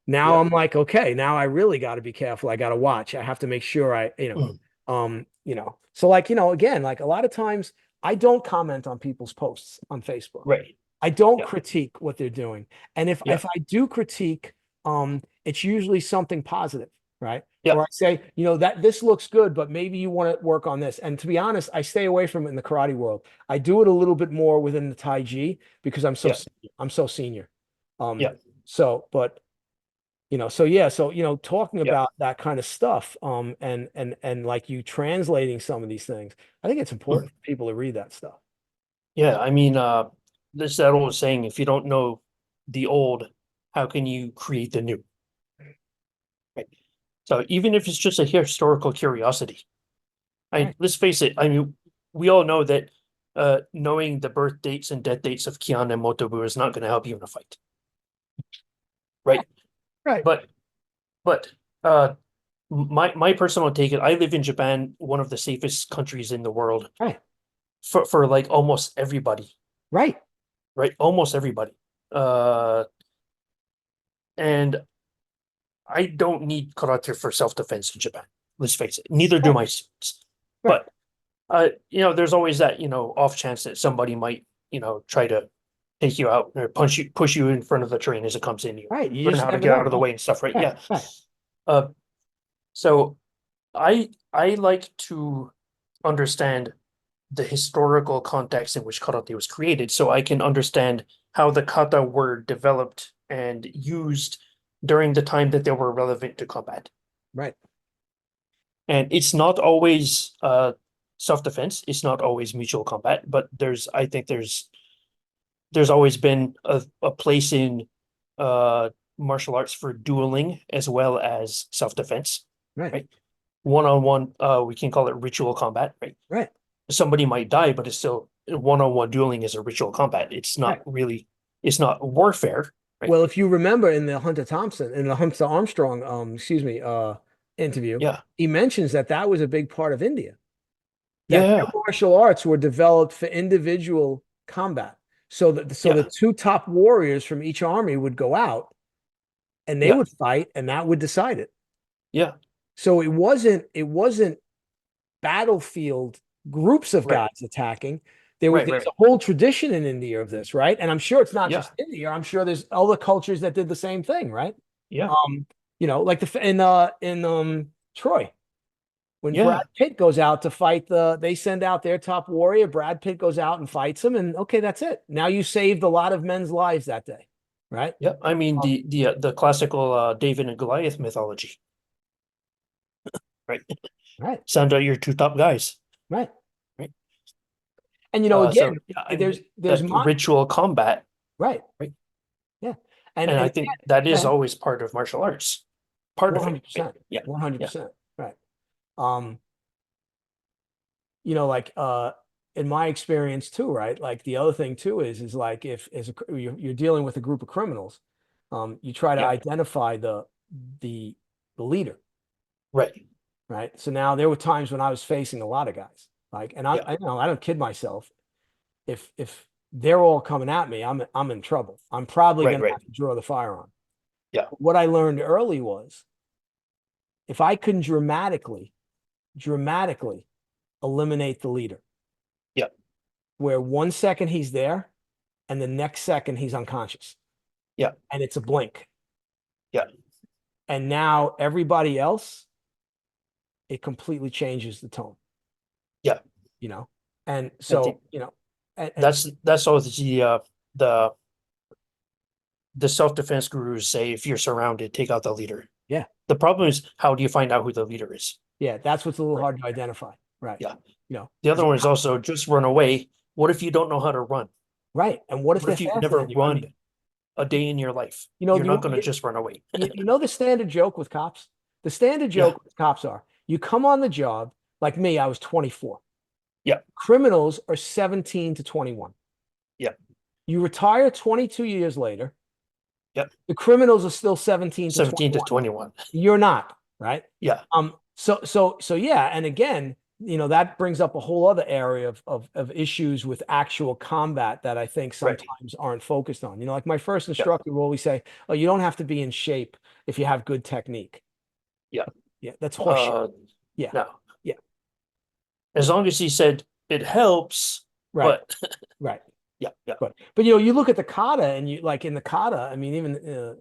now Yep. I'm like, okay, now I really got to be careful. I got to watch. I have to make sure Mm. you know. So like, you know, again, like a lot of times I don't comment on people's posts on Facebook. Right. I don't Yeah. critique what they're doing. And Yeah. if I do critique, it's usually something positive, right? Yeah. Or I say, you know, that this looks good, but maybe you want to work on this. And to be honest, I stay away from it in the karate world. I do it a little bit more within the Tai Chi because Yeah. I'm so senior. Um, Yeah. so but you know, so yeah, so you know, talking Yeah. about that kind of stuff, and like you translating some of these things, I think it's Mhm. important for people to read that stuff. Yeah. I mean, there's that old saying, if you don't know the old, how can you create the new? Right. So even if it's just a historical curiosity, Right, let's face it, I mean, we all know that knowing the birth dates and death dates of Kian and Motobu is not going to help you in a fight, right, right? right, But but uh my personal take it, I live in Japan, one of the safest countries in the world right, for like almost everybody, right, right? Almost everybody. Uh and I don't need karate for self-defense in Japan. Let's face it. Neither do right, my students. right, But there's always that, off chance that somebody might, try to take you out or push you in front of the train as it comes in. You right. You learn just how to never get out know. of the way and stuff, right? Right, Yeah. right, Uh, so I like to understand the historical context in which karate was created, so I can understand how the kata were developed and used during the time that they were relevant to combat. right, And it's not always self-defense, it's not always mutual combat, but I think there's always been a place in uh martial arts for dueling as well as self-defense, right, right? One-on-one, we can call it ritual combat, right? right, Somebody might die, but it's still one-on-one dueling is a ritual combat. right. It's not warfare, right? Well, if you remember in the Hunter Armstrong, excuse me, interview, Yeah, he mentions that that was a big part of India, that their yeah, martial arts were developed for individual combat. So the yeah, two top warriors from each army would go out and they yeah, would fight, and that would decide it. yeah. So it wasn't battlefield groups of Right, guys attacking. right, There's right. a whole tradition in India of this, right? And I'm sure it's not Yeah, just India. I'm sure there's other cultures that did the same thing, right? yeah, Um, you know, like in Troy, when Brad yeah, Pitt goes out to fight they send out their top warrior. Brad Pitt goes out and fights him, and okay, that's it. Now you saved a lot of men's lives that day, right? yeah. I mean Um, the classical David and Goliath mythology, right? right, Send out your two top guys, right. right? And you know, again, So yeah, I mean there's that my ritual combat, right, right? yeah, And I and think that is again, always part of martial arts, part of it, right? 100%, Yeah, yeah, 100%, right. Um, you know, like in my experience too, right? Like the other thing too is like if you're dealing with a group of criminals, you try to yeah, identify the the leader, right, right? So now there were times when I was facing a lot of guys, like, and yeah, I you know I don't kid myself. If they're all coming at me, I'm in trouble. I'm probably right, gonna right, have to draw the firearm. yeah, What I learned early was if I couldn't dramatically eliminate the leader, yeah, where 1 second he's there and the next second he's unconscious, yeah, and it's a blink. yeah, And now everybody else, it completely changes the tone, yeah. you know? And I think so, you know, and that's all the the self-defense gurus say, if you're surrounded, take out the leader. yeah, The problem is, how do you find out who the leader is? yeah, that's what's a little Right. hard to identify. Right. Yeah. You know, The 'cause other one is also just run away. What if you don't know how to run? right. And what if What they're if you've faster never than you? I mean, run a day in your life? you know, You're not going to just run away. you know the standard joke with cops? The standard Yeah. joke with cops are you come on the job, like me, I was 24. Yeah. Criminals are 17 to 21. Yeah. You retire 22 years later, Yep. the criminals are still 17 to 17 to 21. 21. You're not, right? Yeah. So yeah, and again, that brings up a whole other area of issues with actual combat that I think Right. sometimes aren't focused on. Like my first Yeah. instructor will always say, "Oh, you don't have to be in shape if you have good technique." Yeah. Yeah, that's horseshit. Yeah, No. yeah, As long as he said it helps, right, but right. yeah. Yeah. But you look at the kata, and you like in the kata. I mean, even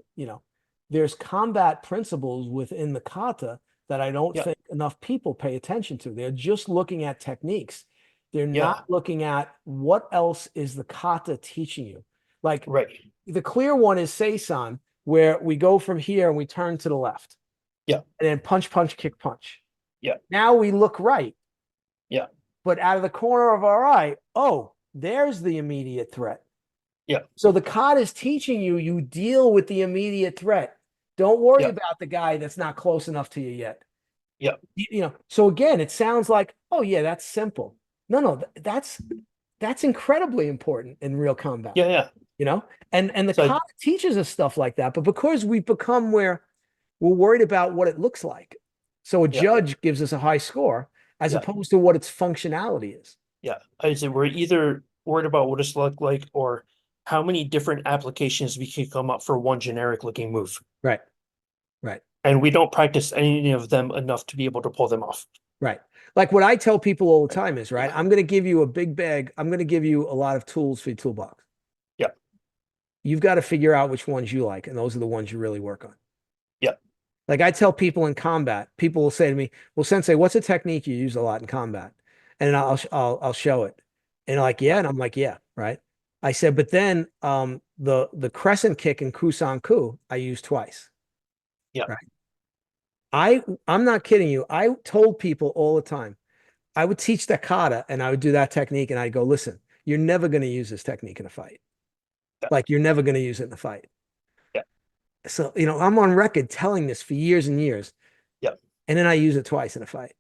there's combat principles within the kata that I don't Yeah. think enough people pay attention to. They're just looking at techniques. They're Yeah. not looking at what else is the kata teaching you. Like Right. the clear one is Seisan, where we go from here and we turn to the left. Yeah. And then punch, punch, kick, punch. Yeah. Now we look right. Yeah. But out of the corner of our eye, oh, there's the immediate threat. Yeah. So the kata is teaching you deal with the immediate threat. Don't worry Yeah. about the guy that's not close enough to you yet. Yeah. So again, it sounds like, oh yeah, that's simple. No, that's incredibly important in real combat. Yeah. Yeah. And the So kata teaches us stuff like that, but because we've become where we're worried about what it looks like. So a Yeah. judge gives us a high score as Yeah. opposed to what its functionality is. Yeah. I said we're either worried about what it's look like or how many different applications we can come up for one generic looking move. Right. Right. And we don't practice any of them enough to be able to pull them off. Right. Like what I tell people all the time is, right, I'm going to give you a big bag. I'm going to give you a lot of tools for your toolbox. Yeah. You've got to figure out which ones you like, and those are the ones you really work on. Yeah. Like I tell people in combat, people will say to me, "Well, Sensei, what's a technique you use a lot in combat?" And I'll show it. And like, yeah, and I'm like, yeah, right. I said, but then the crescent kick in Kusanku, I used twice. Yeah. Right. I'm not kidding you. I told people all the time, I would teach that kata and I would do that technique, and I'd go, listen, you're never going to use this technique in a fight. Yeah. Like you're never going to use it in a fight. Yeah. So, I'm on record telling this for years and years. Yeah. And then I use it twice in a fight.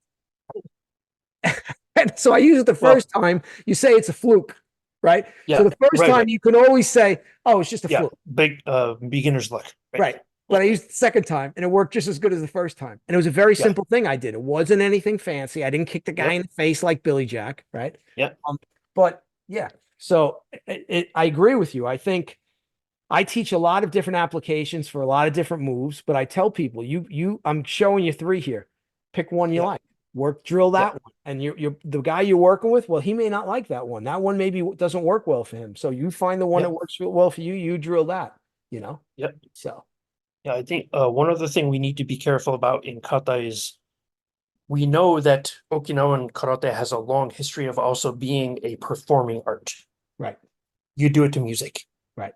And so I use it the first time, you say it's a fluke, right? Yeah. So the first Right, time right. you can always say, oh, it's just a Yeah. fluke. Big beginner's luck. Right. But I used it the second time and it worked just as good as the first time. And it was a very Yeah. simple thing I did. It wasn't anything fancy. I didn't kick the guy Yep. in the face like Billy Jack, right? Yeah. But yeah, so I agree with you. I think I teach a lot of different applications for a lot of different moves, but I tell people, I'm showing you 3 here. Pick one you Yeah. like. Drill that Yeah. one. And you're the guy you're working with, well, he may not like that one. That one maybe doesn't work well for him. So you find the one Yeah. that works well for you, you drill that, Yep. So Yeah, I think one other thing we need to be careful about in kata is we know that Okinawan karate has a long history of also being a performing art. right. You do it to music. Right.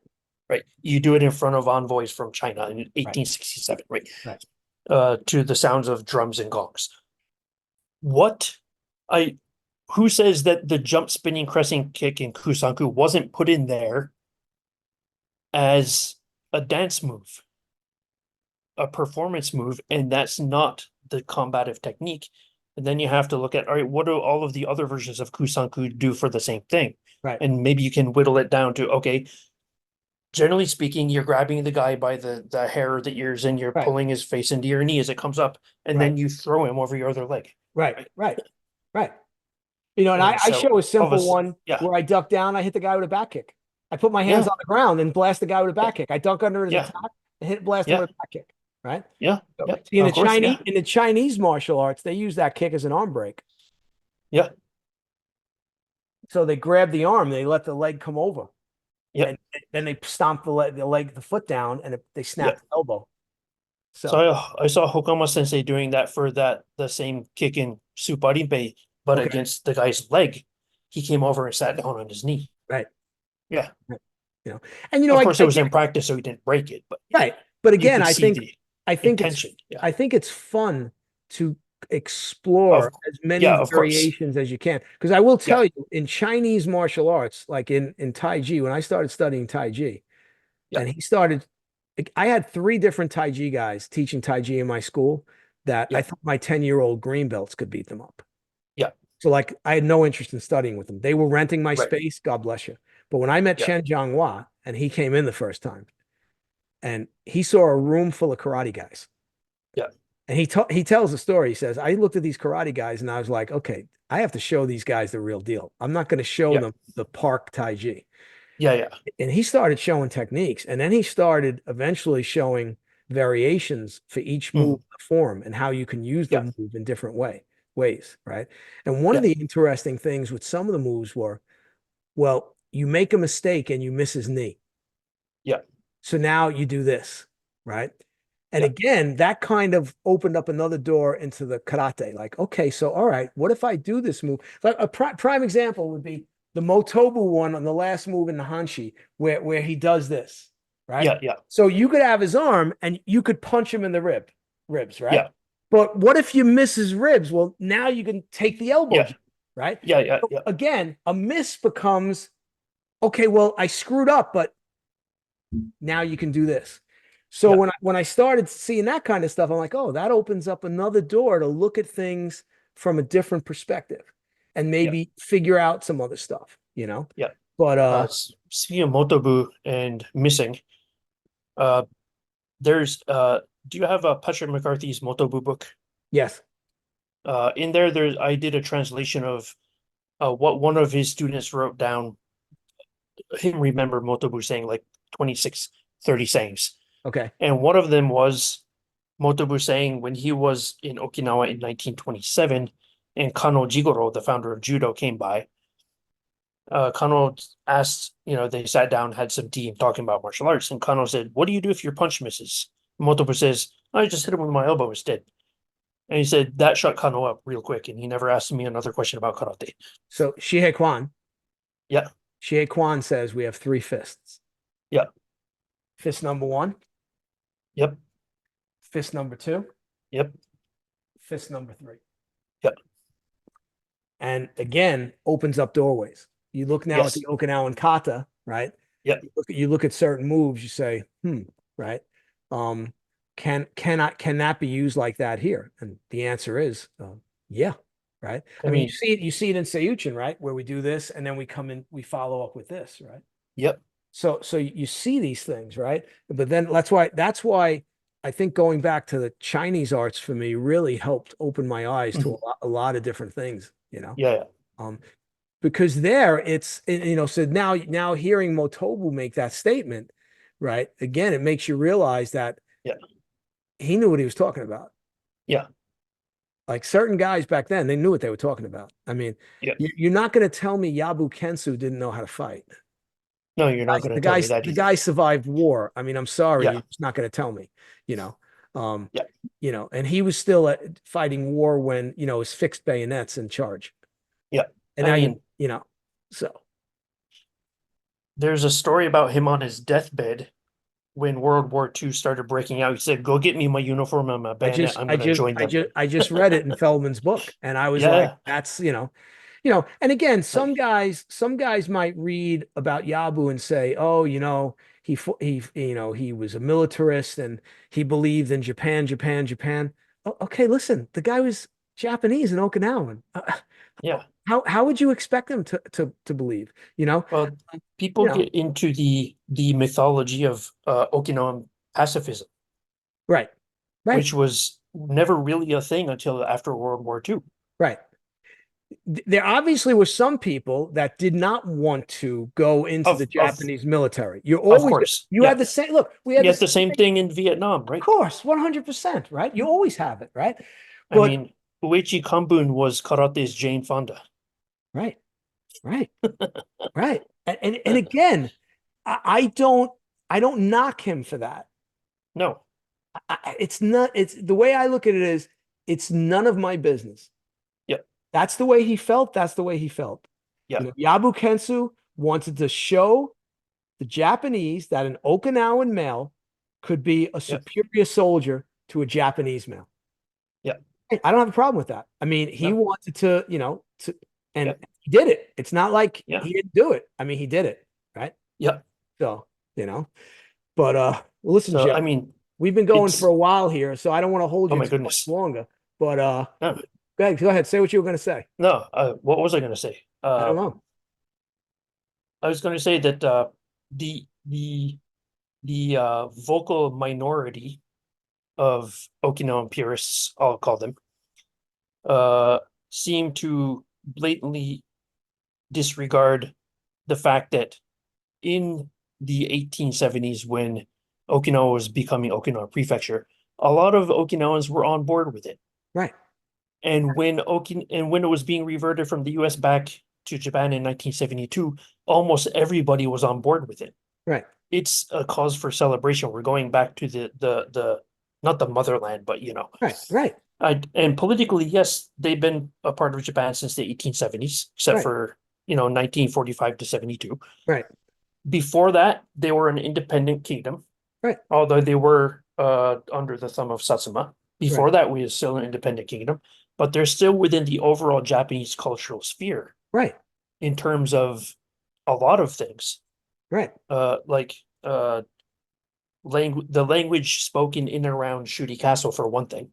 Right. You do it in front of envoys from China in 1867, right? Right. To the sounds of drums and gongs. Who says that the jump spinning crescent kick in Kusanku wasn't put in there as a dance move, a performance move, and that's not the combative technique? And then you have to look at, all right, what do all of the other versions of Kusanku do for the same thing? Right. And maybe you can whittle it down to, okay, generally speaking, you're grabbing the guy by the hair or the ears and you're Right. pulling his face into your knee as it comes up, and then you throw him over your other leg. Right. And And I so show a simple all of us- one yeah. where I duck down, I hit the guy with a back kick. I put my hands Yeah. on the ground and blast the guy with a back kick. I dunk under his Yeah. attack and blast him Yeah. with a back kick. Right. Yeah. So, Yeah. see, in Of course, yeah. the Chinese martial arts, they use that kick as an arm break. Yeah. So they grab the arm, they let the leg come over. Yeah. And then they stomp the foot down, and they snap the elbow. So I saw Hokama Sensei doing that for the same kick in Suparinpei, but against the guy's leg. He came over and sat down on his knee. Right. Yeah. And of course it was in practice, so he didn't break it. But right. But again, I think intention. Yeah. I think it's fun to explore Of as many yeah, of course. variations as you can. Because I will Yeah, tell you, in Chinese martial arts, like in Tai Chi, when I started studying Tai Chi, yeah, and he started, I had three different Tai Chi guys teaching Tai Chi in my school that I yeah, thought my 10-year-old green belts could beat them up. yeah, So like I had no interest in studying with them. They were renting my right. space, God bless you. But when I met Yeah, Chen Jianghua and he came in the first time and he saw a room full of karate guys. yeah, And he tells the story. He says, I looked at these karate guys and I was like, okay, I have to show these guys the real deal. I'm not going to show yeah, them the park Tai Chi. yeah, yeah, And he started showing techniques. And then he started eventually showing variations for each move mhm, form and how you can use the yeah, move in different ways. Right. And one of yeah, the interesting things with some of the moves were, well, you make a mistake and you miss his knee. yeah, So now you do this, right? And yeah, again, that kind of opened up another door into the karate. Like, okay, so all right, what if I do this move? Like a prime example would be the Motobu one on the last move in the Hanshi, where he does this, right? yeah, yeah, So you could have his arm and you could punch him in the ribs, right? yeah, But what if you miss his ribs? Well, now you can take the elbow, yeah, right? yeah, yeah, So yeah, again, a miss becomes okay. Well, I screwed up, but now you can do this. So yeah, when I started seeing that kind of stuff, I'm like, oh, that opens up another door to look at things from a different perspective and yeah, maybe figure out some other stuff, you know? yeah. But Speaking of Motobu and missing, uh, there's do you have Patrick McCarthy's Motobu book? yes. In there I did a translation of what one of his students wrote down. Him remember Motobu saying like 26, 30 sayings, Okay. and one of them was Motobu saying when he was in Okinawa in 1927, and Kano Jigoro, the founder of judo, came by. Kano asked, they sat down, had some tea, and talking about martial arts. And Kano said, "What do you do if your punch misses?" Motobu says, "I just hit him with my elbow instead." And he said that shut Kano up real quick, and he never asked me another question about karate. So Yeah, Shihei Kwan says we have three fists. yeah, Fist number one, yep, fist number two, yep, fist number three. yep, And again, opens up doorways. You look now at yes, the Okinawan kata, right? yep, You look at certain moves, you say, right? Um, can that be used like that here? And the answer is, yeah, right. I I mean, mean, you see it in Seiyuchin, right, where we do this and then we come in, we follow up with this, right? yep, So you see these things, right? But then that's why I think going back to the Chinese arts for me really helped open my eyes to mhm, a lot of different things, yeah, Um, because there it's so now hearing Motobu make that statement, right? Again, it makes you realize that yeah, he knew what he was talking about. yeah, Like certain guys back then, they knew what they were talking about. I mean, yeah. you're not going to tell me Yabu Kensu didn't know how to fight. No, you're not going to The tell guy, me that the either. guy survived war. I mean, I'm sorry, Yeah, you're just not going to tell me, you know. Um, yeah. and he was still fighting war when it was fixed bayonets in charge. Yeah. And I now mean, so there's a story about him on his deathbed when World War II started breaking out. He said, "Go get me my uniform and my I bayonet. just, I'm I going to just, join I them." just, I just read it in Feldman's book, and I was like, Yeah. that's, and again, Like, some guys might read about Yabu and say, oh, he was a militarist and he believed in Japan, Japan, Japan. Okay, listen, the guy was Japanese and Okinawan. yeah. How would you expect him to believe? You know, Well, people you know, get into the mythology of Okinawan pacifism, right, right, which was never really a thing until after World War II. right. There obviously were some people that did not want to go into the Of Japanese military. of course. You Yeah. had the same, look, we had You the had the same same thing, thing in Vietnam, of right? course, 100%, right? You always have it, right? I But, mean, Uechi Kambun was karate's Jane Fonda. right, right, right. And again, I don't knock him for that. No. It's not, it's the way I look at it is it's none of my business. Yeah. That's the way he felt. That's the way he felt. Yeah. Yabu Kensu wanted to show the Japanese that an Okinawan male could be a Yeah. superior soldier to a Japanese male. Yeah. I don't have a problem with that. I mean, he No. wanted to, and Yeah. he did it. It's not like Yeah. he didn't do it. I mean, he did it, right? Yeah. So, but well, listen, So Joe, I mean, we've been going for it's a while here, so I don't want to hold oh you my too much goodness. longer. But No, go ahead, say what you were going to say. no. What was I going to say? I don't know. I was going to say that the the vocal minority of Okinawan purists, I'll call them, uh, seem to blatantly disregard the fact that in the 1870s, when Okinawa was becoming Okinawa Prefecture, a lot of Okinawans were on board with it. Right, And when it was being reverted from the US back to Japan in 1972, almost everybody was on board with it. right, It's a cause for celebration. We're going back to the not the motherland, but right, and politically, yes, they've been a part of Japan since the 1870s, except right, for 1945 to 72. right, Before that, they were an independent kingdom, right, although they were under the thumb of Satsuma. right, Before that, we were still an independent kingdom, but they're still within the overall Japanese cultural sphere right, in terms of a lot of things. right, Like the language spoken in and around Shuri Castle, for one thing.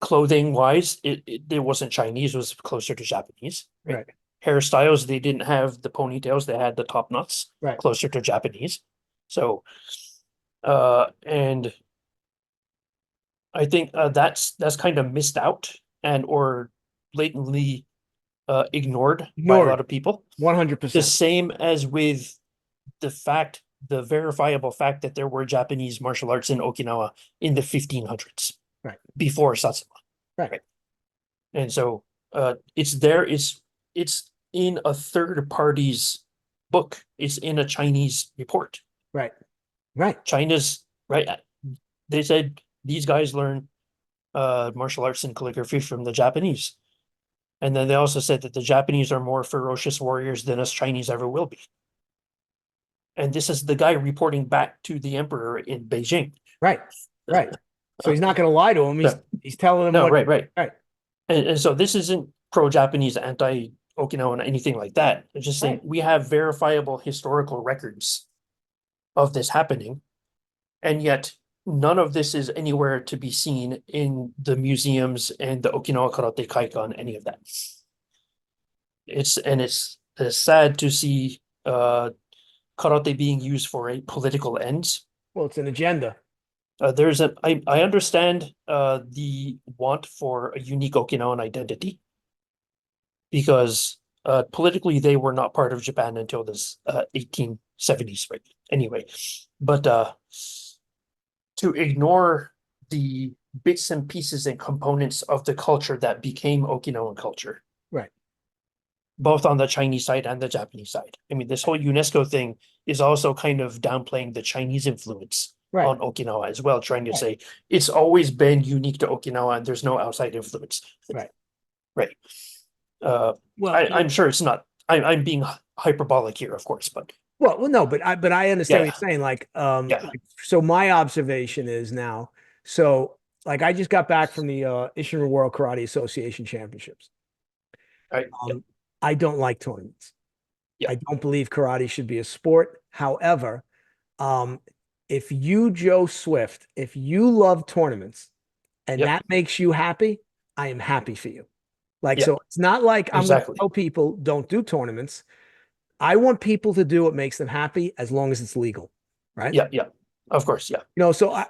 Clothing wise, it wasn't Chinese, it was closer to Japanese, right? right, Hairstyles, they didn't have the ponytails, they had the top knots, right. closer to Japanese. So and I think that's kind of missed out and or blatantly ignored by a lot Ignored of people. The 100%. same as with the verifiable fact that there were Japanese martial arts in Okinawa in the 1500s Right, before Satsuma, right, right? And so it's there. It's in a third party's book. It's in a Chinese report. right, right, China's right. They said these guys learn martial arts and calligraphy from the Japanese. And then they also said that the Japanese are more ferocious warriors than us Chinese ever will be. And this is the guy reporting back to the emperor in Beijing. right, right. So he's not going to lie to him. He's No, he's telling him no, what. right, right. Right, And so this isn't pro-Japanese, anti-Okinawan, anything like that. It's just saying right, we have verifiable historical records of this happening, and yet none of this is anywhere to be seen in the museums and the Okinawa Karate Kaikan, any of that. It's sad to see karate being used for a political ends. well, it's an agenda. I understand the want for a unique Okinawan identity because politically they were not part of Japan until this 1870s, right? Anyway, but to ignore the bits and pieces and components of the culture that became Okinawan culture, Right, both on the Chinese side and the Japanese side. I mean, this whole UNESCO thing is also kind of downplaying the Chinese influence right, on Okinawa as well, trying to right, say it's always been unique to Okinawa and there's no outside influence. right. Right. Well, I'm sure it's not. I'm being hyperbolic here, of course, but no, but I understand what yeah, you're saying. yeah, So my observation is now, so like I just got back from the Isshin-Ryu World Karate Association Championships. right, yeah, Um, I don't like tournaments. yeah, I don't believe karate should be a sport. However, um, if you, Joe Swift, if you love tournaments and yep, that makes you happy, I am happy for you. Like, yeah, so it's not like I'm going to exactly. tell people don't do tournaments. I want people to do what makes them happy as long as it's legal, right? Yeah, yeah, of course, yeah, So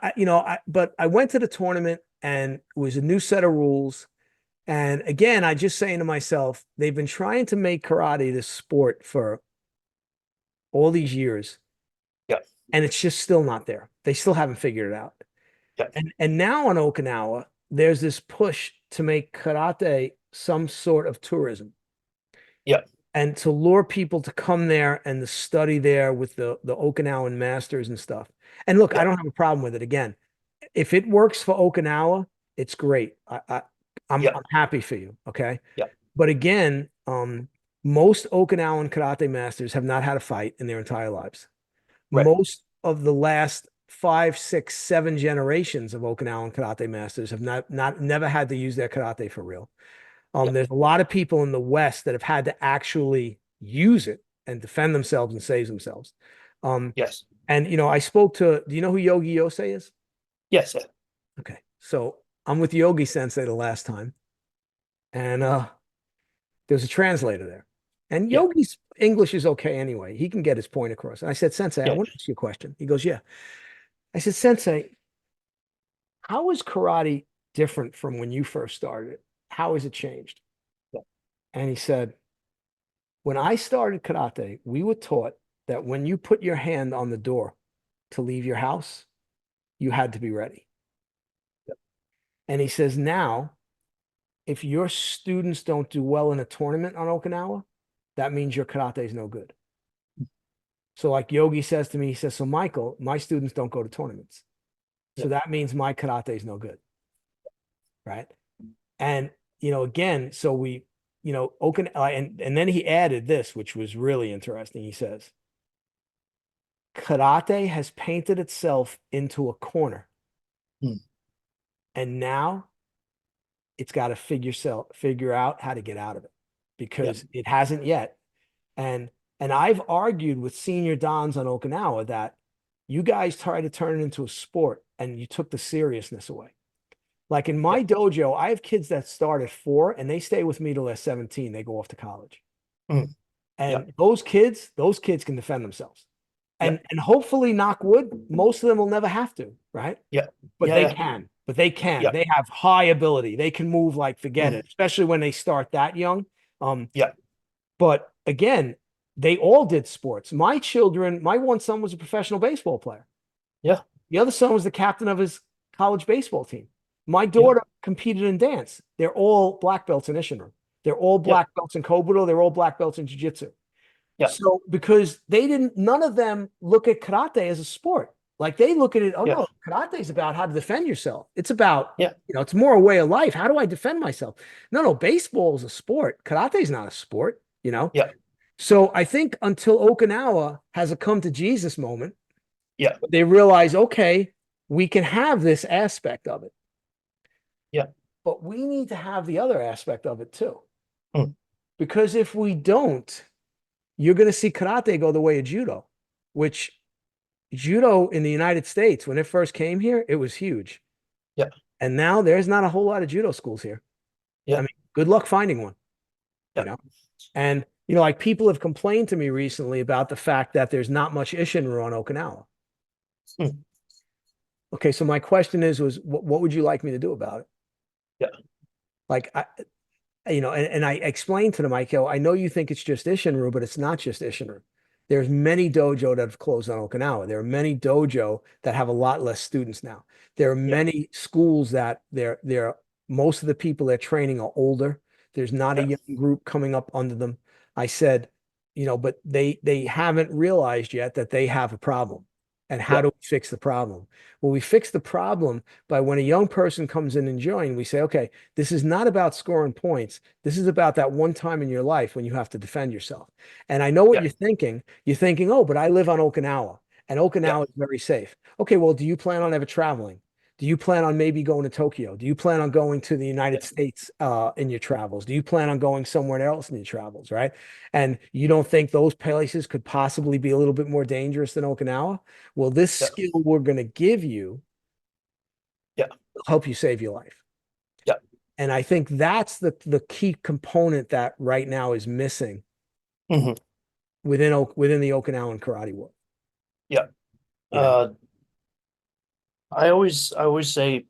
but I went to the tournament and it was a new set of rules. And again, I just saying to myself, they've been trying to make karate this sport for all these years, yeah, and it's just still not there. They still haven't figured it out. yeah, And now on Okinawa, there's this push to make karate some sort of tourism yeah, and to lure people to come there and to study there with the Okinawan masters and stuff. And look, I yeah, don't have a problem with it. Again, if it works for Okinawa, it's great. yeah, I'm happy for you. Okay. yeah, But again, most Okinawan karate masters have not had a fight in their entire lives. right, Most of the last 5, 6, 7 generations of Okinawan karate masters have never had to use their karate for real. There's a lot of people in the West that have had to actually use it and defend themselves and save themselves. Yes. And I spoke to, do you know who Yogi Yosei is? Yes. Yeah. Okay. So I'm with Yogi Sensei the last time. And there's a translator there. And Yeah. Yogi's English is okay anyway. He can get his point across. And I said, Sensei, I Yeah. want to ask you a question. He goes, yeah. I said, Sensei, how is karate different from when you first started? How has it changed? Yeah. And he said, when I started karate, we were taught that when you put your hand on the door to leave your house, you had to be ready. Yeah. And he says, now, if your students don't do well in a tournament on Okinawa, that means your karate is no good. So like Yogi says to me, he says, so Michael, my students don't go to tournaments. So that means my karate is no good. Right. And, again, so we, Okinawa, and then he added this, which was really interesting. He says, karate has painted itself into a corner. Hmm. And now it's got to figure out how to get out of it because it hasn't yet. And I've argued with senior dons on Okinawa that you guys try to turn it into a sport and you took the seriousness away. Like in my dojo, I have kids that start at 4 and they stay with me till they're 17. They go off to college. Hmm. And those kids can defend themselves. And hopefully, knock wood, most of them will never have to, right? Yeah. But Yeah. they Yeah. can. But they can. Yeah. They have high ability. They can move like forget it, especially when they start that young. Yeah. But again, they all did sports. My one son was a professional baseball player. Yeah. The other son was the captain of his college baseball team. My daughter competed in dance. They're all black belts in Isshin-Ryu. They're all black belts in Kobudo. They're all black belts in jiu-jitsu. Yeah. So because none of them look at karate as a sport. Like they look at it, oh no, karate is about how to defend yourself. It's about, it's more a way of life. How do I defend myself? No, baseball is a sport. Karate is not a sport, Yeah. So I think until Okinawa has a come to Jesus moment, they realize, okay, we can have this aspect of it. Yeah. But we need to have the other aspect of it too. Hmm. Because if we don't, you're going to see karate go the way of judo, which judo in the United States, when it first came here, it was huge. Yeah. And now there's not a whole lot of judo schools here. Yeah. I mean, good luck finding one. And like people have complained to me recently about the fact that there's not much Isshin-Ryu on Okinawa. Hmm. Okay, so my question was what would you like me to do about it? Yeah. Like and I explained to them, I know you think it's just Isshin-Ryu, but it's not just Isshin-Ryu. There's many dojo that have closed on Okinawa. There are many dojo that have a lot less students now. There are many schools that most of the people they're training are older. There's not a young group coming up under them. I said, but they haven't realized yet that they have a problem. And how do we fix the problem? Well, we fix the problem by when a young person comes in and joins, we say, okay, this is not about scoring points. This is about that one time in your life when you have to defend yourself. And I know what you're thinking. You're thinking, oh, but I live on Okinawa and Okinawa is very safe. Okay, well, do you plan on ever traveling? Do you plan on maybe going to Tokyo? Do you plan on going to the United States in your travels? Do you plan on going somewhere else in your travels, right? And you don't think those places could possibly be a little bit more dangerous than Okinawa? Well, this skill we're going to give you will help you save your life. Yeah. And I think that's the key component that right now is missing within the Okinawan karate world. Yeah. I always say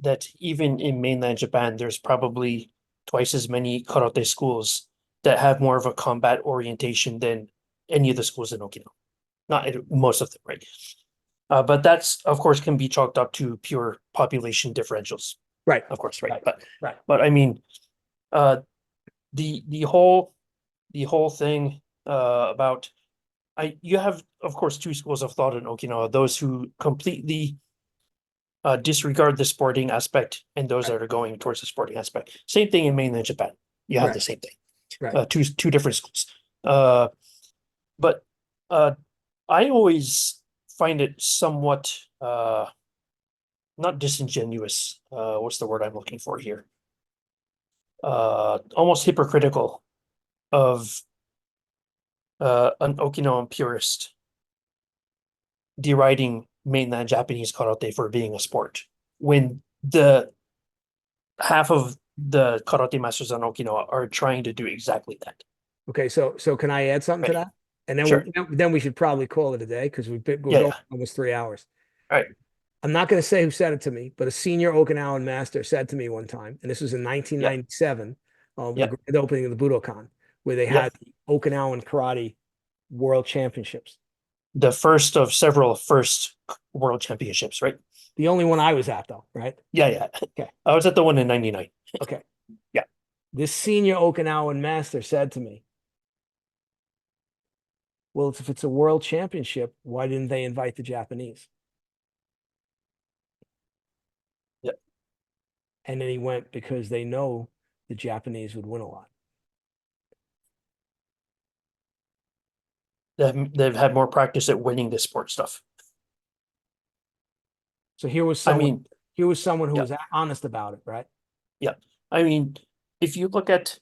that even in mainland Japan, there's probably twice as many karate schools that have more of a combat orientation than any of the schools in Okinawa. Not most of them, right? But that's, of course, can be chalked up to pure population differentials. Right. Of course, right. Right. But I mean, the whole thing about you have, of course, two schools of thought in Okinawa: those who completely disregard the sporting aspect, and those that are going towards the sporting aspect. Same thing in mainland Japan. You have the same thing. Right. Two different schools. But I always find it somewhat not disingenuous. What's the word I'm looking for here? Almost hypocritical of an Okinawan purist deriding mainland Japanese karate for being a sport, when the half of the karate masters on Okinawa are trying to do exactly that. Okay, so can I add something to Right. that? And then Sure. we should probably call it a day because we're Yeah, going yeah. almost 3 hours. All right. I'm not going to say who said it to me, but a senior Okinawan master said to me one time, and this was in Yeah, 1997, the yeah, grand opening of the Budokan, where they yeah. had the Okinawan Karate World Championships. The first of several first world championships, right? The only one I was at, though, right? Yeah, yeah. Okay. I was at the one in 99. Okay. Yeah. This senior Okinawan master said to me, well, if it's a world championship, why didn't they invite the Japanese? Yeah. And then he went, because they know the Japanese would win a lot. They've had more practice at winning this sport stuff. So here was I someone, mean, who yeah, was honest about it, right? yeah. I mean, if you look at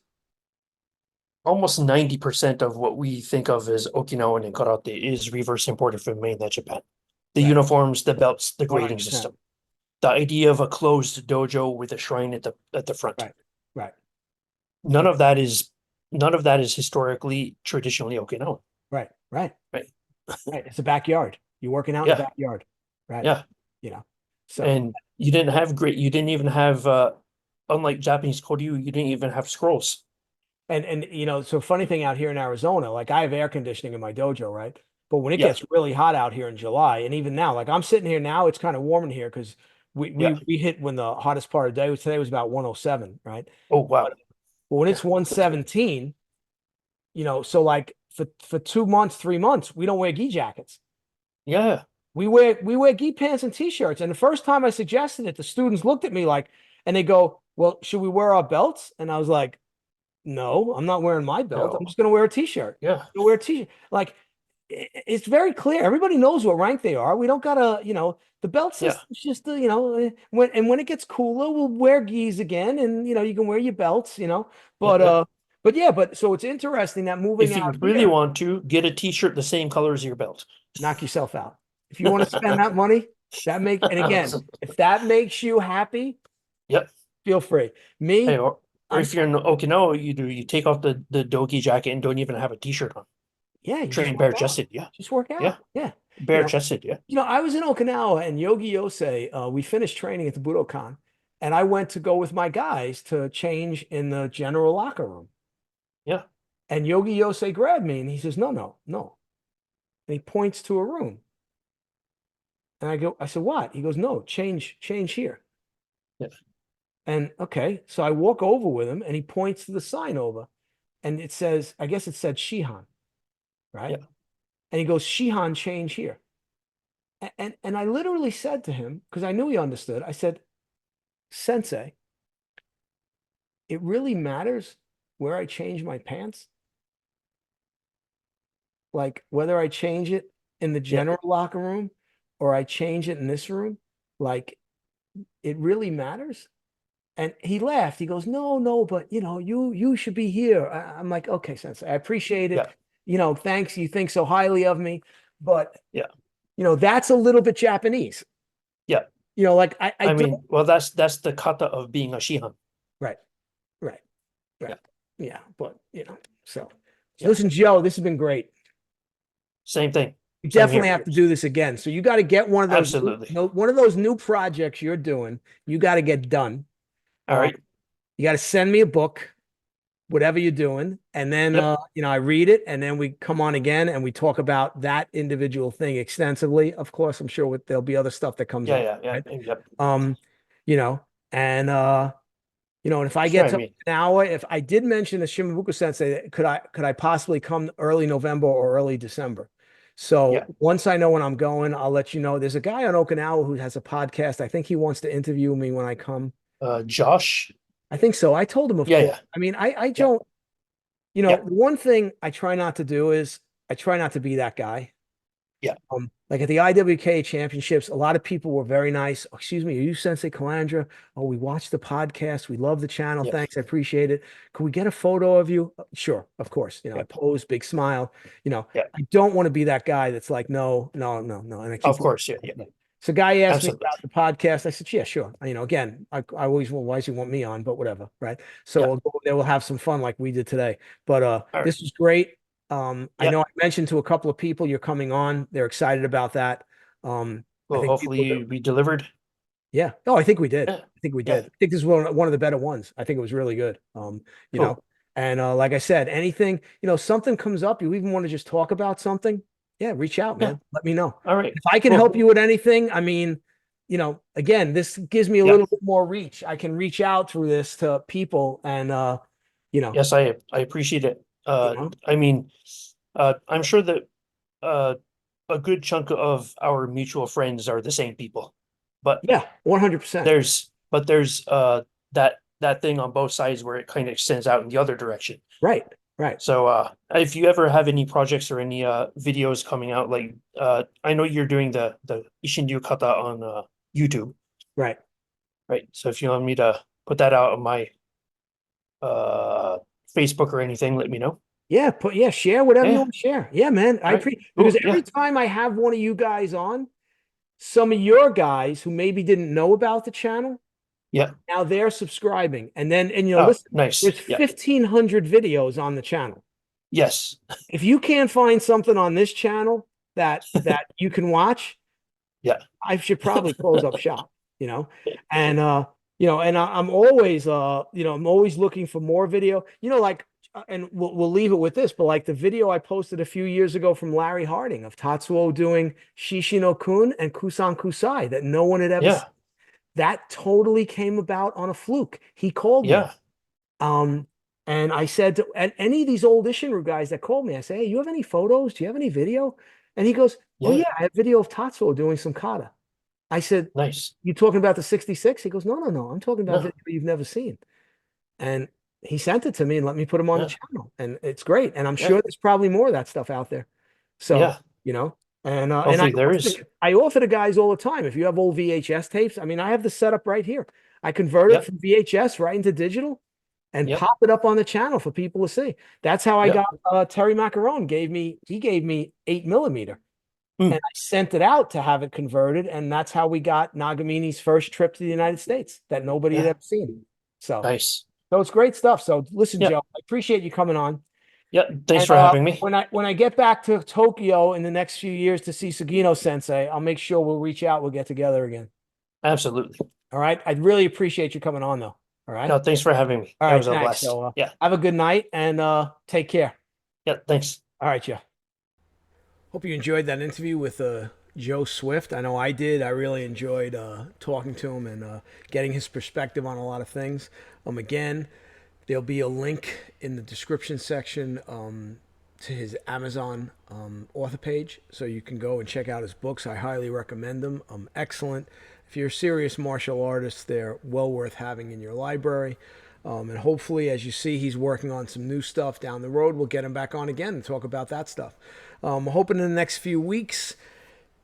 almost 90% of what we think of as Okinawan and karate is reverse imported from mainland Japan. The Right. uniforms, the belts, the grading 100%. system. The idea of a closed dojo with a shrine at the front. Right. Right. None of that is historically traditionally Okinawan. Right. Right. Right. Right. It's a backyard. You're working out in the Yeah. backyard. Right. Yeah. You know. So And you didn't even have unlike Japanese Koryu, you didn't even have scrolls. and so funny thing out here in Arizona, like I have air conditioning in my dojo, right? But when it Yeah. gets really hot out here in July, and even now, like I'm sitting here now, it's kind of warm in here because Yeah. we hit when the hottest part of the day was today was about 107, right? Oh wow. But when Yeah. it's 117, so like for 2 months, 3 months, we don't wear gi jackets. Yeah. We wear gi pants and t-shirts. And the first time I suggested it, the students looked at me like, and they go, "Well, should we wear our belts?" And I was like, "No, I'm not wearing my belt. I'm No. just going to wear a t-shirt. Yeah. I'm gonna wear a t-shirt." Like it's very clear. Everybody knows what rank they are. We don't gotta, the belt Yeah. system is just when it gets cooler, we'll wear gis again, and you can wear your belts, Yeah. But Yeah. so it's interesting that moving If out you really here, want to, get a t-shirt the same color as your belt. knock yourself out. If you want to spend that money, and again, if that makes you happy, Yep. feel free. Hey, Me, or I'm if you're in Okinawa, you take off the dogi jacket and don't even have a t-shirt on. yeah, you just Train work bare out. chested, yeah. Just work Yeah. out. Yeah. You Bare know, chested, yeah. I was in Okinawa and Yogi Yosei, we finished training at the Budokan, and I went to go with my guys to change in the general locker room. Yeah. And Yogi Yosei grabbed me and he says, "No, no, no." And he points to a room. And I said, "What?" He goes, "No, change here." Yeah. And okay, so I walk over with him and he points to the sign over and it says, I guess it said Shihan, right? Yeah. And he goes, "Shihan, change here." And I literally said to him, because I knew he understood, I said, "Sensei, it really matters where I change my pants? Like whether I change it in the Yeah. general locker room or I change it in this room, like it really matters?" And he laughed. He goes, "No, no, but you should be here." I'm like, "Okay, Sensei, I appreciate it. Yeah. Thanks. You think so highly of me, but Yeah. that's a little bit Japanese. Yeah. Like I I don't. mean, well, that's the kata of being a shihan. Right, right, Yeah. right. Yeah, but so Yeah. listen, Joe, this has been great. Same thing. We Same definitely here. have to do this again. So you got to get one of those Absolutely. one of those new projects you're doing. You got to get done. All right. You got to send me a book, whatever you're doing, and then Yep. I read it, and then we come on again and we talk about that individual thing extensively. Of course, I'm sure there'll be other stuff that comes Yeah. up, Yeah. Yeah. right? Yep. And and if I Sure. get I to mean, an hour, if I did mention the Shimabuku Sensei, could I possibly come early November or early December? So yeah. once I know when I'm going, I'll let you know. There's a guy on Okinawa who has a podcast. I think he wants to interview me when I come. Josh. I think so. I told him, of Yeah. course. Yeah. I mean, I Yeah. don't, Yeah. one thing I try not to do is I try not to be that guy. Yeah. Like at the IWK championships, a lot of people were very nice. "Oh, excuse me, are you Sensei Calandra? Oh, we watched the podcast. We love the channel. Yeah, Thanks. I appreciate it. Can we get a photo of you?" Sure, of course. I yeah, pose, big smile. yeah. I don't want to be that guy that's like, no, no, no, no. And I keep, Of course, yeah, yeah, yeah. So guy asked me absolutely. about the podcast. I said, yeah, sure. Again, I always, well, why does he want me on? But whatever, right? So Yeah. we'll go there, we'll have some fun like we did today. But All right. this was great. I Yeah. know I mentioned to a couple of people you're coming on. They're excited about that. I Well, think people do. hopefully we delivered. Yeah. Oh, I think we did. Yeah. I think we Yeah. did. I think this is one of the better ones. I think it was really good. You know, Cool. and like I said, anything, something comes up, you even want to just talk about something. Yeah, reach out, Yeah. man. Let me know. All right. If I can help Cool. you with anything, I mean, again, this gives me a Yeah. little bit more reach. I can reach out through this to people and you know, Yes, I appreciate it. you know, I mean, I'm sure that uh a good chunk of our mutual friends are the same people, but yeah, 100%. there's that thing on both sides where it kind of extends out in the other direction. Right, right, So if you ever have any projects or any videos coming out, like I know you're doing the Isshin-Ryu kata on YouTube, right. right? So if you want me to put that out on my uh Facebook or anything, let me know. Yeah, share whatever you Yeah, want to share. Yeah, man. I all right, appreciate because cool. every Yeah, time I have one of you guys on, some of your guys who maybe didn't know about the channel, yeah. now they're subscribing. And then, Oh, listen, nice. there's Yeah, 1,500 videos on the channel. yes. If you can't find something on this channel that you can watch, Yeah, I should probably close up shop, you know? And and I'm always I'm always looking for more video. And we'll leave it with this, but like the video I posted a few years ago from Larry Harding of Tatsuo doing Shishino-kun and Kusan Kusai that no one had ever seen. yeah, That totally came about on a fluke. He called me. yeah, Um, and I said to any of these old Isshin-Ryu guys that called me, I say, "Hey, you have any photos? Do you have any video?" And he goes, "Oh yeah. yeah, I have video of Tatsuo doing some kata." I said, Nice. "You talking about the 66?" He goes, "No, no, no. I'm talking about No, video you've never seen." And he sent it to me and let me put him on the yeah, channel. And it's great. And I'm yeah, sure there's probably more of that stuff out there. So, yeah. and Hopefully there is. I offer to guys all the time. If you have old VHS tapes, I mean, I have the setup right here. I convert it Yep, from VHS right into digital and yep, pop it up on the channel for people to see. That's how I yep. got Terry Macaron he gave me 8 millimeter Mm, and I sent it out to have it converted. And that's how we got Nagamini's first trip to the United States that nobody had yeah, ever seen. So, nice. so it's great stuff. So listen, Yeah, Joe, I appreciate you coming on. yeah. Thanks And for having me. when I get back to Tokyo in the next few years to see Sugino Sensei, I'll make sure we'll reach out. We'll get together again. Absolutely. All right. I'd really appreciate you coming on though. All right. No, thanks for having me. All It right. was a Thanks. blast. So Yeah, have a good night and take care. yeah. Thanks. All right, Joe. Hope you enjoyed that interview with Joe Swift. I know I did. I really enjoyed talking to him and getting his perspective on a lot of things. Again, there'll be a link in the description section to his Amazon author page, so you can go and check out his books. I highly recommend them. Excellent. If you're a serious martial artist, they're well worth having in your library. And hopefully, as you see, he's working on some new stuff down the road. We'll get him back on again and talk about that stuff. I'm hoping in the next few weeks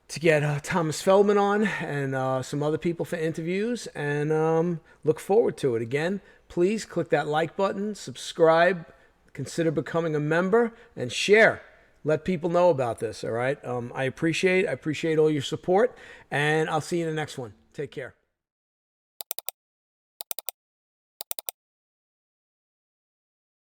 to get Thomas Feldman on and some other people for interviews, and look forward to it. Again, please click that like button, subscribe, consider becoming a member, and share. Let people know about this, all right? I appreciate all your support, and I'll see you in the next one. Take care.